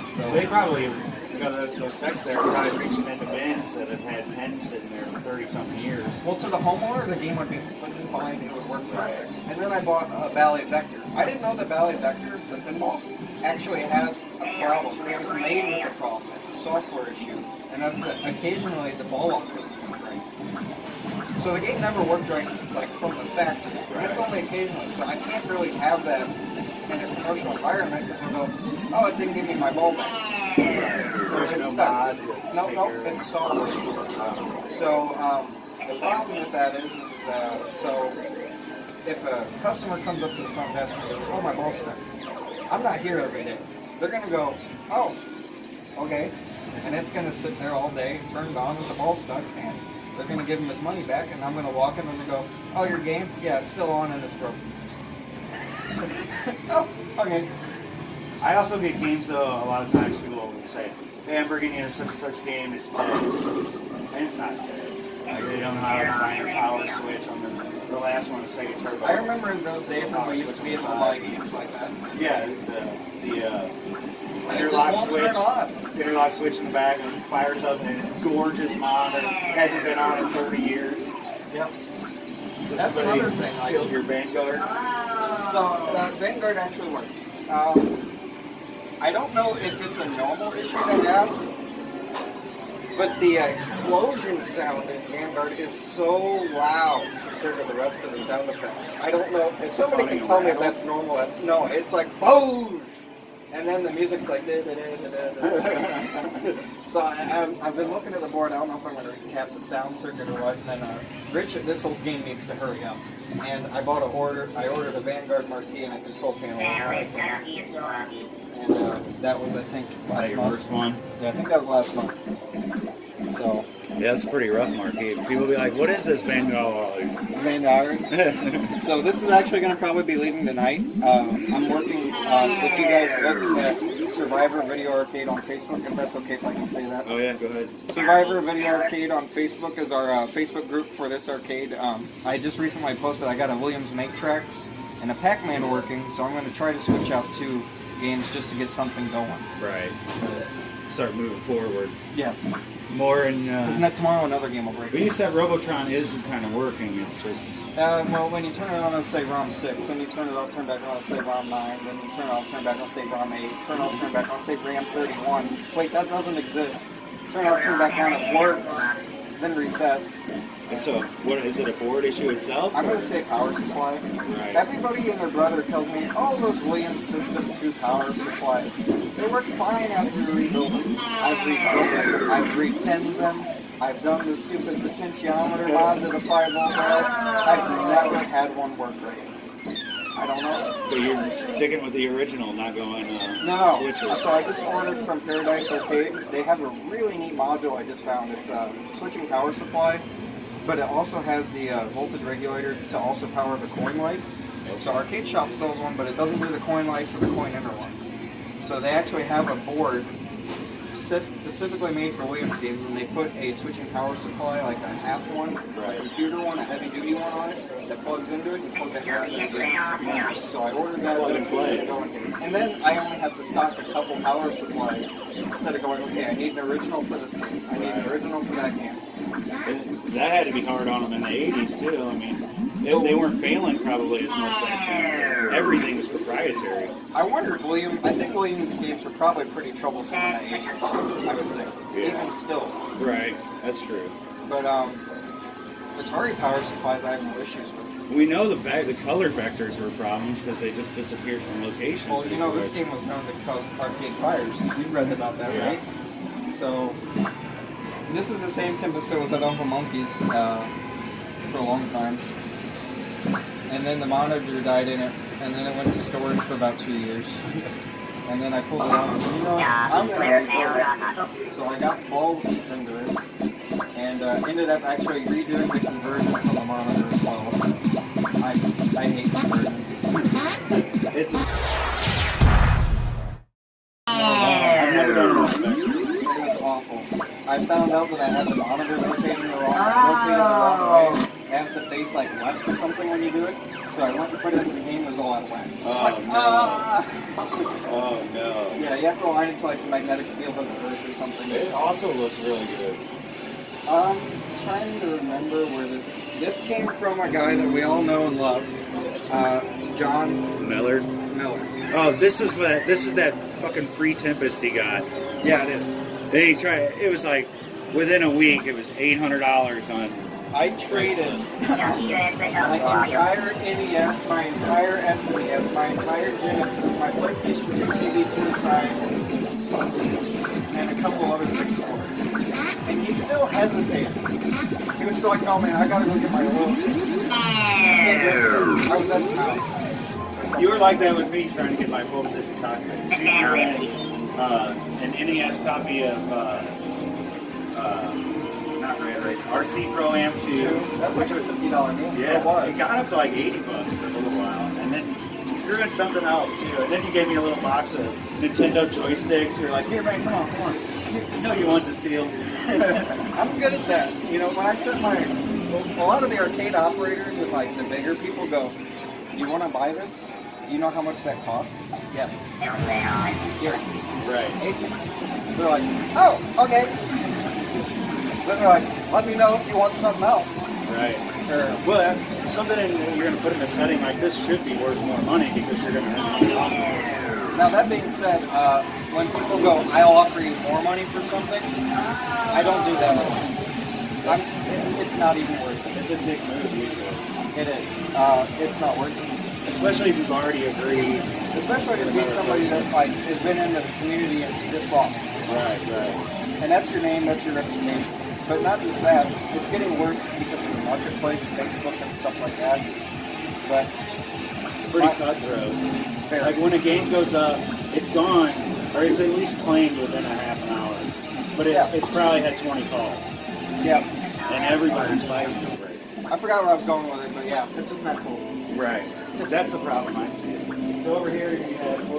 So they probably, because those techs there are probably reaching into bins that have had pens sitting there for 30-something years. Well, to the homeowner, the game would be completely fine. It would work right. And then I bought a Ballet Vector. I didn't know that Ballet Vector, the pinball, actually has a problem. It was made with a problem. It's a software issue, and that's occasionally the Bollong doesn't work right. So the game never worked right, like from the factory. And it's only occasionally, so I can't really have that in a commercial environment because they'll go, oh, it didn't give me my ball back. There's no mod. No, it's a software issue. So the problem with that is so if a customer comes up to the front desk and goes, oh, my ball's stuck, I'm not here every day. They're going to go, oh, okay. And it's going to sit there all day, turned on with the ball stuck, and they're going to give him his money back, and I'm going to walk in and they go, oh, your game? Yeah, it's still on and it's broken. Oh, okay. I also get games though, a lot of times people will say, hey, I'm bringing in such and such game, it's dead. And it's not dead. Like, they don't know how to find a power switch on the last one, the Sega Turbo. I remember in those days when we used to be able to buy games like that. Yeah, the interlock switch in the back and it fires up and it's a gorgeous monitor. It hasn't been on in 30 years. Yep. So that's another thing. Killed your Vanguard. So Vanguard actually works. I don't know if it's a normal issue to have, but the explosion sound in Vanguard is so loud compared to the rest of the sound effects. I don't know if somebody can tell me if that's normal. No, it's like boom. And then the music's like da, da, da, da, da. So I've been looking at the board. I don't know if I'm going to recap the sound circuit or what. And then Richard, this whole game needs to hurry up. And I ordered a Vanguard marquee and a control panel. And that was, I think, last month. First one? Yeah, I think that was last month. So. Yeah, it's a pretty rough marquee. People will be like, what is this Vanguard? Vanguard. So this is actually going to probably be leaving tonight. I'm working, if you guys look at Survivor Video Arcade on Facebook, if that's okay if I can say that. Oh yeah, go ahead. Survivor Video Arcade on Facebook is our Facebook group for this arcade. I just recently posted I got a Williams Make-Trax and a Pac-Man working, so I'm going to try to switch out 2 games just to get something going. Right. Start moving forward. Yes. More in... Isn't that tomorrow another game will break? But you said Robotron is kind of working, it's just... well, when you turn it on, it'll say ROM 6, then you turn it off, turn back on, it'll say ROM 9, then you turn it off, turn back on, say ROM 8, turn off, turn back on, say RAM 31. Wait, that doesn't exist. Turn off, turn back on, it works, then resets. So, what is it, a board issue itself? I'm going to say power supply. Right. Everybody and their brother tells me, oh, those Williams System 2 power supplies, they work fine after you rebuild them. I've rebuilt them, I've repinned them, I've done the stupid potentiometer mod to the 5-volt valve. I've never had one work right. I don't know. So you're sticking with the original, not going No. switches. So I just ordered from Paradise Arcade. They have a really neat module I just found. It's a switching power supply, but it also has the voltage regulator to also power the coin lights. So Arcade Shop sells one, but it doesn't do the coin lights or the coin inner one. So they actually have a board specifically made for Williams games, and they put a switching power supply, like an app one, a computer one, a heavy duty one on it, that plugs into it and plugs it right into the game. So I ordered that, that's what's going to go in here. And then I only have to stock a couple power supplies, instead of going, okay, I need an original for this game, I need an original for that game. That had to be hard on them in the 80s too. I mean, they weren't failing probably as much back then. Everything was proprietary. I wonder if I think Williams games were probably pretty troublesome in the 80s, I would think. Yeah. Even still. Right, that's true. But Atari power supplies I have no issues with. We know the color vectors were problems because they just disappeared from location. Well, you know, this game was known to cause arcade fires. You read about that, right? So, this is the same Tempest that was at Uncle Monkey's for a long time. And then the monitor died in it, and then it went to storage for about 2 years. And then I pulled it out and said, you know, I'm going to rebuild it. So I got balls deep into it, and ended up actually redoing the conversions on the monitor as well. I hate conversions. It's I've never done it. It was awful. I found out that I had the monitor rotating the wrong way. It has to face like west or something when you do it. So I went to put it in the game, it was all out of whack. Oh no. Yeah, you have to align it to like the magnetic field of the Earth or something. It also looks really good. I'm trying to remember where this came from. A guy that we all know and love, John Miller. Oh, this is that fucking free Tempest he got. Yeah, it is. They it was like within a week it was $800 on. I traded my entire NES, my entire SNES, my entire Genesis, my PlayStation 2 TV2 side, and a couple other things for it. And he still hesitated. He was still like, "Oh man, I gotta go get my oil." I was at his house. You were like that with me trying to get my full position cockpit. You had an NES copy of not Red Race, RC Pro Am 2. That was a $50 game. Yeah, it got up to like $80 for a little while, and then you threw in something else too. And then you gave me a little box of Nintendo joysticks. You're like, "Here, man, come on. You know you want to steal." I'm good at that. You know, when I set a lot of the arcade operators and like the bigger people go, "You want to buy this? You know how much that costs?" Yeah. Here. Right. They're like, "Oh, okay." Then they're like, "Let me know if you want something else." Right. Well, something you're going to put in a setting like this should be worth more money because you're going to earn money off of it. Now that being said, when people go, "I'll offer you more money for something," I don't do that at all. It's not even worth it. It's a dick move usually. It is. It's not worth it. Especially if you've already agreed. Especially to be somebody that like has been in the community this long. Right. And that's your name, that's your reputation. But not just that, it's getting worse because of the marketplace, Facebook and stuff like that. But pretty cutthroat. Like when a game goes up, it's gone, or it's at least claimed within a half an hour. But it's probably had 20 calls. Yeah. And everybody's fighting over it. I forgot where I was going with it, but yeah, it's just not cool. Right. That's the problem I see. So over here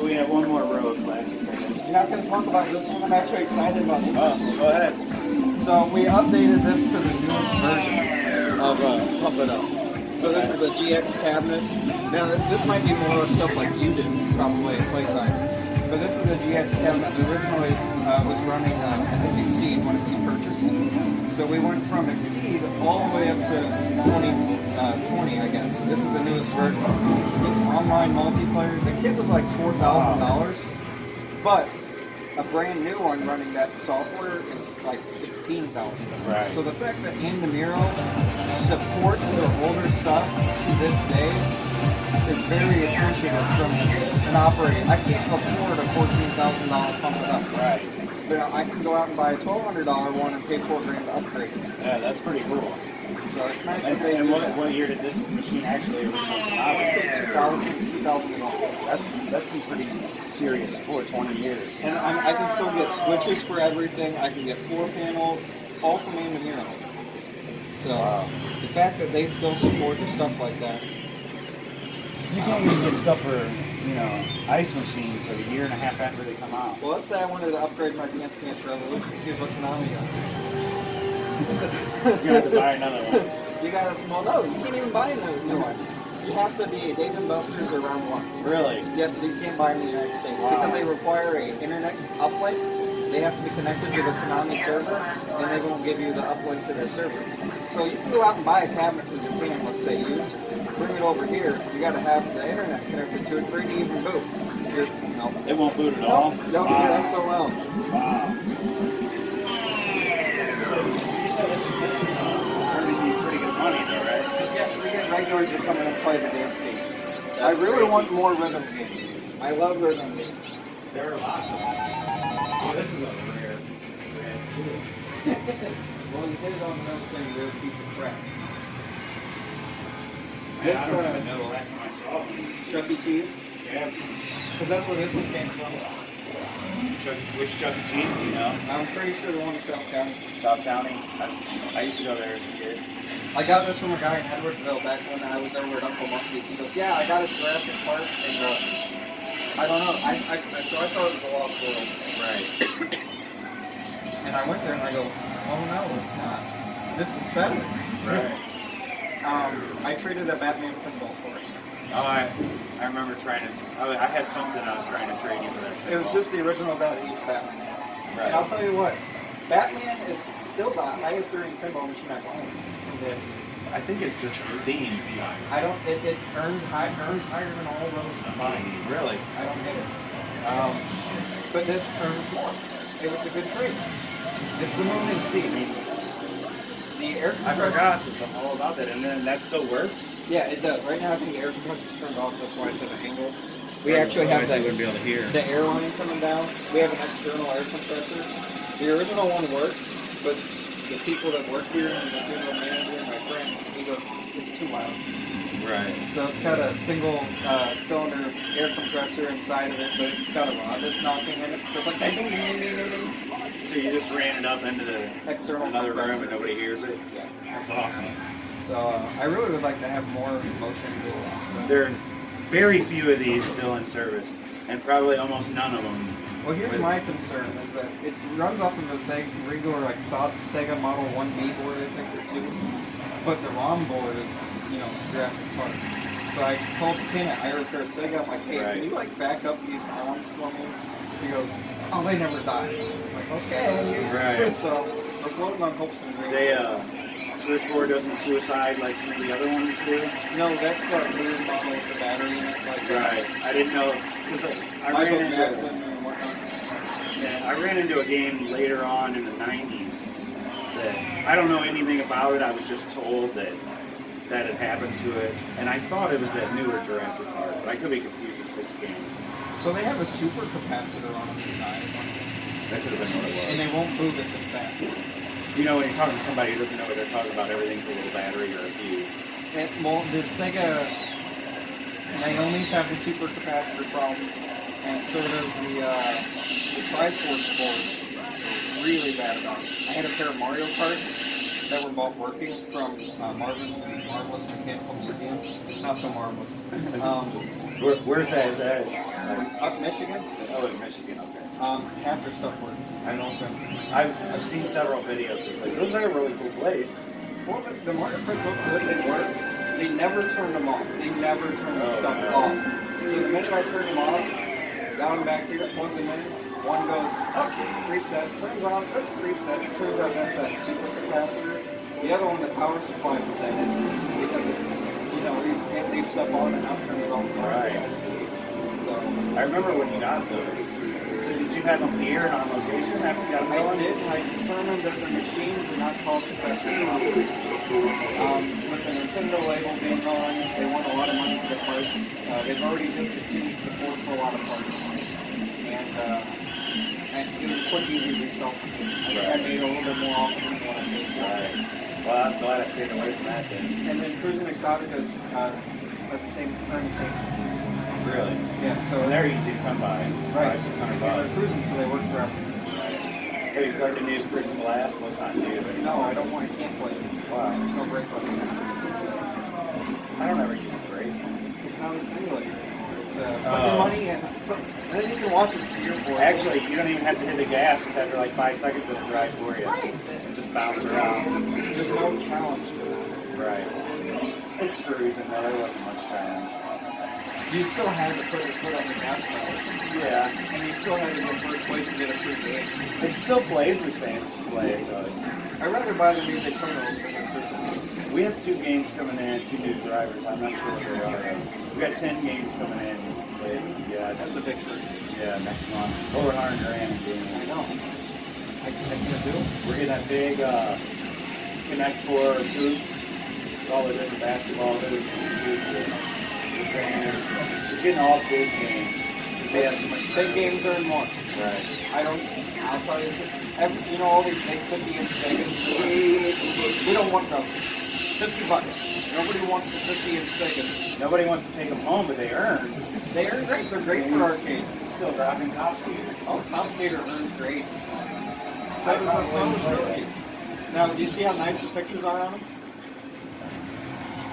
we have one more row of classic games. You're not going to talk about this one? I'm actually excited about this one. Go ahead. So we updated this to the newest version of Pump It Up. So this is the GX cabinet. Now this might be more of stuff like you did probably at playtime. But this is a GX cabinet that originally was running, I think, Exceed when it was purchased. So we went from Exceed all the way up to 2020, I guess. This is the newest version. It's online multiplayer. The kit was like $4,000, but a brand new one running that software is like $16,000. Right. So the fact that Indamiro supports the older stuff to this day is very appreciative from an operator. I can't afford a $14,000 Pump It Up. Right. But I can go out and buy a $1,200 one and pay $4,000 to upgrade it. Yeah, that's pretty cool. So it's nice And, that they and do what, that. what year did this machine actually originally come out? I say 2001. That's some pretty serious support, 20 years. And I can still get switches for everything. I can get 4 panels, all from Indamiro. So the fact that they still support the stuff like that. You can't even get stuff for, ice machines like a year and a half after they come out. Well, let's say I wanted to upgrade my Dance Dance Revolution. Here's what Konami does. You're going to have to buy another one. You gotta, well, no, you can't even buy another new one. You have to be a Dave & Buster's or Round 1. Really? Yep, you can't buy them in the United States because they require a internet uplink. They have to be connected to the Konami server, and they won't give you the uplink to their server. So you can go out and buy a cabinet from Japan, let's say used, bring it over here. You got to have the internet connected to it for it to even boot. Nope. It won't boot at all? Nope, you're SOL. Wow. You said this is earning you pretty good money though, right? Yes, we get regulars that come in and play the dance games. I really want more rhythm games. I love rhythm games. There are lots of them. Well, this is a rare too. Well, you hit it on the nose saying rare piece of crap. Man, I don't even know the last time I saw one. Chuck E. Cheese? Yeah. Because that's where this one came from. Which Chuck E. Cheese do you know? I'm pretty sure the one in South County. South County? I used to go there as a kid. I got this from a guy in Edwardsville back when I was over at Uncle Monkey's. He goes, yeah, I got a Jurassic Park, and I don't know. So I thought it was a Lost World. Right. And I went there and I go, oh no, it's not. This is better. Right. I traded a Batman pinball for it. Oh, I remember trying to. I had something I was trying to trade you for that. It was just the original East Batman. Right. And I'll tell you what, Batman is still the highest earning pinball machine I've owned from the 80s. I think it's just themed. I don't. It earns higher than all those combined. Really? I don't get it. But this earns more. It was a good trade. It's the moving seat. The air compressor. I forgot all about that, and then that still works? Yeah, it does. Right now, I think the air compressor's turned off. That's why it's at an angle. We actually have that. You wouldn't be able to hear. The air line coming down. We have an external air compressor. The original one works, but the people that work here, and the general manager, and my friend, he goes, it's too loud. Right. So it's got a single cylinder air compressor inside of it, but it's got a rod that's knocking in it. So it's like ding, ding, ding, ding, ding, ding. So you just ran it up into the external another compressor. room and nobody hears it? Yeah. That's awesome. So I really would like to have more motion tools. There are very few of these still in service, and probably almost none of them. Well, here's my concern is that it runs off of a regular like Sega Model 1B board, I think, or 2. But the ROM board is, Jurassic Park. So I called Ken at I repair Sega. I'm like, hey, can you back up these ROMs for me? He goes, oh, they never die. I'm like, okay. Right. So we're floating on hopes and dreams. So this board doesn't suicide like some of the other ones do? No, that's the weird model with the battery in it. Right. I didn't know, because I ran into a game later on in the 90s that I don't know anything about it. I was just told that had happened to it, and I thought it was that newer Jurassic Park, but I could be confused with 6 games. So they have a super capacitor on them, guys. That could have been what it was. And they won't move if it's bad. When you're talking to somebody who doesn't know what they're talking about, everything's a little battery or a fuse. Well, the Sega Naomi's have the super capacitor problem, and so does the Triforce board. Really bad about it. I had a pair of Mario Karts that were both working from Marvin's Marvelous Mechanical Museum. It's not so marvelous. Where's that? Is that up Michigan? Oh, in Michigan, okay. Half their stuff works. I don't know if I've seen several videos of the place. It looks like a really cool place. Well, the Mario Karts look good. They worked. They never turned them off. They never turned the stuff off. So the minute I turned them off, down back here, plugged them in, one goes up, reset, turns on, up, reset. Turns out that's that super capacitor. The other one, the power supply was dead because you can't leave stuff on and not turn it off. Right. So I remember when you got those. So did you have them here and on location after you got them? I did. I determined that the machines are not cost effective. With the Nintendo label being on, they want a lot of money for the parts. They've already discontinued support for a lot of parts. And it was quite easy to resell for me. I made a little bit more off than what I paid for. Right. Well, I'm glad I stayed away from that then. And then Cruising Exoticas earn the same. Really? Yeah. So they're easy to come by. Right. $500-600. They're cruising, so they work forever. Have you played the new Cruising Blast? Well, it's not new. But No, I don't want. I can't play it. Why? There's no brake button. I don't ever use a brake. It's not a simulator. It's put your money in. And then you can watch it steer for it. Actually, you don't even have to hit the gas. Just after like 5 seconds, it'll drive for you. Right. Just bounce around. There's no challenge to it. Right. It's cruising though. There wasn't much challenge. You still had to put your foot on the gas pedal. Yeah. And you still had to get first place to get a free game. It still plays the same way it does. I'd rather buy the new Daytona than the first. We have 2 games coming in, 2 new drivers. I'm not sure what they are. We got 10 games coming in. Yeah, that's a big purchase. Yeah, next month. Over $100,000 in games. I know. I can't do it. We're getting that big Connect 4 boots with all the different basketball hoops and it's getting all big games. They have so much big games are more. Right. I'll tell you, all these big 50-inch Segas, we don't want those. $50. Nobody wants the 50-inch Segas. Nobody wants to take them home, but they earn. They earn great. They're great for arcades. Still dropping top speed. Oh, Top Skater runs great. So does the Snowboard. Now, do you see how nice the pictures are on them?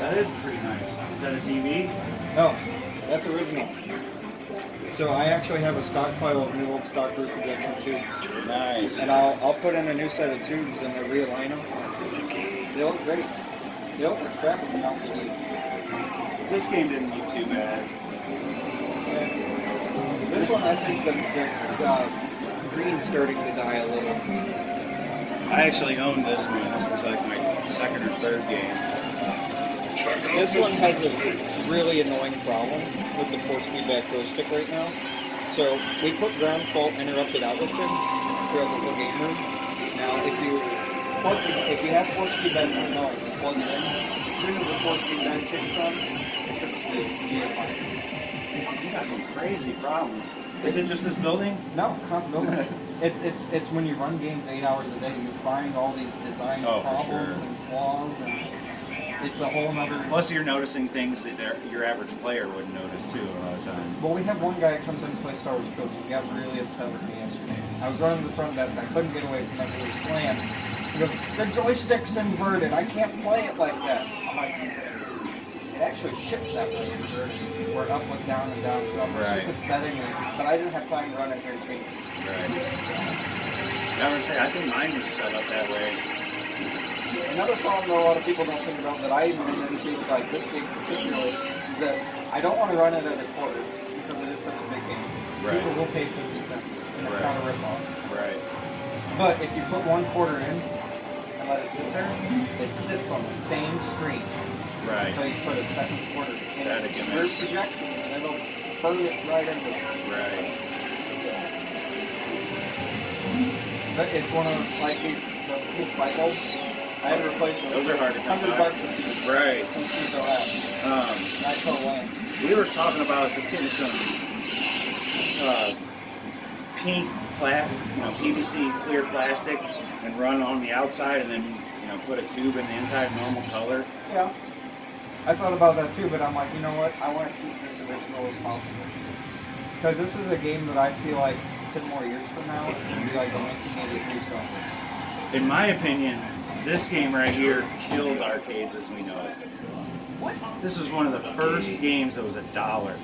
That is pretty nice. Is that a TV? No, that's original. So I actually have a stockpile of new old stock group projection tubes. Nice. And I'll put in a new set of tubes and I realign them. They look great. They look like crap with an LCD. This game didn't look too bad. Yeah. This one, I think the green's starting to die a little. I actually own this one. This was like my second or third game. This one has a really annoying problem with the force feedback joystick right now. So we put ground fault interrupted outlets in throughout the whole game room. Now if you have force feedback turned on and plug it in, as soon as the force feedback kicks on, it trips the GFI. You got some crazy problems. Is it just this building? No, it's not the building. It's when you run games 8 hours a day, you find all these design problems and flaws, and it's a whole nother. Plus, you're noticing things that your average player wouldn't notice too a lot of times. Well, we have one guy that comes in to play Star Wars Trilogy. He got really upset with me yesterday. I was running the front desk. I couldn't get away from my little slam. He goes, "The joystick's inverted. I can't play it like that." I'm like, it actually shipped that way inverted, where up was down and down was up. It's just a setting, but I didn't have time to run it here and change it. Right. I would say I think mine was set up that way. Another problem that a lot of people don't think about that I even run into, like this game particularly, is that I don't want to run it at a quarter because it is such a big game. Right. People will pay 50 cents, and it's not a rip-off. Right. But if you put 1/4 in and let it sit there, it sits on the same screen. Right. Until you put a second quarter static in there. Projection, and it'll burn it right into it. Right. But it's one of those, like those cool light bulbs. I had to replace those. Those are hard to come by. $100 a piece. Right. I told Lane. We were talking about just getting some pink PVC clear plastic and run on the outside, and then put a tube in the inside, normal color. Yeah. I thought about that too, but I'm like, you know what? I want to keep this original as possible. Because this is a game that I feel like 10 more years from now, it's going to be like a 1983 Star Wars. In my opinion, this game right here killed arcades as we know it. What? This was one of the first games that was $1.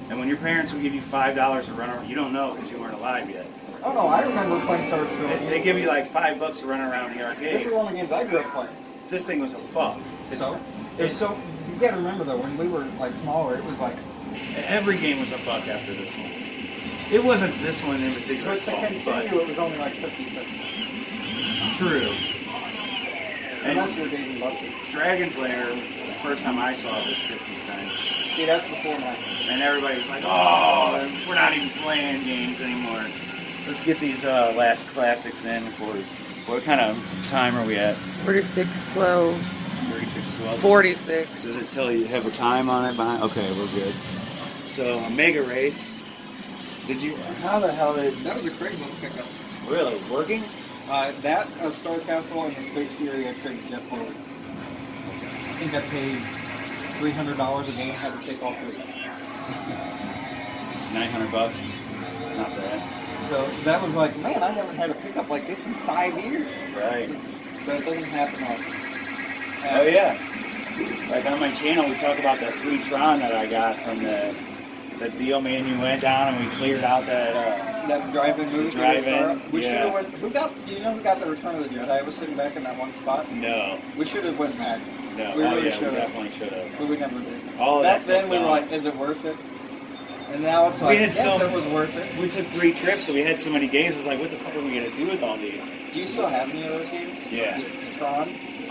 And when your parents would give you $5 to run around, you don't know because you weren't alive yet. Oh no, I remember playing Star Wars Trilogy. They give you like $5 to run around the arcade. This is one of the games I grew up playing. This thing was $1. So you gotta remember though, when we were like smaller, it was like every game was $1 after this one. It wasn't this one in particular. But to continue, it was only like 50 cents. True. Unless you're Dave and Buster's. Dragon's Lair, the first time I saw it was 50 cents. See, that's before mine. And everybody was like, "Oh, we're not even playing games anymore. Let's get these last classics in for." What kind of time are we at? 46:12. 36:12. 46. Does it tell you have a time on it behind? Okay, we're good. So Mega Race. How the hell did? That was a Craigslist pickup. Really working? That Star Castle and the Space Fury I traded Jeff for. I think I paid $300 a game. Had to take all 3. It's $900. Not bad. So that was like, man, I haven't had a pickup like this in 5 years. Right. So it doesn't happen often. Oh yeah. Like on my channel, we talk about that free Tron that I got from the deal. Me and you went down and we cleared out that drive-in movie drive-in. We should have went. Do you know who got the Return of the Jedi? I was sitting back in that one spot. No. We should have went back. No. We really we should have. definitely should have. But we never did. All of back that then we were like, is it worth it? And now it's like, yes, it was worth it. We took 3 trips, so we had so many games. It's like, what the fuck are we gonna do with all these? Do you still have any of those games? Yeah. The Tron?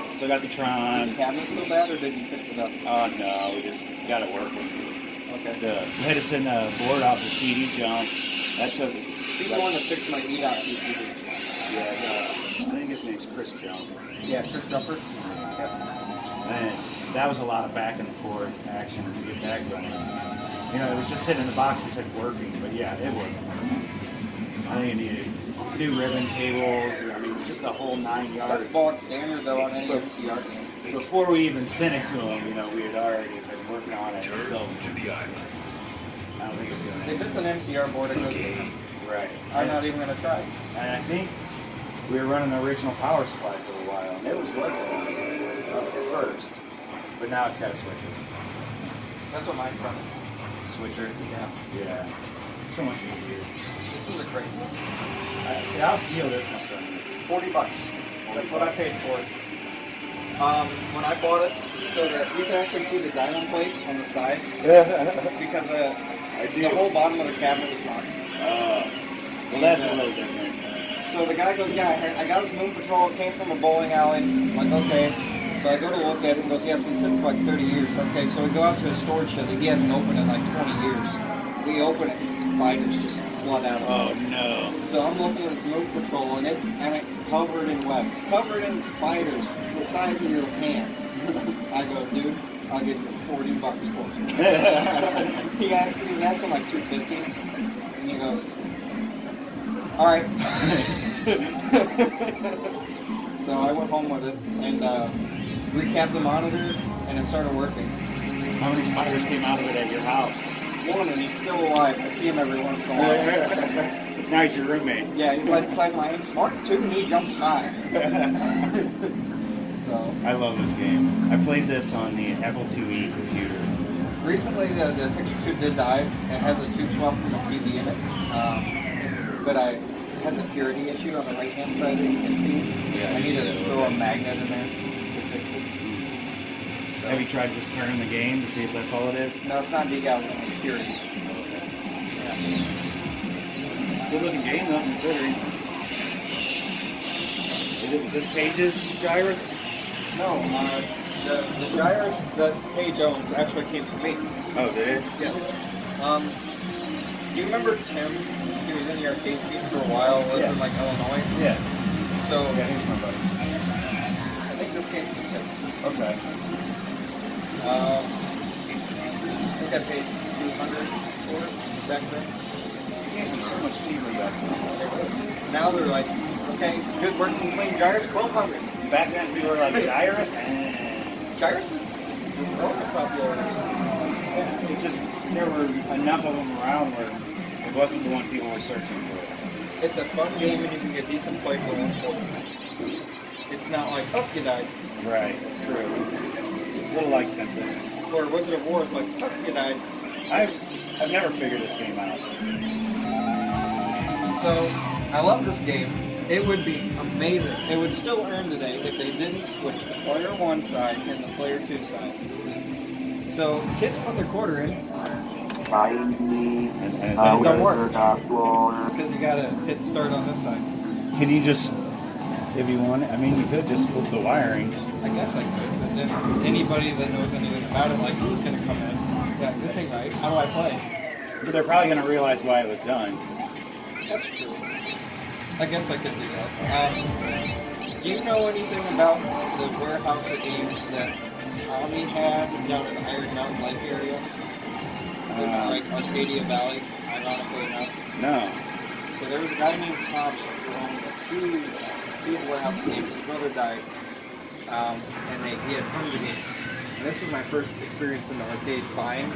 Still got the Tron. Is the cabinet still bad, or did you fix it up? Oh no, we just got it working. Okay. We had to send a board off the CD jump. That took. He's the one that fixed my EDOT PCB. Yeah, I think his name's Chris Jump. Yeah, Chris Jumper. Yep. And that was a lot of back and forth action to get that going. It was just sitting in the box and said working, but yeah, it wasn't working. I think it needed new ribbon cables. I mean, just the whole 9 yards. That's bog standard though on any MCR game. Before we even sent it to him, we had already been working on it. Still, I don't think it's doing it. If it's an MCR board, it goes in. Right. I'm not even going to try. And I think we were running the original power supply for a while, and it was working at first. But now it's got a switcher. That's what mine's running. Switcher? Yeah. Yeah. So much easier. This was a crazy. See, I'll steal this one from you. $40. That's what I paid for it. When I bought it, so that you can actually see the diamond plate on the sides, because the whole bottom of the cabinet was mine. Well, that's a little different. So the guy goes, yeah, I got this Moon Patrol. It came from a bowling alley. I'm like, okay. So I go to look at it and goes, yeah, it's been sitting for like 30 years. Okay, so we go out to a storage shed that he hasn't opened in like 20 years. We open it and spiders just flood out of it. Oh, no. So I'm looking at this Moon Patrol and it's covered in webs, covered in spiders the size of your hand. I go, dude, I'll give you $40 for it. He was asking like $250, and he goes, all right. So I went home with it and recapped the monitor, and it started working. How many spiders came out of it at your house? One, and he's still alive. I see him every once in a while. Now he's your roommate. Yeah, he's like the size of my hand. Smart too, and he jumps high. So I love this game. I played this on the Apple IIe computer. Recently, the picture tube did die. It has a tube swap from the TV in it, but it has a purity issue on the right-hand side that you can see. Yeah, I need to throw a magnet in there to fix it. So. Have you tried just turning the game to see if that's all it is? No, it's not degalsing, it's purity. Yeah. Good looking game though, considering. Is this Paige's Gyrus? No, the Gyrus that Paige owns actually came from me. Oh, did it? Yes. Do you remember Tim? He was in the arcade scene for a while, lived in like Illinois. Yeah. So yeah, here's my buddy. I think this came from Tim. Okay. I think I paid $200 for it back then. Games were so much cheaper back then. Now they're like, okay, good working clean Gyrus, $1,200. Back then we were like Gyrus. Gyrus is growing popularity. It just there were enough of them around where it wasn't the one people were searching for. It's a fun game and you can get decent play for $140. It's not like, oh, you died. Right, that's true. A little like Tempest. Or Wizard of War is like, oh, you died. I've never figured this game out. So, I love this game. It would be amazing. It would still earn today if they didn't switch the player 1 side and the player 2 side. So, kids put their quarter in. And it don't work. Because you gotta hit start on this side. Can you just, if you want, I mean, you could just flip the wiring. I guess I could, but then anybody that knows anything about it, like, who's gonna come in? Yeah, this ain't right. How do I play? But they're probably gonna realize why it was done. That's true. I guess I could do that. Do you know anything about the warehouse of games that Tommy had down in the Iron Mountain Lake area? Like Arcadia Valley, ironically enough. No. So there was a guy named Tommy who owned a huge warehouse of games. His brother died, and he had tons of games. And this is my first experience in the arcade buying.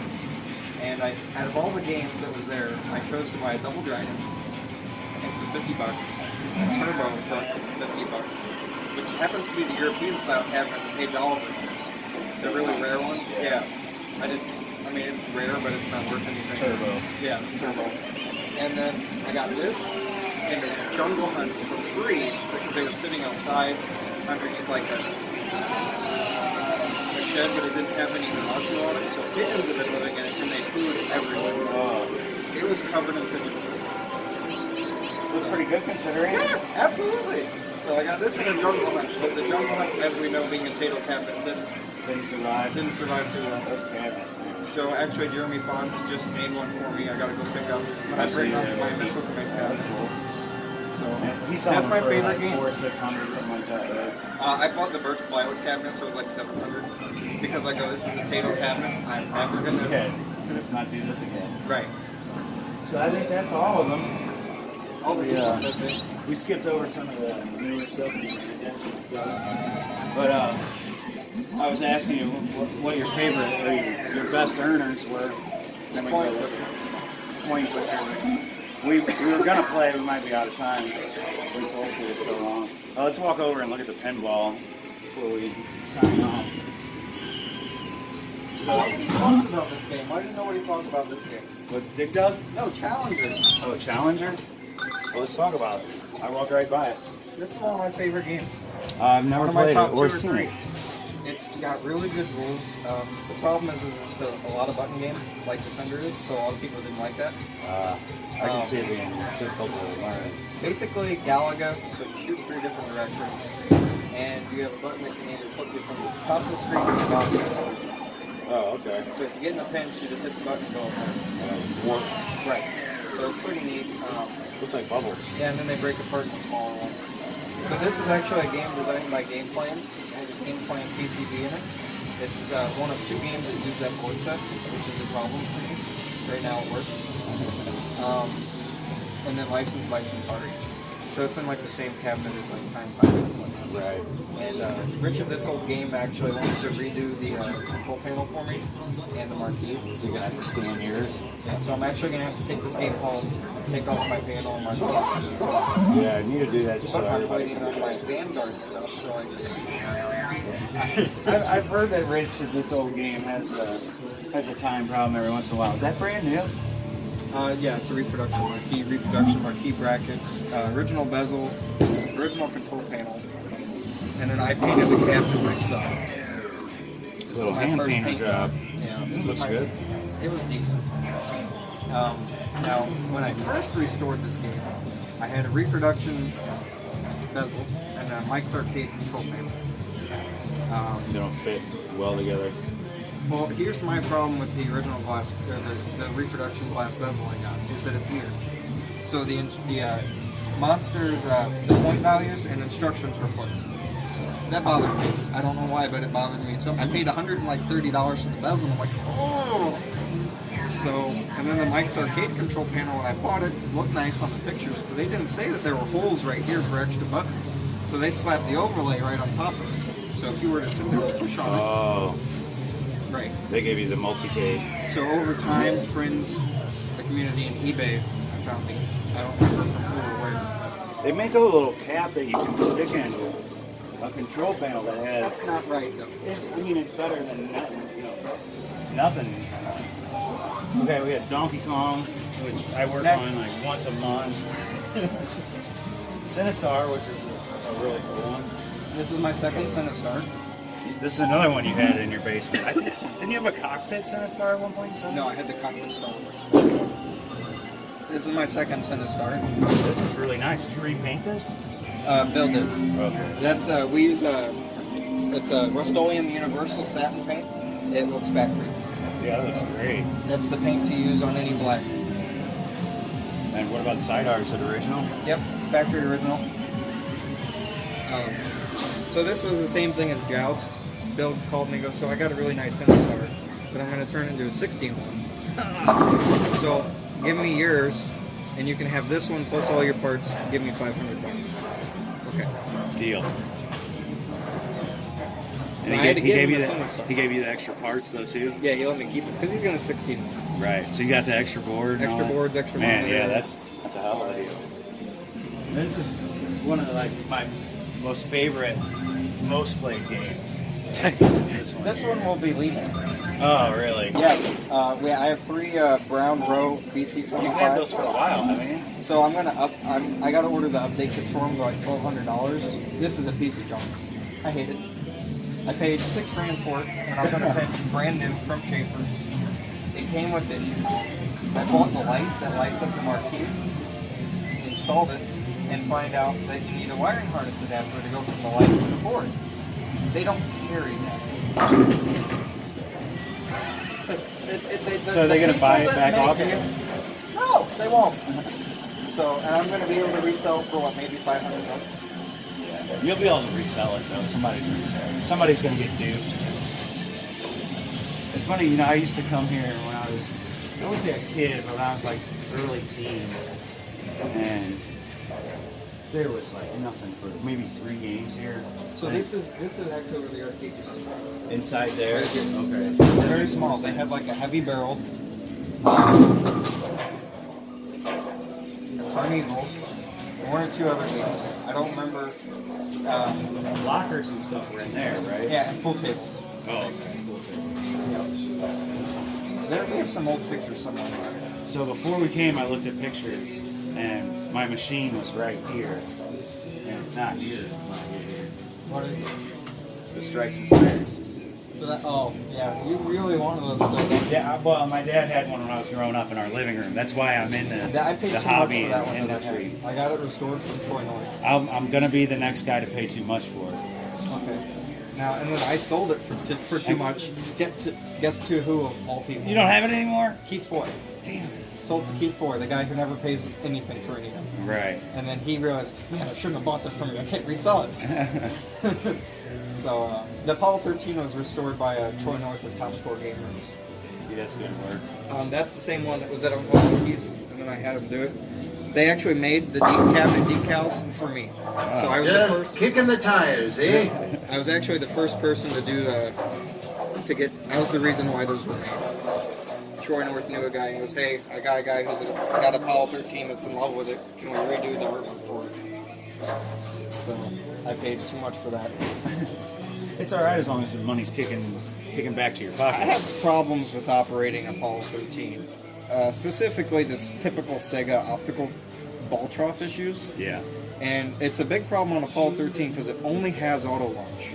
And out of all the games that was there, I chose to buy a Double Dragon, I think for $50, a Turbo for $50, which happens to be the European style cabinet that Paige Oliver used. It's a really rare one. Yeah. I mean, it's rare, but it's not worth anything. Turbo. Yeah, it's Turbo. And then I got this and a Jungle Hunt for free because they were sitting outside underneath like a shed, but it didn't have any module on it, so pigeons have been living in it and they food everywhere. Oh. It was covered in pigeon food. Looks pretty good considering. Yeah, absolutely. So I got this in a Jungle Hunt, but the Jungle Hunt, as we know, being a Tato cabinet, didn't survive too well. Those cabinets, man. So actually, Jeremy Fonts just made one for me. I gotta go pick up. I bring up my missile command cabinet. That's cool. So that's my favorite game. 400, 600, something like that, right? I bought the birch plywood cabinet, so it was like $700 because I go, this is a Tato cabinet. I'm never gonna. Okay. Let's not do this again. Right. So I think that's all of them. All the that's it. We skipped over some of the newer stuff, but I was asking you what your favorite or your best earners were. The coin pusher. Coin pusher. We were gonna play. We might be out of time. We posted it so long. Let's walk over and look at the pinball before we sign off. Nobody talks about this game. Why do nobody talk about this game? What, Dig Dug? No, Challenger. Oh, Challenger? Well, let's talk about it. I walked right by it. This is one of my favorite games. I've never played it or seen it. It's got really good rules. The problem is it's a lot of button game, like Defender is, so a lot of people didn't like that. I can see it being difficult to learn. Basically, Galaga, but you shoot 3 different directions, and you have a button that can either flip you from the top of the screen to the bottom of the screen. Oh, okay. So if you get in a pinch, you just hit the button and go up there. Warp. Right. So it's pretty neat. Looks like bubbles. Yeah, and then they break apart into smaller ones. But this is actually a game designed by Game Plan. It has a Game Plan PCB in it. It's one of 2 games that use that board set, which is a problem for me. Right now it works. And then licensed by Centauri. So it's in like the same cabinet as like Time Pilot. Right. And Rich of this old game actually wants to redo the control panel for me and the marquee. So you're gonna have to scan yours? Yeah, so I'm actually gonna have to take this game home, take off my panel and marquee. Yeah, I need to do that just so I'm everybody waiting can. on my Vanguard stuff, so I I've heard that Rich of this old game has a time problem every once in a while. Is that brand new? Yeah, it's a reproduction marquee brackets, original bezel, original control panel, and then I painted the captain myself. This Little is my hand first painter paint job. Yeah, This looks good. It was decent. Now, when I first restored this game, I had a reproduction bezel and a Mike's Arcade control panel. They don't fit well together. Well, here's my problem with the original glass, or the reproduction glass bezel I got, is that it's weird. So the monsters, the point values and instructions were flipped. That bothered me. I don't know why, but it bothered me. So I paid $130 for the bezel, and I'm like, oh! So, and then the Mike's Arcade control panel, when I bought it, looked nice on the pictures, but they didn't say that there were holes right here for extra buttons. So they slapped the overlay right on top of it. So if you were to sit there and push on it, right. They gave you the multi-cade. So over time, friends, the community, and eBay, I found these. I don't remember from who or where. They make a little cap that you can stick in a control panel that has. That's not right, though. I mean, it's better than nothing. You know, nothing. Okay, we had Donkey Kong, which I work on like once a month. Sinistar, which is a really cool one. This is my second Sinistar. This is another one you had in your basement. Didn't you have a cockpit Sinistar at one point in time? No, I had the cockpit Star. This is my second Sinistar. This is really nice. Did you repaint this? Build it. Okay. That's we use it's a Rust-Oleum Universal satin paint. It looks factory. Yeah, that looks great. That's the paint to use on any black. And what about the side arts? Is it original? Yep, factory original. So this was the same thing as Joust. Bill called me and goes, so I got a really nice Sinistar, but I'm going to turn it into a 16 one. So give me yours, and you can have this one plus all your parts. Give me $500. Okay. Deal. And I had to give him the that, Sinistar. he gave you the extra parts though too? Yeah, he let me keep it because he's going to 16 one. Right. So you got the extra board. and Extra all that? boards, extra Man, monitor. yeah, that's a hell of a deal. This is one of my most favorite most played games. This one will be leaving. Oh, really? Yes. I have 3 Brown Row BC25. You've had those for a while, haven't you? So I'm gonna I gotta order the update kits for them. They're like $1,200. This is a piece of junk. I hate it. I paid $6 grand for it, and I was gonna pitch brand new from Schaefer's. It came with issues. I bought the light that lights up the marquee, installed it, and find out that you need a wiring harness adapter to go from the light to the board. They don't carry that. So are they going to buy it back off of you? No, they won't. So, and I'm going to be able to resell it for what, maybe $500? Yeah. You'll be able to resell it though. Somebody's going to get duped. It's funny, you know, I used to come here when I was, I wouldn't say a kid, but when I was like early teens, and there was like nothing for maybe 3 games here. So this is actually where the arcade used to be. Inside there? Right here. Okay. They're very small. They had like a heavy barrel. Primeval, one or two other games. I don't remember. Lockers and stuff were in there, right? Yeah, and pool tables. Oh, okay. Pool tables. Yep. There, we have some old pictures somewhere. So before we came, I looked at pictures, and my machine was right here, and it's not here when I get here. What is it? The Strikes and Snares. So that, oh, yeah, you really wanted those still. Yeah, well, my dad had one when I was growing up in our living room. That's why I'm in I paid the too hobby much for that one industry. that I got it restored from Troy North. I'm going to be the next guy to pay too much for it. Okay. Now, and then I sold it for too much. Guess to who of all people? You don't have it anymore? Keith Foy. Damn. Sold to Keith Foy, the guy who never pays anything for anything. Right. And then he realized, man, I shouldn't have bought this from you. I can't resell it. So the Apollo 13 was restored by Troy North at Top Score Game Rooms. Yeah, that's good work. That's the same one that was at Oklahoma, and then I had them do it. They actually made the cabinet decals for me. Wow. So I was the first. Kicking the tires, eh? I was actually the first person to do I was the reason why those were made. Troy North knew a guy and goes, hey, I got a guy who's got Apollo 13 that's in love with it. Can we redo the artwork for it? So I paid too much for that. It's all right as long as the money's kicking back to your pocket. I have problems with operating Apollo 13. Specifically, this typical Sega optical ball trough issues. Yeah. And it's a big problem on Apollo 13 because it only has auto launch.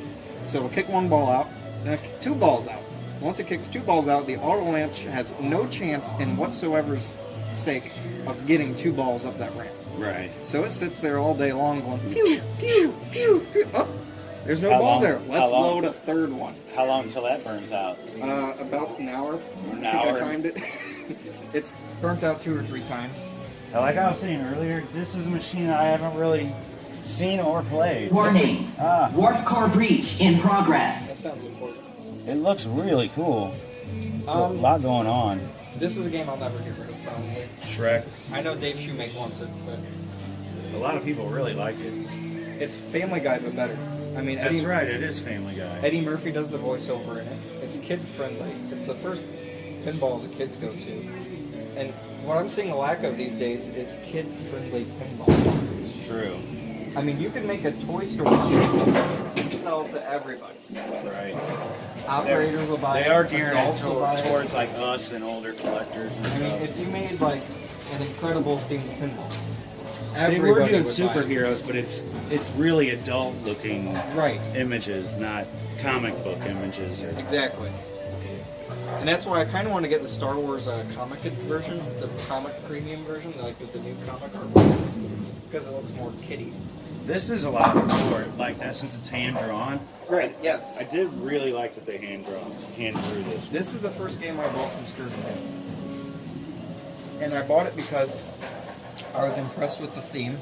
So it'll kick one ball out, then it'll kick two balls out. Once it kicks two balls out, the auto launch has no chance in whatsoever's sake of getting two balls up that ramp. Right. So it sits there all day long going, pew, pew, pew, pew. Oh, there's no How ball long- there. Let's how long- load a third one. How long until that burns out? About an hour. An I think hour. I timed it. It's burnt out 2 or 3 times. Like I was saying earlier, this is a machine I haven't really seen or played. Warning. Warp core breach in progress. That sounds important. It looks really cool. A lot going on. This is a game I'll never get rid of, probably. Shrek. I know Dave Shoemake wants it, but A lot of people really like it. it's Family Guy, but better. I mean, That's right, it is Family Guy. Eddie Murphy does the voiceover in it. It's kid-friendly. It's the first pinball the kids go to. And what I'm seeing a lack of these days is kid-friendly pinball. True. I mean, you can make a toy store and sell it to everybody. Right. Operators will buy it. They are gearing it adults will buy it. towards like us and older collectors and I mean, stuff. if you made like an Incredibles themed pinball, They were everybody doing would buy it. superheroes, but it's really adult looking Right. images, not comic book images. Or, Exactly. And that's why I kind of want to get the Star Wars comic version, the comic premium version, like with the new comic art, because it looks more kiddie. This is a lot more like that since it's hand drawn. Right. Yes. I did really like that they hand drew this. This is the first game I bought from Sturgeon Bay. And I bought it because I was impressed with the theme.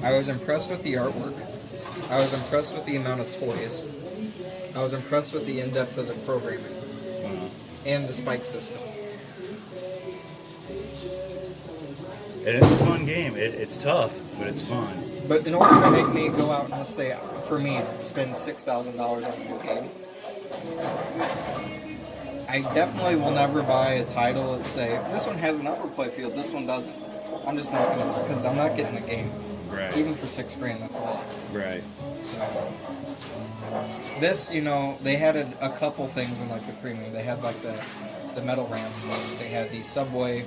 I was impressed with the artwork. I was impressed with the amount of toys. I was impressed with the in-depth of the programming. And the spike system. And it's a fun game. It's tough, but it's fun. But in order to make me go out and, let's say, for me, spend $6,000 on a new game, I definitely will never buy a title that say, this one has an upper play field, this one doesn't. I'm just not going to, because I'm not getting the game. Right. Even for $6,000, that's a lot. Right. So, this, you know, they had a couple things in like the premium. They had like the metal ramp, they had the subway,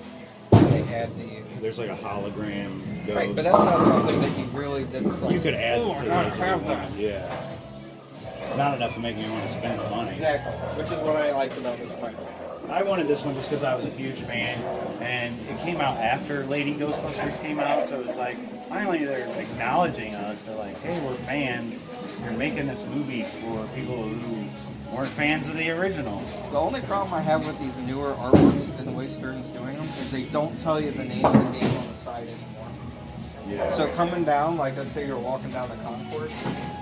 they had the... There's like a hologram ghost. Right, but that's not something that you really... That's like, You could add oh, to I gotta those if have you that. want. Yeah. Not enough to make me want to spend the money. Exactly, which is what I liked about this title. I wanted this one just because I was a huge fan, and it came out after Lady Ghostbusters came out, so it's like, finally they're acknowledging us. They're like, hey, we're fans. You're making this movie for people who weren't fans of the original. The only problem I have with these newer artworks and the way Stern's doing them is they don't tell you the name of the game on the side anymore. Yeah. So coming down, like let's say you're walking down the concourse,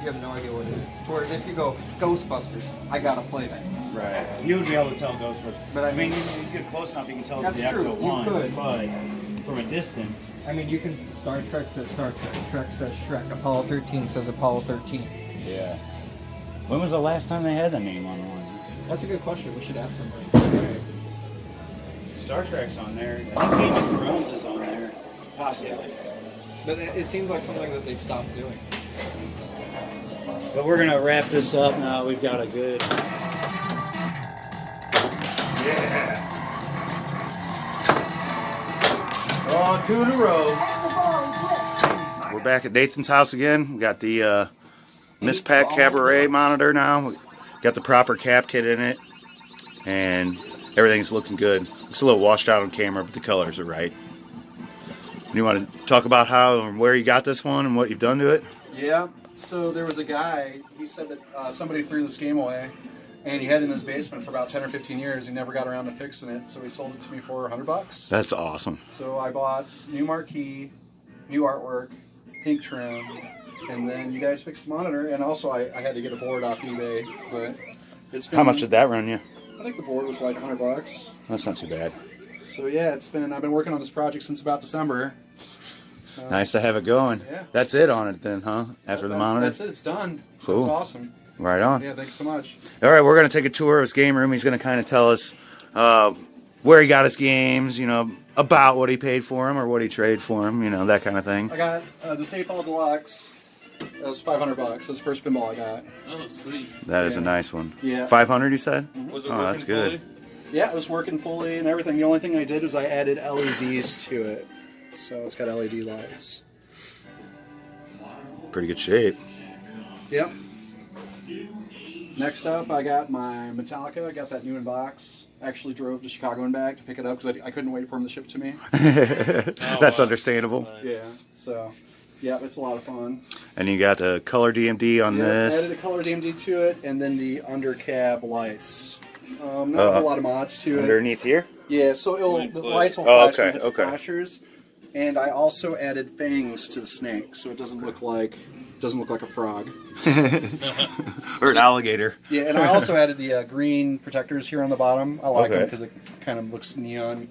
you have no idea what it is. Whereas if you go Ghostbusters, I gotta play that. Right. You would be able to tell Ghostbusters. But I mean, you get close enough, you can tell it's that's the true. actual You one. could. But from a distance. I mean, you can. Star Trek says Star Trek. Trek says Shrek. Apollo 13 says Apollo 13. Yeah. When was the last time they had the name on one? That's a good question. We should ask somebody. Right. Star Trek's on there. I think Game of Thrones is on there. Possibly. But it seems like something that they stopped doing. But we're gonna wrap this up now. We've got a good. Yeah. Oh, 2 in a row. We're back at Nathan's house again. We got the Miss Pack Cabaret monitor now. We got the proper cap kit in it, and everything's looking good. It's a little washed out on camera, but the colors are right. You want to talk about how and where you got this one and what you've done to it? Yeah, so there was a guy, he said that somebody threw this game away, and he had it in his basement for about 10 or 15 years. He never got around to fixing it, so he sold it to me for $100. That's awesome. So I bought new marquee, new artwork, pink trim, and then you guys fixed the monitor, and also I had to get a board off eBay, but it's been... How much did that run you? I think the board was like $100. That's not too bad. So yeah, I've been working on this project since about December. So, Nice to have it going. Yeah. That's it on it then, huh? After the monitor? That's it, it's done. Cool. That's awesome. Right on. Yeah, thanks so much. All right, we're going to take a tour of his game room. He's going to kind of tell us where he got his games, about what he paid for him or what he traded for him, that kind of thing. I got the St. Paul Deluxe. That was $500. That's the first pinball I got. Oh, sweet. That is a nice one. Yeah. 500, you said? Was it Oh, working that's good. fully? Yeah, it was working fully and everything. The only thing I did was I added LEDs to it. So it's got LED lights. Pretty good shape. Yep. Next up, I got my Metallica. I got that new in box. Actually drove to Chicago and back to pick it up because I couldn't wait for him to ship it to me. That's understandable. That's nice. Yeah, so, yeah, it's a lot of fun. And you got the color DMD on I this. added a color DMD to it, and then the undercab lights. Not a whole lot of mods to it. Underneath here? Yeah, so the lights will Oh, flash okay, when it hits the okay. flashers. And I also added fangs to the snake, so it doesn't look like a frog. Or an alligator. Yeah, and I also added the green protectors here on the bottom. I like them Okay. because it kind of looks neon.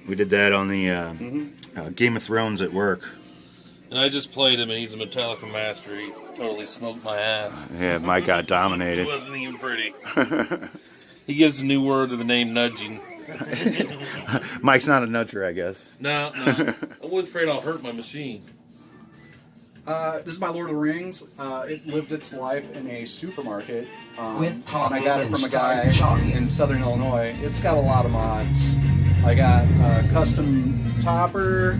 We did that on the Game of Thrones at work. And I just played him, and he's a Metallica master. He totally smoked my ass. Yeah, Mike got dominated. It wasn't even pretty. He gives a new word to the name nudging. Mike's not a nudger, I guess. No. I'm always afraid I'll hurt my machine. This is my Lord of the Rings. It lived its life in a supermarket. And I got it from a guy in Southern Illinois. It's got a lot of mods. I got custom topper,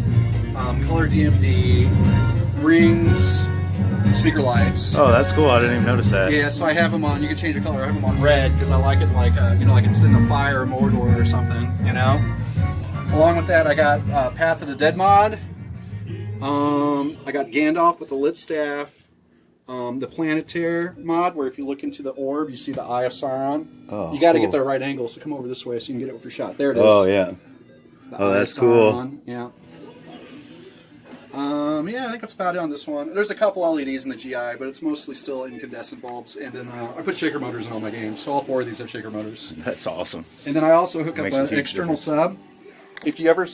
color DMD, rings, speaker lights. Oh, that's cool. I didn't even notice that. Yeah, so I have them on. You can change the color. I have them on red because I like it like like it's in the fire Mordor or something. Along with that, I got Path of the Dead mod. I got Gandalf with the lit staff. The Planetaire mod, where if you look into the orb, you see the Eye of Sauron. Oh, you got to cool. get the right angle, so come over this way so you can get it with your shot. There it is. Oh, yeah. Oh, that's cool. Yeah. Yeah, I think that's about it on this one. There's a couple LEDs in the GI, but it's mostly still incandescent bulbs. And then I put shaker motors in all my games, so all 4 of these have shaker motors. That's awesome. And then I also hook up Makes a an huge external difference. sub. If you ever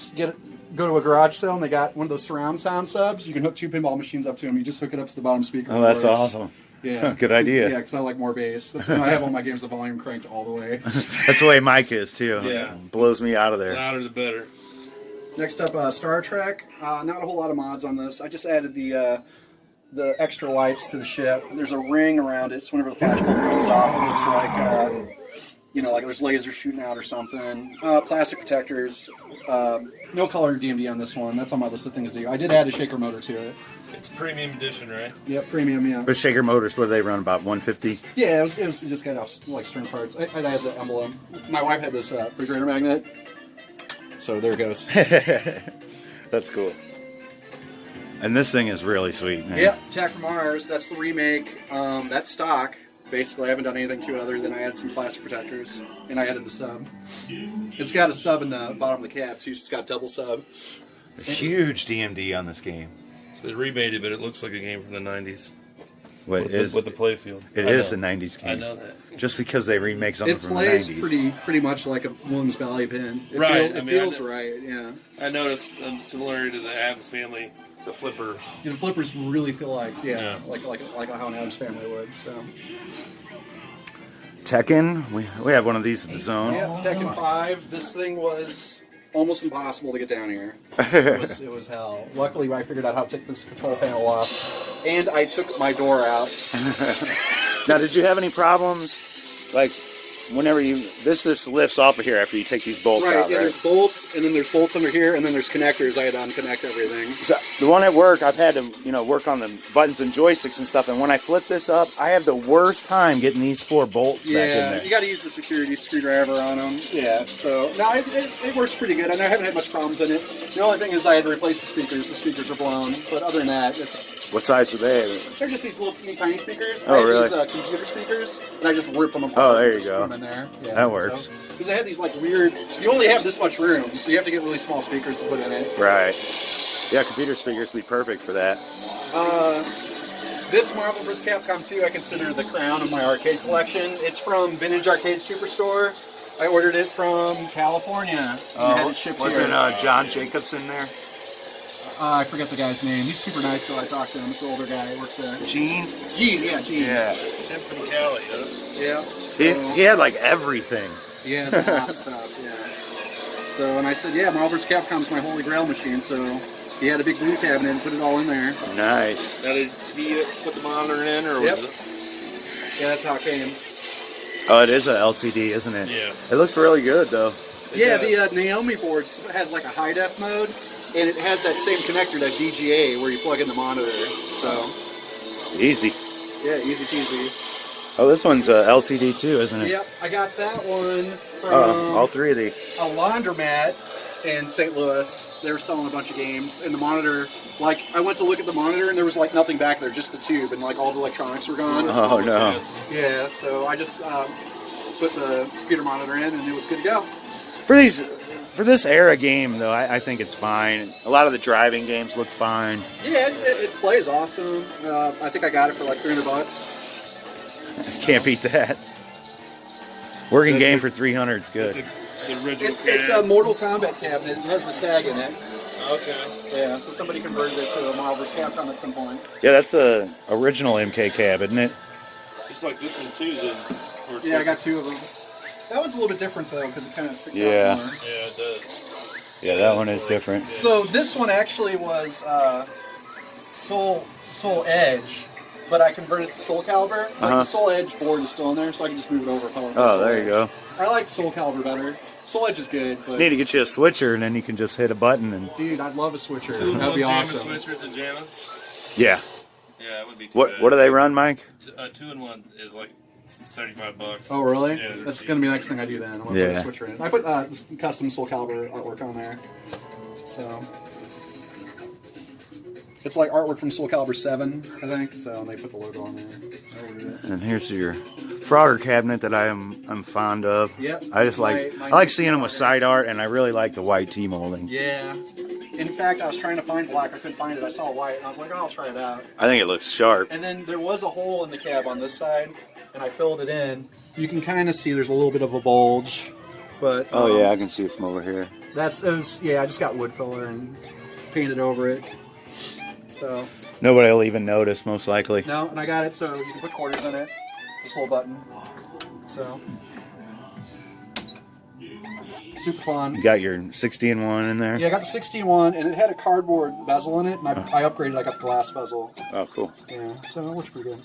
go to a garage sale and they got one of those surround sound subs, you can hook 2 pinball machines up to them. You just hook it up to the bottom speaker. Oh, that's and it works. awesome. Yeah. Good idea. Yeah, because I like more bass. That's when I have all my games the volume cranked all the way. That's the way Mike is, too. Yeah. Blows me out of there. The louder the better. Next up, Star Trek. Not a whole lot of mods on this. I just added the extra lights to the ship. There's a ring around it, so whenever the flashbulb goes off, it looks like, like there's lasers shooting out or something. Plastic protectors. No color DMD on this one. That's on my list of things to do. I did add a shaker motor to it. It's premium edition, right? Yep, premium, yeah. But shaker motors, what do they run, about 150? Yeah, it was just kind of like stern parts. I had the emblem. My wife had this refrigerator magnet. So there it goes. That's cool. And this thing is really sweet, man. Yep, Attack from Mars. That's the remake. That's stock. Basically, I haven't done anything to it other than I added some plastic protectors, and I added the sub. It's got a sub in the bottom of the cab, too. It's got double sub. A huge DMD on this game. So they remade it, but it looks like a game from the 90s. What with the playfield. It is a 90s game. I know that. Just because they remake something It from the 90s. plays pretty much like a Williams Valley pin. It feels right, yeah. I noticed similarity to the Addams Family, the flippers. Yeah, the flippers really feel like like how an Addams Family would. So Tekken, we have one of these at the Zone. yeah, Tekken 5. This thing was almost impossible to get down here. It was hell. Luckily, I figured out how to take this control panel off, and I took my door out. Now, did you have any problems? Like, whenever this just lifts off of here after you take these bolts out, Yeah, right? there's bolts, and then there's bolts under here, and then there's connectors. I had to unconnect everything. So the one at work, I've had to, work on the buttons and joysticks and stuff, and when I flip this up, I have the worst time getting these 4 bolts back in there. You got to use the security screwdriver on them. Yeah, so no, it works pretty good. I haven't had much problems in it. The only thing is I had to replace the speakers. The speakers are blown, but other than that, What size are they? they're just these little teeny tiny speakers. Oh, I had really? These computer speakers, and I just ripped them apart. Oh, there you and go. put them in there. Yeah, That works. Because they had these like weird. You only have this much room, so you have to get really small speakers to put in it. Right. Yeah, computer speakers would be perfect for that. This Marvel vs. Capcom 2 I consider the crown of my arcade collection. It's from Vintage Arcade Superstore. I ordered it from California. And had it shipped here. John Jacobson there? I forget the guy's name. He's super nice though. I talked to him. He's an older guy. He works there. Gene? Gene, yeah, Gene. Yeah. Him from Cali, huh? Yeah. He had like everything. He has a lot of stuff, yeah. So, and I said, yeah, Marvel vs. Capcom's my holy grail machine, so he had a big blue cabinet and put it all in there. Nice. Now, did he put the monitor in, or Yep. was it? Yeah, that's how it came. Oh, it is a LCD, isn't it? Yeah. It looks really good, though. Yeah, the Naomi board has like a high def mode, and it has that same connector, that DGA, where you plug in the monitor. So Easy. yeah, easy peasy. Oh, this one's a LCD too, isn't it? Yep, I got that one from All 3 of these. a laundromat in St. Louis. They were selling a bunch of games, and the monitor, like, I went to look at the monitor, and there was like nothing back there, just the tube, and like all the electronics were gone. Oh, no. Yeah, so I just put the computer monitor in, and it was good to go. For this era game, though, I think it's fine. A lot of the driving games look fine. Yeah, it plays awesome. I think I got it for like $300. Can't beat that. Working game for 300 is good. The original It's a Mortal Kombat cabinet. It has the tag in it. Okay. Yeah, so somebody converted it to a Marvel vs. Capcom at some point. Yeah, that's a original MK cab, isn't it? Just like this one, too, then. Yeah, I got 2 of them. That one's a little bit different, though, because it kind of sticks Yeah. out more. Yeah, it does. Yeah, that one is different. So this one actually was Soul Edge, but I converted it to Soul Calibur. Like the Soul Edge board is still in there, so I can just move it over if I want to. Oh, there you go. I like Soul Calibur better. Soul Edge is good, but Need to get you a switcher, and then you can just hit a button and. dude, I'd love a switcher. 2-in-1 That'd be JAMA awesome. switchers and JAMA? Yeah. Yeah, that would be too bad. What do they run, Mike? 2-in-1 is like $35. Oh, really? Yeah, That's going to be the next thing I do then. I'm going to put a switcher in. I put this custom Soul Calibur artwork on there. So it's like artwork from Soul Calibur 7, I think. So they put the logo on there. And here's your Frogger cabinet that I'm fond of. Yep. I just like I like seeing them with side art, and I really like the white T molding. Yeah. In fact, I was trying to find black. I couldn't find it. I saw white, and I was like, oh, I'll try it out. I think it looks sharp. And then there was a hole in the cab on this side, and I filled it in. You can kind of see there's a little bit of a bulge, but Oh yeah, I can see it from over here. I just got wood filler and painted over it. So Nobody will even notice, most likely. no, and I got it so you can put quarters in it. This little button. So super fun. You got your 60-in-1 in there. Yeah, I got the 16-1, and it had a cardboard bezel in it, and I upgraded. I got the glass bezel. Oh, cool. Yeah, so it looks pretty good.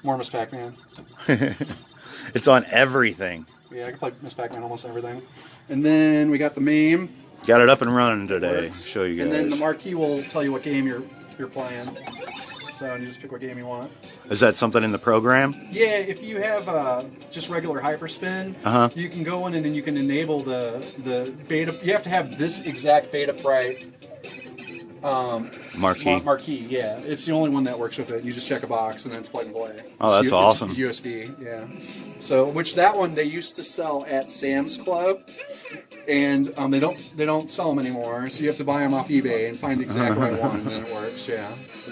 More Miss Pac-Man. It's on everything. Yeah, I can play Miss Pac-Man almost everything. And then we got the MAME. Got it up and running today. Works. Show you guys. And then the marquee will tell you what game you're playing. So you just pick what game you want. Is that something in the program? Yeah, if you have just regular hyperspin, you can go in and then you can enable the beta. You have to have this exact Beta Bright marquee. Yeah, it's the only one that works with it. You just check a box and then it's plug and play. Oh, that's awesome. It's USB, yeah. So, which that one they used to sell at Sam's Club, and they don't sell them anymore. So you have to buy them off eBay and find the exact right one, and then it works. Yeah. So,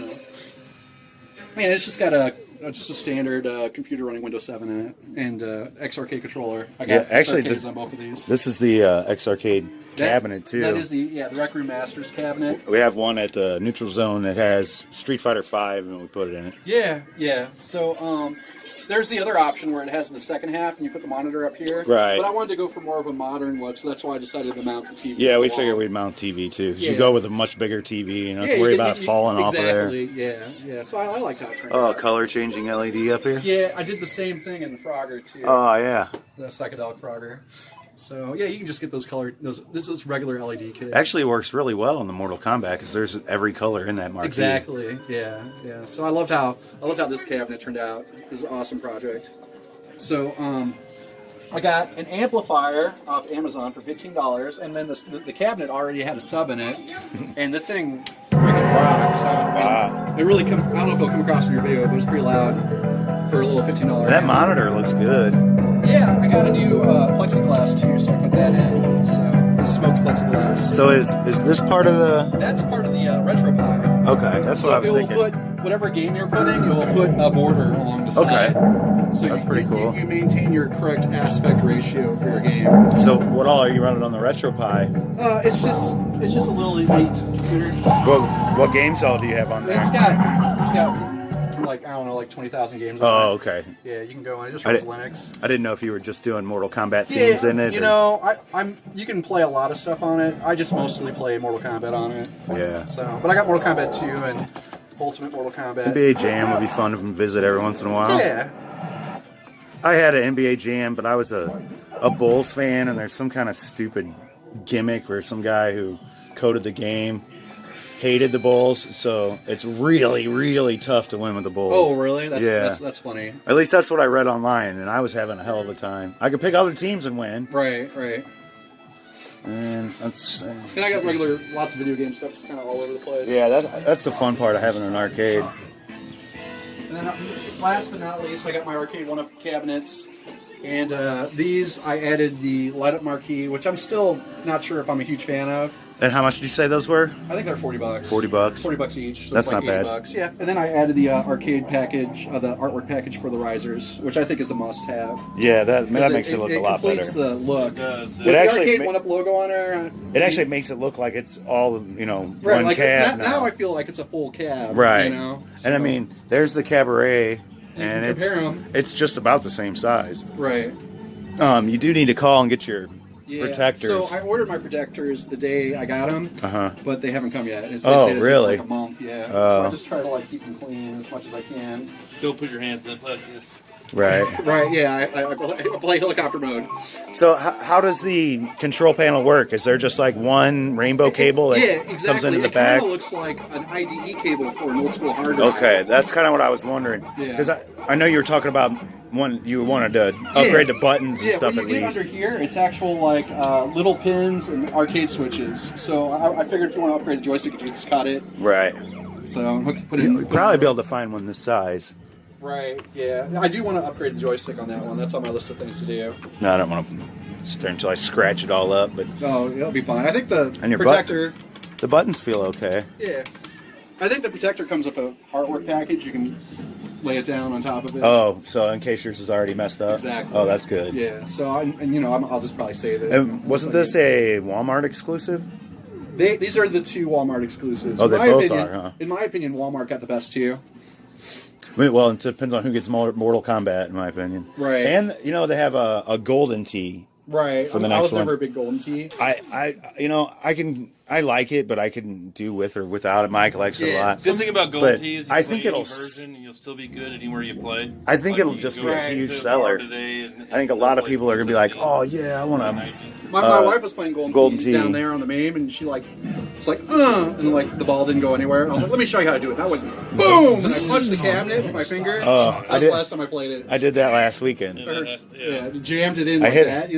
man, it's just got a standard computer running Windows 7 in it, and X-Arcade controller. I got X-Arcades on both of these. This is the X-Arcade cabinet too. That is the Rec Room Masters cabinet. We have one at the Neutral Zone that has Street Fighter V, and we put it in it. Yeah. So There's the other option where it has the second half and you put the monitor up here. Right. But I wanted to go for more of a modern look, so that's why I decided to mount the TV. Yeah, we figured we'd mount TV too. Yeah. You go with a much bigger TV, you don't have to Yeah, worry you- about it you- falling off of there. Exactly, yeah. So I liked how it turned Oh, out. color changing LED up here? Yeah, I did the same thing in the Frogger too. Oh, yeah. The psychedelic Frogger. So yeah, you can just get those color. This is regular LED kits. Actually works really well in the Mortal Kombat because there's every color in that marquee. Exactly. Yeah. So I loved how this cabinet turned out. It was an awesome project. So I got an amplifier off Amazon for $15, and then the cabinet already had a sub in it, and the thing freaking rocks. So Wow. it really comes. I don't know if it'll come across in your video, but it's pretty loud for a little $15. That monitor looks good. Yeah, I got a new plexiglass too, so I put that in. So this smoked plexiglass. So is this part of the... That's part of the RetroPie. Okay, that's what I was thinking. It will put whatever game you're putting, it will put a border along the side. Okay. So That's pretty cool. You maintain your correct aspect ratio for your game. So what all are you running on the RetroPie? It's just a little computer. What games all do you have on there? It's got like, I don't know, like 20,000 games. Oh, okay. Yeah, you can go on. It just runs Linux. I didn't know if you were just doing Mortal Kombat themes in it. You know, you can play a lot of stuff on it. I just mostly play Mortal Kombat on it. Yeah. So, but I got Mortal Kombat 2 and Ultimate Mortal Kombat. NBA Jam would be fun to visit every once in a while. Yeah. I had an NBA Jam, but I was a Bulls fan, and there's some kind of stupid gimmick where some guy who coded the game hated the Bulls, so it's really, really tough to win with the Bulls. Oh, really? Yeah. That's funny. At least that's what I read online, and I was having a hell of a time. I could pick other teams and win. Right. And that's... And I got lots of video game stuff. It's kind of all over the place. Yeah, that's the fun part of having an arcade. And then last but not least, I got my arcade one-up cabinets. And these, I added the light-up marquee, which I'm still not sure if I'm a huge fan of. And how much did you say those were? I think they're $40. $40? $40 each. So That's it's like not bad. $80. Yeah. And then I added the arcade package, the artwork package for the risers, which I think is a must-have. Yeah, that makes it look a lot better. It completes the look. It does. With the arcade one-up logo on there. It actually makes it look like it's all, one like cab now I feel like it's a full cab. Right. You know? And I mean, there's the cabaret, can and compare 'em. it's just about the same size. Right. You do need to call and get your protectors. So I ordered my protectors the day I got them, but they haven't come yet. They say it really? takes like a month, yeah. So I just try to keep them clean as much as I can. Don't put your hands in it like this. Right. Right, yeah. I play helicopter mode. So how does the control panel work? Is there just like one rainbow cable that comes into the It back? kind of looks like an IDE cable for an old school hard drive. Okay, that's kind of what I was wondering. Yeah. Because I know you were talking about you wanted to upgrade the buttons and stuff when at you least. get under here, it's actual little pins and arcade switches. So I figured if you want to upgrade the joystick, you just cut it. Right. So put it You'll in. probably be able to find one this size. Right, yeah. I do want to upgrade the joystick on that one. That's on my list of things to do. No, I don't want to sit there until I scratch it all up. But Oh, it'll be fine. I think the and your protector... the buttons feel okay. Yeah. I think the protector comes with an artwork package. You can lay it down on top of it. Oh, so in case yours is already messed up? Exactly. Oh, that's good. Yeah, so I'll just probably save it. Wasn't this a Walmart exclusive? These are the two Walmart exclusives. Oh, they In my both opinion- are, huh? In my opinion, Walmart got the best two. Well, it depends on who gets Mortal Kombat, in my opinion. Right. And, they have a golden tee. Right. For the I next was one. never a big Golden Tee. I like it, but I can do with or without it. Mike likes it a lot. Good thing about Gold But Tee is I think it'll. version and you'll still be good anywhere you play. I think Like, it'll you just go be a to huge the seller. bar today and I think a lot of people are gonna be like, "Oh yeah, I want to." My wife was playing Golden Tee Tee down there on the MAME, and she it's like, and the ball didn't go anywhere. And I was like, let me show you how to do it. And I went, boom! And I punched the cabinet with my finger. Oh, that was the last time I played it. I did that last weekend. It hurts. Yeah, jammed it in I like hit- that,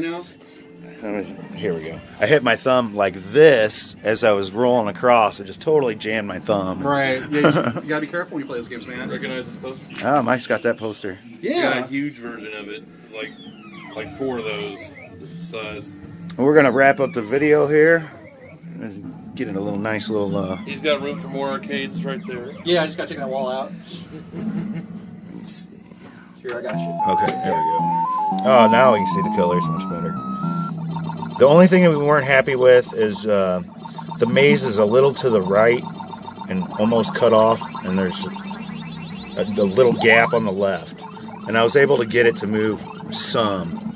Here we go. I hit my thumb like this as I was rolling across. It just totally jammed my thumb. Right. Yeah, you gotta be careful when you play those games, man. Recognize this poster? Oh, Mike's got that poster. Got a huge version of it. It's like 4 of those size. We're gonna wrap up the video here. Let's get in a nice little. He's got room for more arcades right there. Yeah, I just gotta take that wall out. Here, I got you. Okay, there we go. Oh, now we can see the colors much better. The only thing that we weren't happy with is the maze is a little to the right and almost cut off, and there's a little gap on the left. and I was able to get it to move some.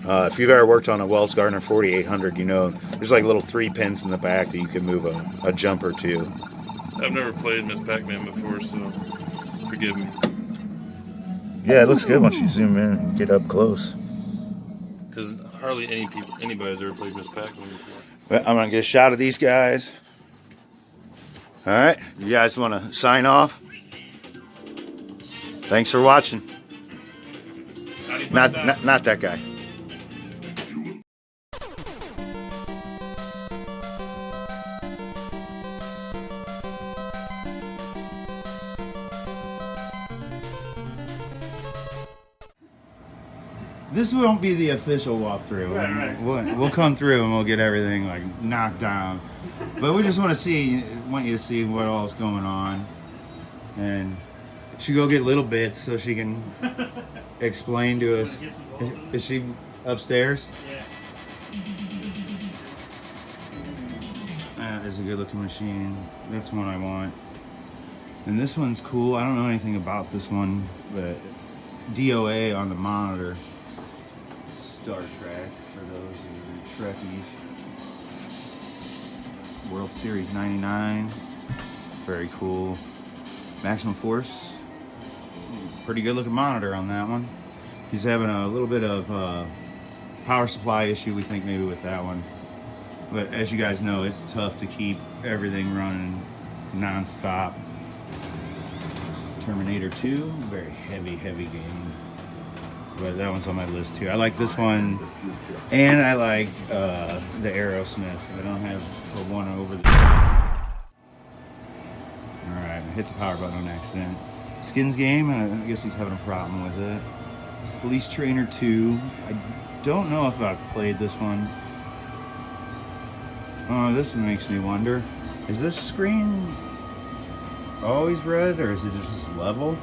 If you've ever worked on a Wells Gardner 4800, you know there's like little 3 pins in the back that you can move a jumper to. I've never played Miss Pac-Man before, so forgive me. Yeah, it looks good once you zoom in and get up close. Because hardly anybody's ever played Miss Pac-Man before. But I'm gonna get a shot of these guys. All right, you guys want to sign off? Thanks for watching. Not that guy. This won't be the official walkthrough. Right. We'll come through and we'll get everything like knocked down. But we just want you to see what all's going on. And she go get little bits so she can explain to us. Is she upstairs? Yeah. That is a good looking machine. That's one I want. And this one's cool. I don't know anything about this one, but DOA on the monitor. Star Trek for those who are Trekkies. World Series 99. Very cool. Maximum Force. Pretty good looking monitor on that one. He's having a little bit of power supply issue, we think, maybe with that one. But as you guys know, it's tough to keep everything running non-stop. Terminator 2, very heavy game. But that one's on my list too. I like this one, and I like the Aerosmith. I don't have the one over the... Alright, I hit the power button on accident. Skins game, I guess he's having a problem with it. Police Trainer 2. I don't know if I've played this one. Oh, this one makes me wonder. Is this screen always red, or is it just level?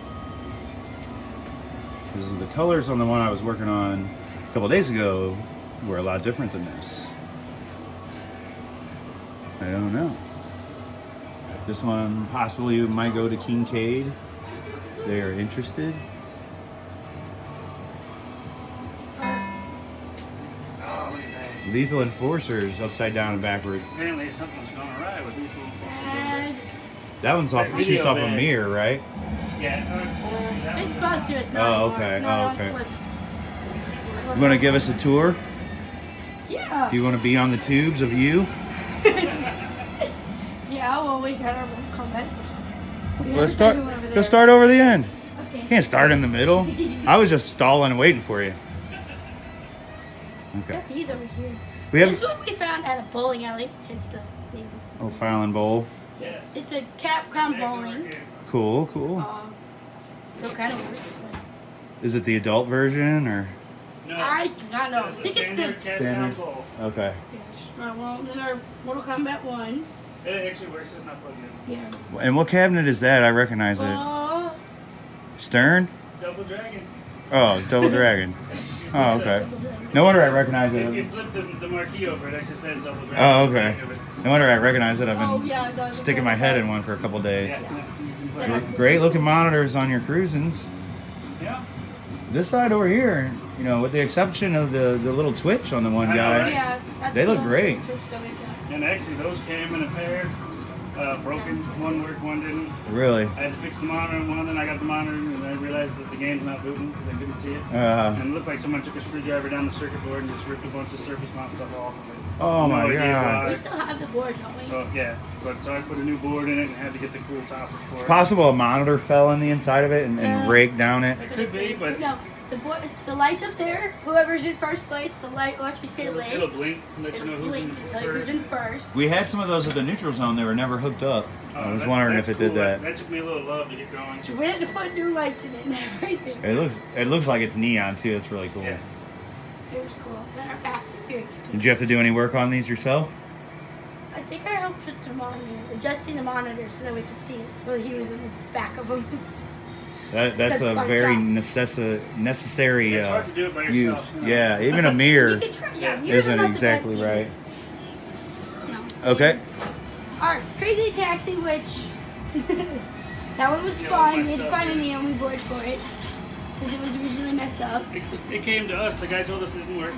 Because the colors on the one I was working on a couple days ago were a lot different than this. I don't know. This one possibly might go to Kincaid. They are interested. Lethal Enforcers, upside down and backwards. Apparently something's going awry with Lethal Enforcers. That one's shoots off a mirror, right? Yeah. It's supposed to. It's not. Oh, okay. No, Oh, okay. You want to give us a tour? Yeah. Do you want to be on the tubes of you? Yeah. Well, we got our combat. Let's start. Let's start over the end. Okay. Can't start in the middle. I was just stalling and waiting for you. Okay. Got these over here. We have this one we found at a bowling alley. Hence the name. Oh, File and Bowl. Yes. It's a Capcom bowling. Cool. Still kind of works. Is it the adult version or? No. I do not know. I think it's the Standard. Okay. Yeah. Well, then our Mortal Kombat 1. It actually works. It's not plugged in. Yeah. And what cabinet is that? I recognize it. Stern? Double Dragon. Oh, Double Dragon. Oh, okay. No wonder I recognize it. If you flip the marquee over, it actually says Double Dragon. Oh, okay. No wonder I recognize it. I've been yeah, sticking my head in one for a couple days. Yeah. Great looking monitors on your cruisins. Yeah. This side over here, you know, with the exception of the little twitch on the one guy, Yeah, they look great. And actually, those came in a pair. Broken. One worked, one didn't. Really? I had to fix the monitor on one, then I got the monitor, and I realized that the game's not booting because I couldn't see it. And it looked like someone took a screwdriver down the circuit board and just ripped a bunch of surface mount stuff off of it. Oh my god. We still have the board, don't we? So yeah, so I put a new board in it and had to get the cool topper for it. It's possible a monitor fell in the inside of it and raked down it. It could be, but no. The lights up there, whoever's in first place, the light will actually stay lit. It'll blink and let you know who's in first. We had some of those at the neutral zone. They were never hooked up. I was wondering if it did that. That took me a little love to get going. We had to put new lights in it and everything. It looks like it's neon too. It's really cool. Yeah. It was cool. Then our Fast and Furious. Did you have to do any work on these yourself? I think I helped with the monitor, adjusting the monitor so that we could see it. Well, he was in the back of them. That's a very necessary it's hard to do it by use. yourself, you know? Yeah, even a mirror mirrors isn't are not the exactly best right. No. Okay. Our Crazy Taxi, which that one was fun. We had to find a Naomi board for it. Because it was originally messed up. It came to us. The guy told us it didn't work.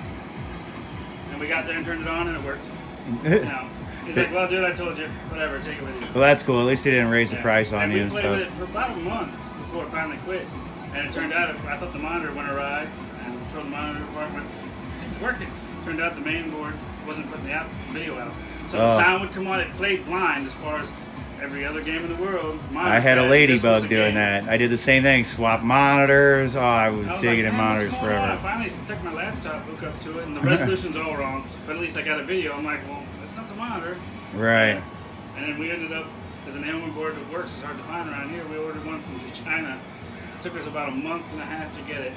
And we got there and turned it on and it worked. No. He's like, well, dude, I told you. Whatever, take it with you. Well, that's cool. At least he didn't raise the price on you and we played with stuff. it for about a month before it finally quit. And it turned out, I thought the monitor went awry. And we told the monitor department, it was working. Turned out the main board wasn't putting the video out. So the sound would come on. It played blind as far as every other game in the world. I had a ladybug doing that. I did the same thing. Swap monitors. Oh, I was digging in monitors forever. I finally took my laptop, hook up to it, and the resolution's all wrong. But at least I got a video. I'm like, well, that's not the monitor. Right. And then we ended up, as an ailment board that works, it's hard to find around here. We ordered one from China. It took us about a month and a half to get it.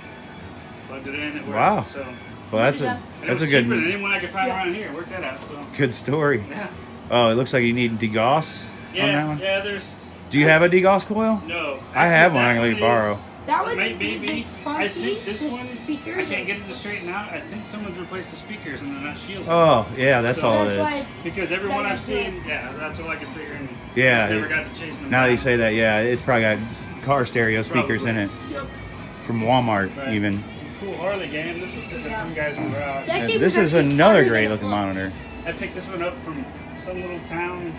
Plugged it in, it worked. Wow. So, well, that's a cheaper than good anyone I could find around here. Worked that out. So. good story. Yeah. Oh, it looks like you need degauss on that one. Yeah, there's. Do you have a degauss coil? No. I have one. I can let you borrow. That one's maybe. I think this one. Speakers. I can't get it to straighten out. I think someone's replaced the speakers and they're not shielded. Oh, yeah, that's all it is. Because everyone I've seen, that's all I can figure. Yeah. Never got to chasing them now that down. you say that, yeah, it's probably got car stereo speakers in it. Yep. From Walmart, Right. even. Cool Harley game. This was sitting at some guy's garage. This is another great looking monitor. I picked this one up from some little town,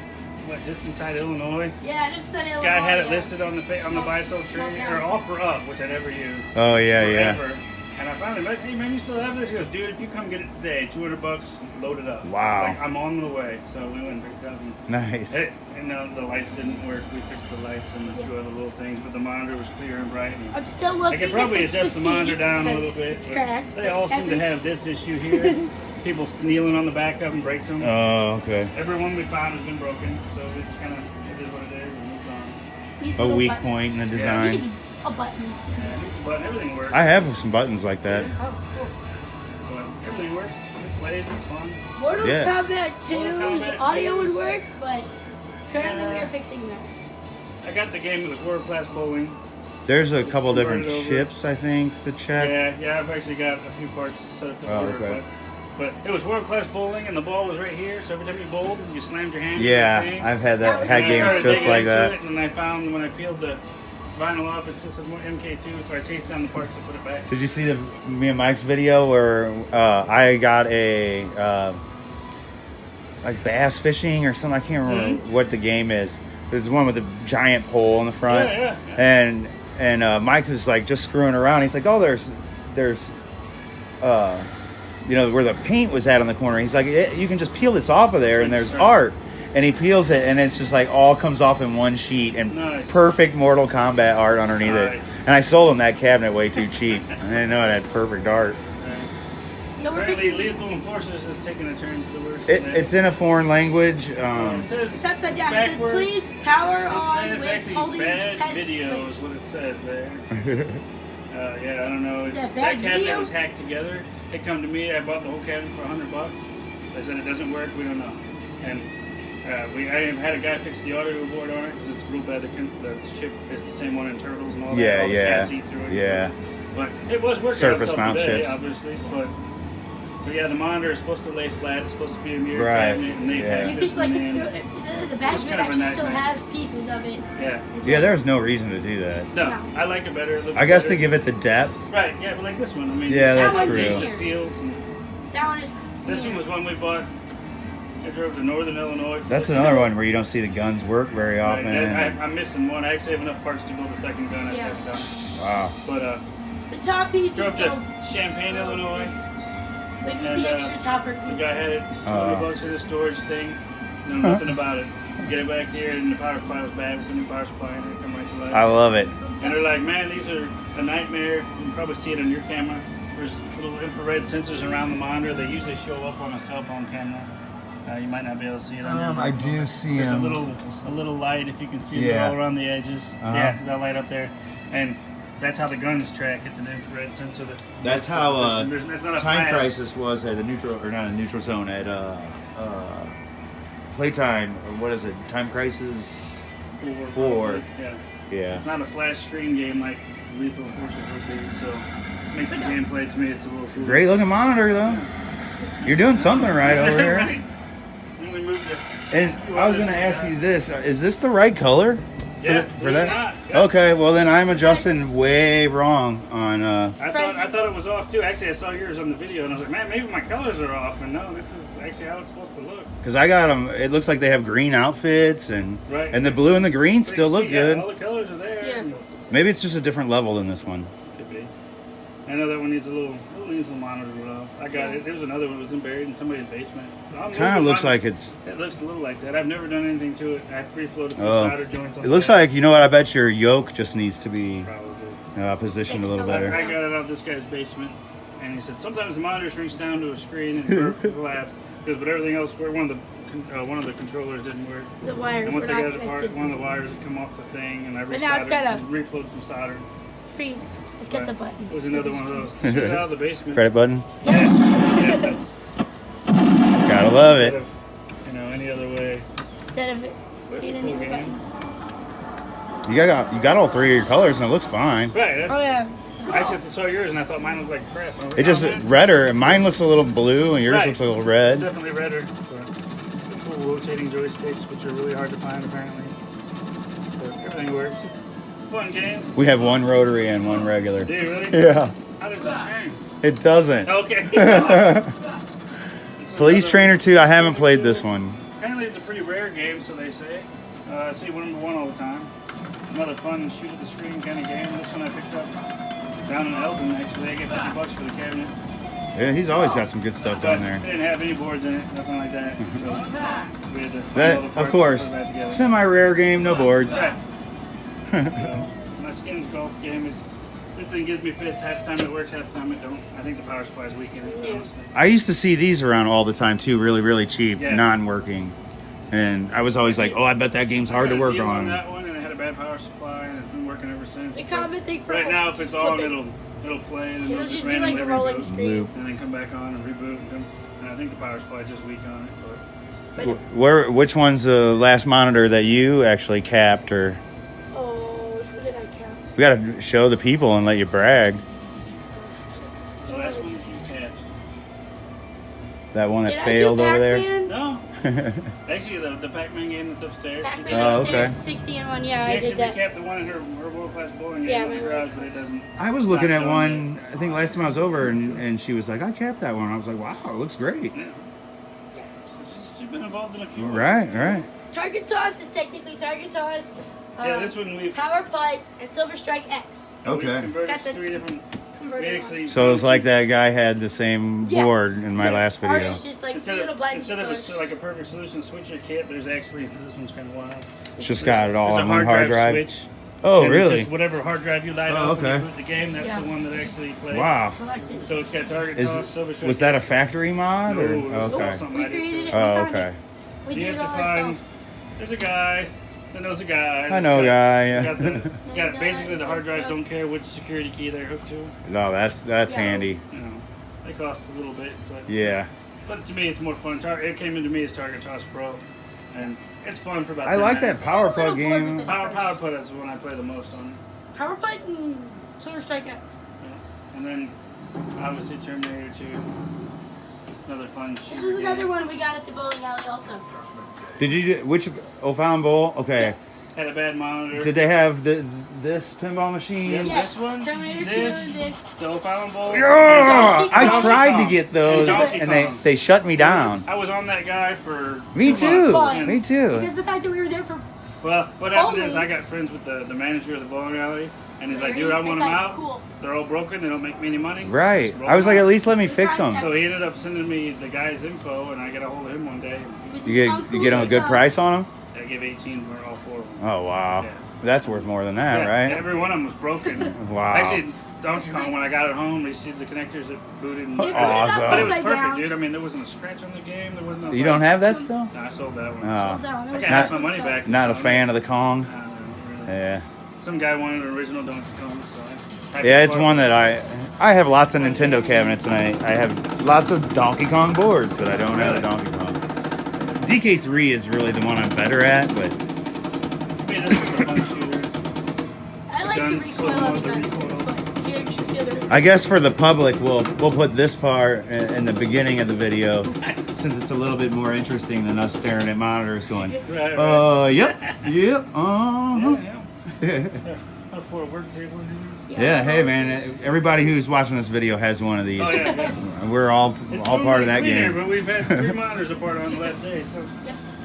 just inside Illinois. Yeah, just inside Illinois. Guy had it listed on the buy-sell tree or offer up, which I never used. Oh, yeah, forever. And I finally met, hey man, you still have this? He goes, dude, if you come get it today, $200, load it up. Wow. Like, I'm on the way. So we went and picked it up. Nice. The lights didn't work. We fixed the lights and a few other little things, but the monitor was clear and bright. And I'm still looking. I could probably to fix adjust the monitor down a little bit. It's but cracked. They all seem to have this issue here. People kneeling on the back of them breaks them. Oh, okay. Every one we found has been broken, so we just kind of, it is what it is, and moved on. A weak point in the design. A button. But everything works. I have some buttons like that. Oh, cool. But everything works. It plays. It's fun. Mortal Yeah. Kombat 2's audio would work, but currently we are fixing that. I got the game. It was World Class Bowling. There's a couple different Converted over. chips, I think, to check. Yeah. I've actually got a few parts set up to Oh, work. okay. But it was World Class Bowling, and the ball was right here. So every time you bowled, you slammed your hand. Yeah, in the thing. I've had that. Had And I games started just digging like into that. It, and I found when I peeled the vinyl off, it says more MK2. So I chased down the parts to put it back. Did you see me and Mike's video where I got a like bass fishing or something? I can't remember what the game is. There's one with a giant pole in the front, and Mike was like just screwing around. He's like, oh, there's where the paint was at on the corner. He's like, you can just peel this off of there, and there's art. And he peels it, and it's just like all comes off in one sheet, and perfect Mortal Kombat art underneath it. And I sold him that cabinet way too cheap. I didn't know it had perfect art. Apparently, Lethal Enforcers is taking a turn for the worse. It's in a foreign language. It says It's upside down. It says, backwards. please power on It says with actually holding bad test video switch. is what it says there. I don't know. It's, Yeah, that bad cabinet video? was hacked together. It come to me. I bought the whole cabinet for $100. They said it doesn't work. We don't know. And I had a guy fix the audio board on it because it's real bad. The chip is the same one in Turtles and all that. All the cats eat through it. Yeah. But it was working Surface until mount today, chips. obviously. But yeah, the monitor is supposed to lay flat. It's supposed to be a mirror Right. cabinet, and they Yeah. have You this could, like, one in. the It back was of it kind of a actually still nightmare. has pieces of it. Yeah. Yeah, there's no reason to do that. No, I like it better. It looks I guess better. to give it the depth. Right, yeah, but like this one. I mean, Yeah, it's that's how true. it feels. And That one is this one was one we bought. I drove to Northern Illinois. for That's it. another one where you don't see the guns work very often. I'm missing one. I actually have enough parts to build a second gun at that time. Wow. But the top piece is drove still to Champaign, Illinois. with and, the extra topper The piece. guy had it $200 in the storage thing. Know nothing about it. Get it back here, and the power supply was bad. With the new power supply, and it come right to life. I love it. And they're like, man, these are a nightmare. You can probably see it on your camera. There's little infrared sensors around the monitor. They usually show up on a cell phone camera. You might not be able to see it on your I do see There's them. a little light if you can see it Yeah. all around the edges. Uh-huh. Yeah, that light up there. And that's how the guns track. It's an infrared sensor. That's how It's not a Time flash. Crisis was at the neutral, or not a neutral zone, at Playtime. Or what is it? Time Crisis 4. Yeah. Yeah. It's not a flash screen game like Lethal Enforcers would be, so it makes the gameplay to me it's a little foolish. Great looking monitor though. You're doing something right over here. Right. Then we moved to And I was going to ask you this: is this the right color? Yeah, for that? Okay, well then I'm adjusting way wrong on. I thought it was off too. Actually, I saw yours on the video, and I was like, man, maybe my colors are off. And no, this is actually how it's supposed to look. Because I got them. It looks like they have green outfits, and and the blue and the green still look good. All the colors are there. Yeah. Maybe it's just a different level than this one. Could be. I know that one needs a little monitor. I got it. There was another one that was buried in somebody's basement. Kind of looks like it's. It looks a little like that. I've never done anything to it. I free-floated some solder joints on it looks that. like, you know what, I bet your yoke just needs to be positioned a little better. I got it out of this guy's basement, and he said sometimes the monitor shrinks down to a screen and collapse because, but everything else, one of the controllers didn't work. The wires and once were I not got it apart, connected. one of the wires had come off the thing, and I But now it's got a- reflowed some solder. Free. Let's get the button. It was another one of those. Just get it out of the basement. Credit button? Yeah, that's Gotta love it. instead of, any other way. Instead of it That's being a in cool the other game. button. You got all three of your colors and it looks fine. Right. That's, Oh yeah. I actually saw yours and I thought mine looked like crap. It just redder, and mine looks a little blue, and yours Right. looks a little red. It's definitely redder. But the cool rotating joysticks, which are really hard to find apparently. But everything works. It's a fun game. We have one rotary and one regular. Do you really? Yeah. How does it turn? It doesn't. Okay. Police Trainer 2, I haven't played this one. Apparently it's a pretty rare game, so they say. I see number one all the time. Another fun shoot at the screen kind of game. This one I picked up down in Eldon, actually. I get $50 for the cabinet. Yeah, he's always got some good stuff down there. They didn't have any boards in it, nothing like that. So we had to find That, all the of parts course, and put it back together. semi-rare game, no boards. Right. So, my skins golf game, this thing gives me fits. Half the time it works, half the time it don't. I think the power supply is weak in it, honestly. I used to see these around all the time too, really, really cheap, Yeah. non-working. And I was always like, oh, I bet that game's hard to work I got a deal on. that one, and it had a bad power supply, and it's been working ever since. The common thing for Right us now, is if it's just on, flip it. it'll play, and then It'll it'll just just be like randomly a rolling reboot, screen. and then come back on and reboot. And I think the power supply is just weak on it. But Which one's the last monitor that you actually capped, or Oh, which one did I count? we gotta show the people and let you brag? the last one you capped. That one that Did I do failed over there? Pac-Man? No. Actually, the Pac-Man game that's upstairs. she Pac-Man Oh, upstairs, okay. 60 and 1. Yeah, she I actually did that. recapped the one in her world-class bowling Yeah, game in the my garage, but it doesn't. I was it's looking not at done one, I think last time I was over, and she was like, I capped that one. I was like, wow, it looks great. yet. Yeah. She's been involved in a few. Right, right. Target Toss is technically Target Toss. Yeah, this one we've. Power Putt and Silver Strike X. We've Okay. converted Got the three different. We actually. So it's like that guy had the same Yeah. board in my last video. Ours is just like Instead little of, buttons. instead of push. like a perfect solution switcher kit, there's actually this one's kind of wild. It's just got it all There's on a one hard drive. switch. Oh, and really? Just whatever hard drive you light Oh, up when okay. you boot the game, that's Yeah. the one that actually plays. Wow. Selected. So it's got Target Toss, Silver Strike. Was that a factory mod? No, or? it was Okay. something We I did created too. it. Oh, We found okay. it. We You did have it to all find. ourselves. There's a guy that knows a guy. I know a guy, yeah. Got basically the hard drives don't care which security key they're hooked to. No, that's Yeah. handy. You know, they cost a little bit, but Yeah. But to me, it's more fun. It came into me as Target Toss Pro, and it's fun for about. I 10 like that minutes. Power It's a little Plug bored game. with it. Power Putt is the one I play the most on. Power Putt and Silver Strike X. Yeah. And then obviously Terminator 2. It's another fun This shooter was game. another one we got at the bowling alley also. Did you which O'Fallon Bowl? Okay. Had a bad monitor. Did they have this pinball machine? Yeah, Yes, this one, Terminator 2, this, this. the O'Fallon Bowl. Yeah! I Donkey tried to Kong. get those, Donkey and Kong. they shut me down. I was on that guy for Me 2 too. months. Me too. Because the fact that we were there for Well, what happened is Bowling. I got friends with the manager of the bowling alley, and he's like, Really? dude, I That want them guy's out. cool. They're all broken. They don't make me any money. Right. Just roll I was them like, out. at least let me fix them. So he ended up sending me the guy's info, and I got a hold of him one day. It was You his get uncle's, him a good price on them? I gave 18 for all 4 of them. Oh wow, Yeah. that's worth more than that, Yeah, right? Every one of them was broken. Wow. Actually, Donkey Kong, when I got it home, received the connectors that booted. And It Awesome. But it was upside perfect, down. dude. I mean, there wasn't a scratch on the game. There wasn't. You don't have that still? No, I sold that one. Oh. Sold down. There I was got half my some money stuff. back. Not a fan of the Kong. Really. Yeah. Some guy wanted an original Donkey Kong, so I Yeah, it's one that I have lots of Nintendo cabinets, and I have lots of Donkey Kong boards, but I don't have a Donkey Kong. DK3 is really the one I'm better at, but To me, this is a fun shooter. I like the Guns, recoil slow-mo, of the the gun. recoil. It's fun. You just feel the recoil. I guess for the public, we'll put this part in the beginning of the video, since it's a little bit more interesting than us staring at monitors going, Right. yep, yep, Yeah. I'll pour a work table in here. Yeah, hey man, everybody who's watching this video has one of these. Oh, yeah. We're all part of that cleaner, game. But we've had 3 monitors apart on the last day, so.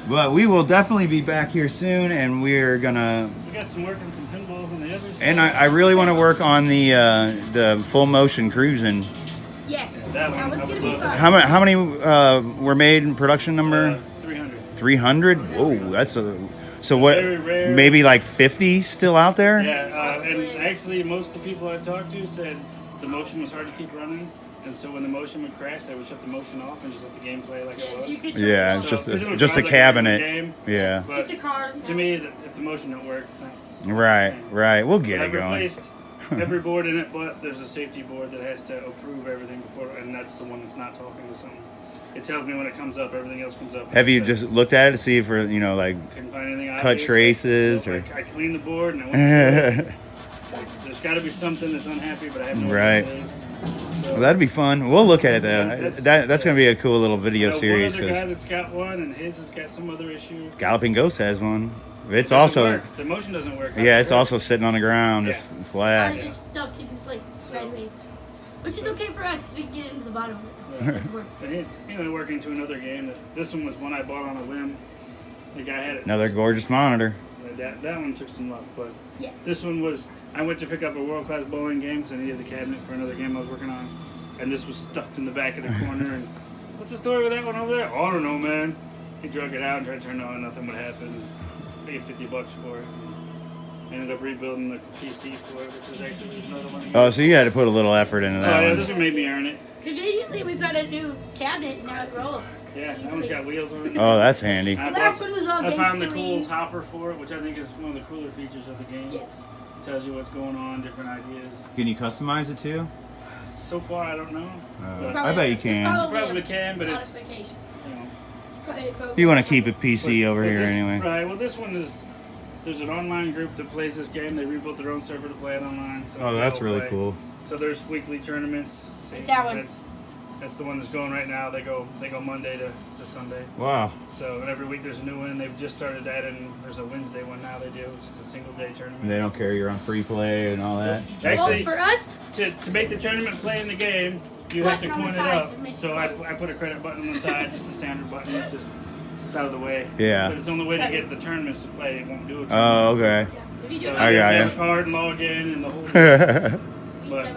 But we will definitely be back here soon, and we're gonna. We got some work on some pinballs on the other side. And I really want to work on the full motion cruising. Yes. That one's gonna be fun. How many were made in production number? 300. 300? Whoa, that's a. So what? Very rare. Maybe like 50 still out there? Yeah, and actually most of the people I've talked to said the motion was hard to keep running, and so when the motion would crash, they would shut the motion off and just let the game play like it was. Yeah, So, just 'cause it would a run like cabinet. regular game, Yeah. but Just a card. to me, if the motion don't work, it's not. Right. We'll get it I've going. replaced every board in it, but there's a safety board that has to approve everything before, and that's the one that's not talking to something. It tells me when it comes up, everything else comes up. Have you just looked at it to see if like Couldn't find anything cut obvious. traces or? I cleaned the board and I went through it. There's got to be something that's unhappy, but I have no Right. idea what it is. So, Well, that'd be fun. We'll look at it though. Yeah, That's gonna be a cool little video I know series one other guy because that's got one, and his has got some other issue. Galloping Ghost has one. It's It doesn't also work. The motion doesn't work. yeah, it's also sitting on the ground, just I flat. was just stuck in like sideways, which is okay for us because we can get into the bottom of it. It works. But he went working to another game. This one was one I bought on a whim. The guy had it. Another gorgeous monitor. That one took some luck, but Yes. this one was. I went to pick up a world-class bowling game because I needed the cabinet for another game I was working on, and this was stuffed in the back of the corner. And what's the story with that one over there? Oh, I don't know, man. He drug it out and tried to turn it on, nothing would happen. Paid $50 for it. Ended up rebuilding the PC for it, which is actually there's another one. Oh, so you had to put a little effort into Oh that yeah, one. this one made me earn it. Conveniently, we've got a new cabinet and now it rolls. Yeah, that one's got wheels on it. Oh, that's handy. The last one was all I found the gangster-y. Cool's hopper for it, which I think is one of the cooler features of the game. Yes. It tells you what's going on, different ideas. Can you customize it too? So far, I don't know. But I bet you can. You probably can, but it's Modification. you know. You want to keep it PC over But here this, anyway. Right. Well, this one is. There's an online group that plays this game. They rebuilt their own server to play it online. So Oh, we that's all really play. cool. So there's weekly tournaments. That one. That's the one that's going right now. They go Monday to Sunday. Wow. So and every week there's a new one. They've just started that, and there's a Wednesday one now they do, which is a single day tournament. They don't care you're on free play and all that. Actually, for us, to make the tournament play in the game, you have to Button on coin the it side up. to make So I put a credit button on the side, just a standard button. It just sits out of the way. Yeah. But it's the only way to get the tournaments to play. It won't do it. Oh, okay. So I you got have ya. a card and log in and the whole But-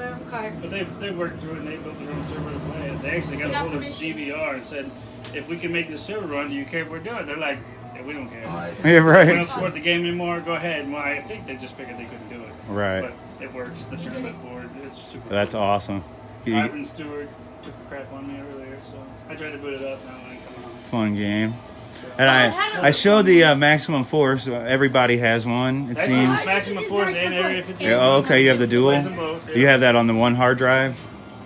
But they've worked through it and they built their own server to play it. They actually got They a got hold of permission. GVR and said, if we can make this server run, do you care if we're doing it? They're like, yeah, we don't care. Yeah, right. We don't support the game anymore. Go ahead. Well, I think they just figured they couldn't do it. Right. But it works. The tournament board, it's super. That's cool. awesome. You- Ivan Stewart took a crap on me earlier, so I tried to boot it up. Now when it come on. Fun game. And I showed the maximum force. Everybody has one. It Actually, seems. Maximum Force and Area 50. Yeah, oh, okay, you have the dual. Plays them both, yeah. You have that on the one hard drive.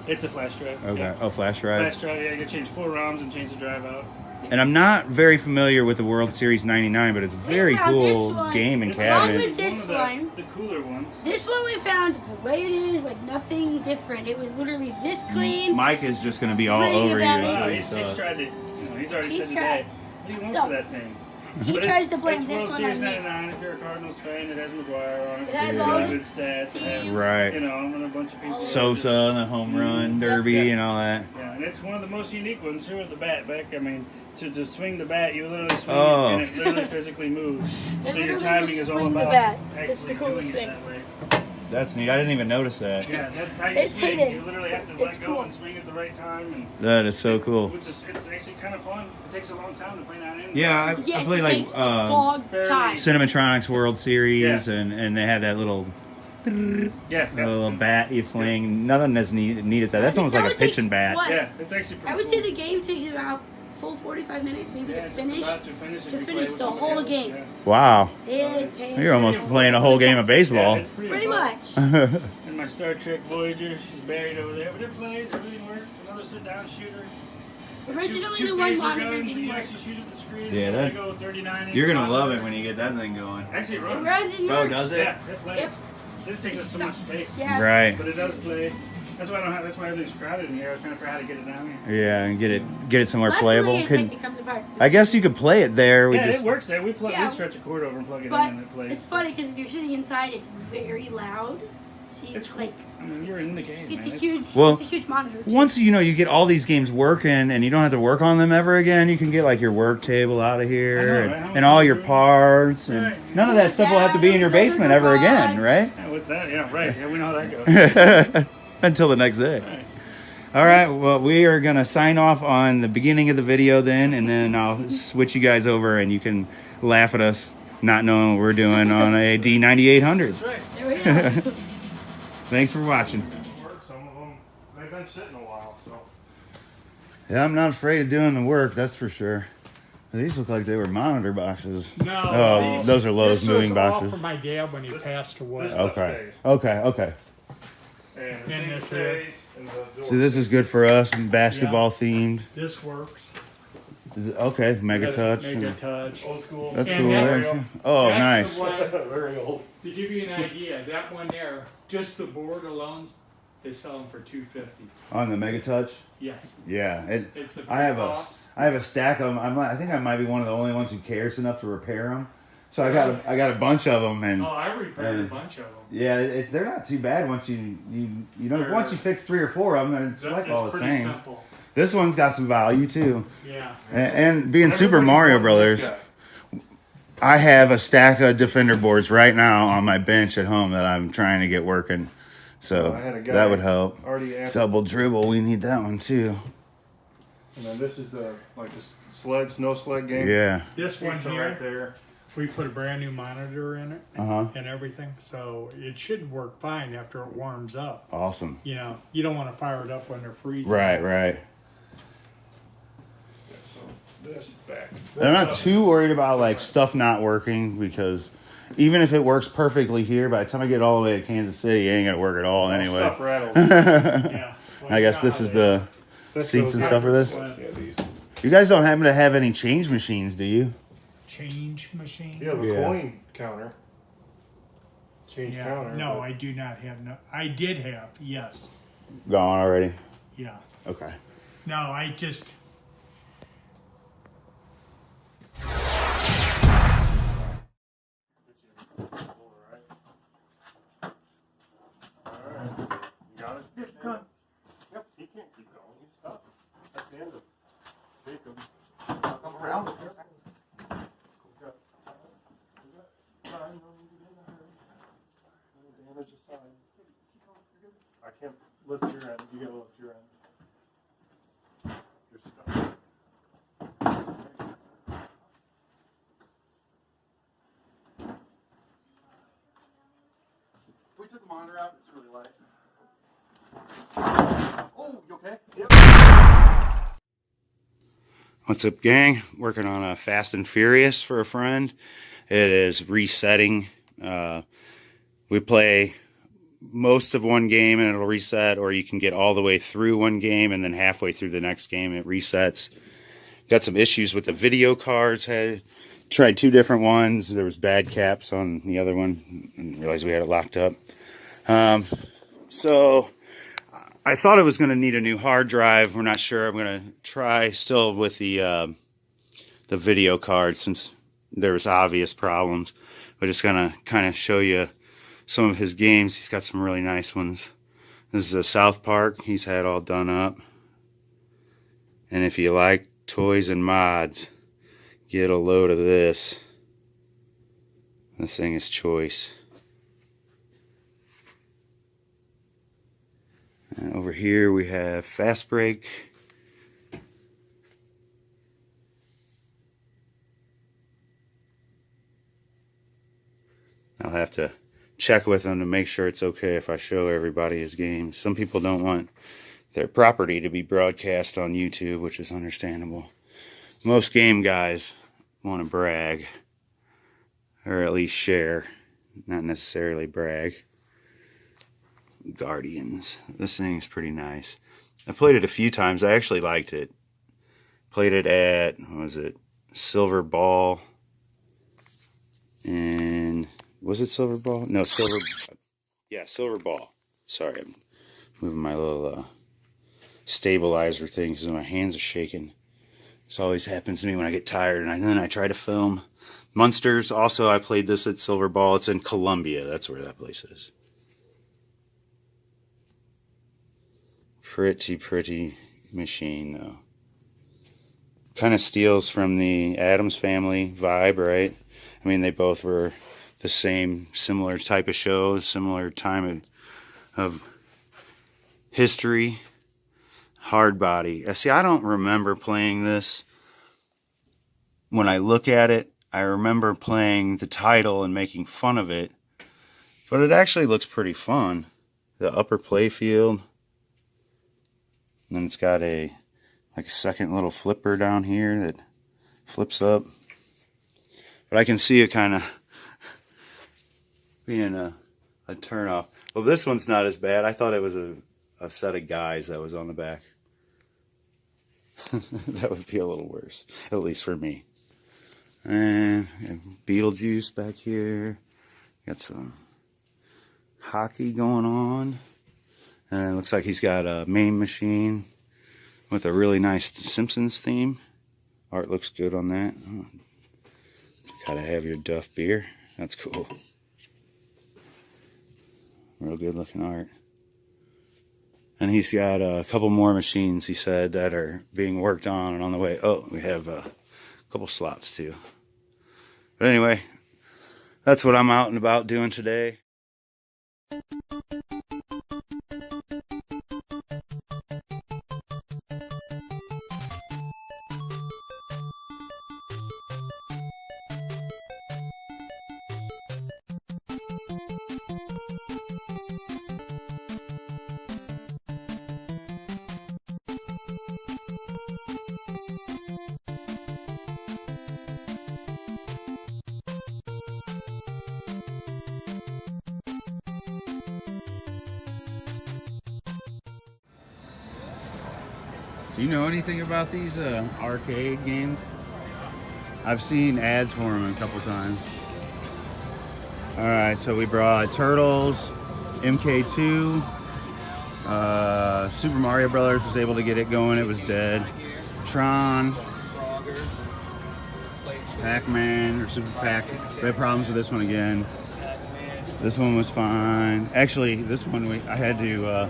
It's a flash drive. Okay. Yeah. Oh, flash drive. Flash drive. Yeah, you can change 4 ROMs and change the drive out. And I'm not very familiar with the World Series '99, but it's a very found this cool one. game and It's along cabinet. with this one. The cooler ones. This one we found the way it is, like nothing different. It was literally this clean. Mike is just going to be all Reading over you. about with it. what he He's saw. tried to, he's already He's said today. tried- What do you want So, for that thing? he But tries it's- to blame it's this World one Series on me. 99. If you're a Cardinals fan, it has McGuire on it. It has It's all got the good stats. It has, Right. and a bunch of people. Sosa and the home run derby Yeah. and all that. Yeah, and it's one of the most unique ones too with the bat, Beck. I mean, to swing the bat, you literally swing Oh. it and it literally physically moves. It So your literally timing will is all swing the about bat. actually It's the coolest doing it thing. that way. That's neat. I didn't even notice that. Yeah, that's how you It's swing. hidden. You literally have to It's let go cool. and swing at the right time. And That is so cool. which is it's actually kind of fun. It takes a long time to play that in. Yeah, I Yes, play it like takes a long time. Cinematronics World Series, Yeah. and they had that little Yeah, a little bat you fling. Nothing as neat as that. That's almost like a pitching bat. What? Yeah, it's actually pretty I would cool. say the game takes about full 45 minutes, maybe Yeah, to just finish. about to finish if you play finish with the somebody whole else, game. yeah. Wow. It takes You're almost playing a whole game of baseball. Yeah, it's pretty fun. much. And my Star Trek Voyager, she's buried over there, but it plays, everything works. Another sit-down shooter. Originally Two the one phaser monitor guns, didn't you work. actually shoot at the screen. Yeah, so that- they go 39 You're gonna inch love monitor. it when you get that thing going. Actually, it runs. It runs and Oh, works. does it? Yeah, it plays. Yep. This takes up so much space. Yeah. Right. But it does play. That's why I don't have. That's why everything's crowded in here. I was trying to figure out how to get it down here. Yeah, and get it somewhere Luckily, playable. it comes apart. I guess you could play it there. Yeah, it works there. We stretch a cord over and plug it But in and it plays. it's funny because if you're sitting inside, it's very loud. So you, It's like I mean, you're in the game. it's man. a huge, Well, it's a huge monitor. Too. Once you get all these games working and you don't have to work on them ever again, you can get like your work table out of here and all your parts and none of that stuff will have to be in your basement ever again, right? Yeah, what's that? Yeah, right. Yeah, we know how that goes. Until the next day. All right, well, we are going to sign off on the beginning of the video then, and then I'll switch you guys over and you can laugh at us not knowing what we're doing on a D9800. That's right. There we go. Thanks for watching. Some of them, they've been sitting a while, so. Yeah, I'm not afraid of doing the work, that's for sure. These look like they were monitor boxes. No. Oh, those are Lowe's moving boxes. This was all for my dad when he passed away. Okay. Okay. And this here. So this is good for us, basketball themed. This works. Is it, okay, Mega Touch. Mega Touch. Old school. That's And cool. that's Nice. the one, Very old. to give you an idea, that one there, just the board alone, they sell them for $250. On the Mega Touch? Yes. Yeah. It's a I have cost. a stack of them. I think I might be one of the only ones who cares enough to repair them. So I got a bunch of them, and I repaired a bunch of them. Yeah, they're not too bad once you once you fix 3 or 4 of them, it's like all the pretty same. simple. This one's got some value too. Yeah. And being Super Mario Brothers, I have a stack of Defender boards right now on my bench at home that I'm trying to get working. So I had a guy that would help. already asked- Double dribble, we need that one too. And then this is the snow sled game. Yeah. This one Pizza here, right there. we put a brand new monitor in it and everything, so it should work fine after it warms up. Awesome. You know, you don't want to fire it up when they're freezing. Right. This back. And I'm not too worried about like stuff not working because even if it works perfectly here, by the time I get all the way to Kansas City, it ain't gonna work at all anyway. Stuff rattles. Yeah. Well, I guess this is the seats and stuff for this. Yeah, these. You guys don't happen to have any change machines, do you? Change machine? Yeah, the coin counter. Change counter. No, I do not have no. I did have, yes. Gone already? Yeah. Okay. No, I just. Got it? Yep, he can't keep going. He's stuck. That's the end of Jacob. Come around. I can't lift your end. You gotta lift your end. You're stuck. We took the monitor out. It's really light. Oh, you okay? Yep. What's up, gang? Working on a Fast and Furious for a friend. It is resetting. We play most of one game and it'll reset, or you can get all the way through one game and then halfway through the next game it resets. Got some issues with the video cards. Had tried 2 different ones. There was bad caps on the other one and realized we had it locked up. So I thought it was going to need a new hard drive. We're not sure. I'm going to try still with the video card since there was obvious problems. We're just going to kind of show you some of his games. He's got some really nice ones. This is a South Park he's had all done up. And if you like toys and mods, get a load of this. This thing is choice. And over here we have Fast Break. I'll have to check with them to make sure it's okay if I show everybody his games. Some people don't want their property to be broadcast on YouTube, which is understandable. Most game guys want to brag, or at least share, not necessarily brag. Guardians. This thing is pretty nice. I played it a few times. I actually liked it. Played it at, what was it, Silver Ball. And was it Silver Ball? No, Silver Ball. Sorry, I'm Moving my little stabilizer thing because my hands are shaking. This always happens to me when I get tired, and then I try to film. Munsters, also I played this at Silver Ball. It's in Columbia. That's where that place is. Pretty machine, though. Kind of steals from the Addams Family vibe, right? I mean, they both were the same, similar type of show, similar time of history. Hard body. See, I don't remember playing this. When I look at it, I remember playing the title and making fun of it, but it actually looks pretty fun. The upper play field, and then it's got a second little flipper down here that flips up. But I can see it kind of being a turnoff. Well, this one's not as bad. I thought it was a set of guys that was on the back. That would be a little worse, at least for me. And Beetlejuice back here. Got some hockey going on. And it looks like he's got a main machine with a really nice Simpsons theme. Art looks good on that. Oh, gotta have your Duff beer. That's cool. Real good looking art. And he's got a couple more machines, he said, that are being worked on and on the way. Oh, we have a couple slots too. But anyway, that's what I'm out and about doing today. Do you know anything about these arcade games? I've seen ads for them a couple times. Alright, so we brought Turtles, MK2, Super Mario Brothers was able to get it going, it was dead. Tron, Pac-Man, or Super Pac. We had problems with this one again. This one was fine. Actually, this one I had to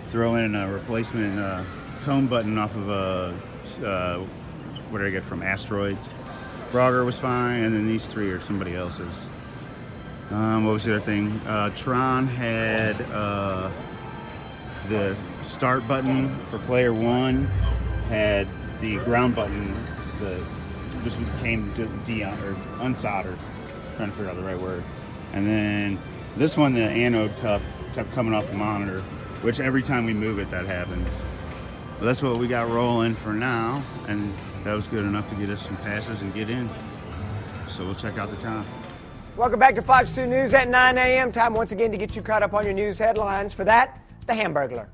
throw in a replacement cone button off of what did I get from Asteroids. Frogger was fine, and then these three are somebody else's. What was the other thing? Tron had the start button for player one, had the ground button that just became unsoldered. Trying to figure out the right word. And then this one, the anode cup kept coming off the monitor, which every time we move it, that happens. Well, that's what we got rolling for now, and that was good enough to get us some passes and get in. So we'll check out the time. Welcome back to Fox 2 News at 9 a.m. Time once again to get you caught up on your news headlines. For that, the Hamburglar.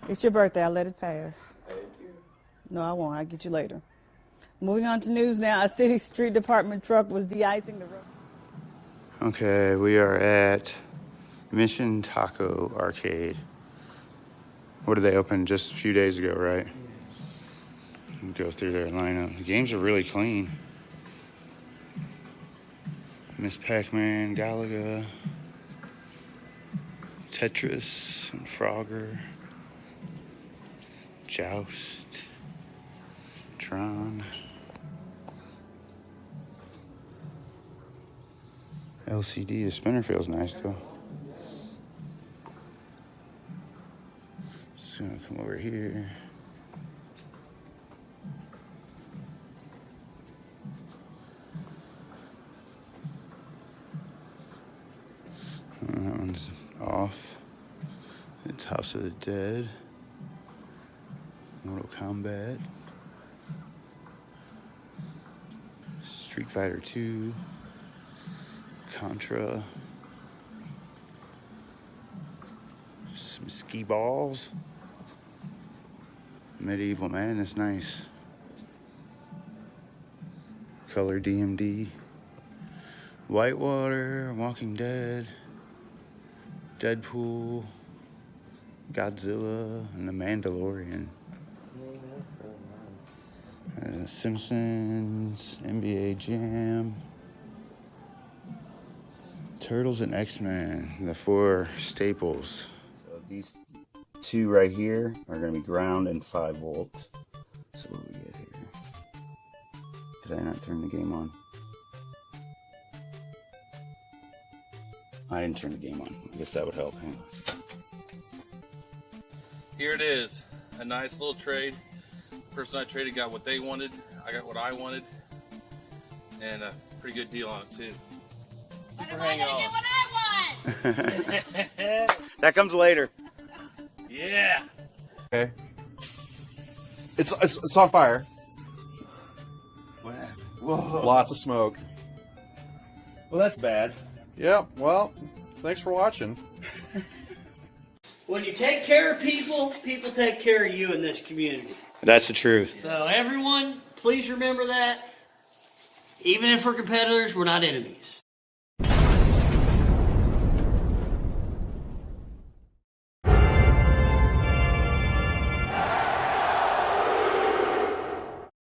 It's your birthday. I'll let it pass. Thank you. No, I won't. I'll get you later. Moving on to news now. A city street department truck was de-icing the road. Okay, we are at Mission Taco Arcade. What did they open just a few days ago, right? Go through their lineup. The games are really clean. Miss Pac-Man, Galaga, Tetris, and Frogger, Joust, Tron, LCD. The spinner feels nice though. Just gonna come over here. That one's off. It's House of the Dead, Mortal Kombat, Street Fighter 2, Contra, some skee balls, Medieval Madness, nice. Color DMD, Whitewater, Walking Dead, Deadpool, Godzilla, and The Mandalorian. Simpsons, NBA Jam, Turtles and X-Men, the 4 staples. So these 2 right here are going to be ground and 5 volt. So what do we get here? Did I not turn the game on? I didn't turn the game on. I guess that would help. Hang on. Here it is. A nice little trade. The person I traded got what they wanted. I got what I wanted. And a pretty good deal on it, too. Super hang on. That comes later. Yeah. Okay. It's on fire. Whoa. Lots of smoke. Well, that's bad. Yeah, well, thanks for watching. When you take care of people, people take care of you in this community. That's the truth. So everyone, please remember that. Even if we're competitors, we're not enemies.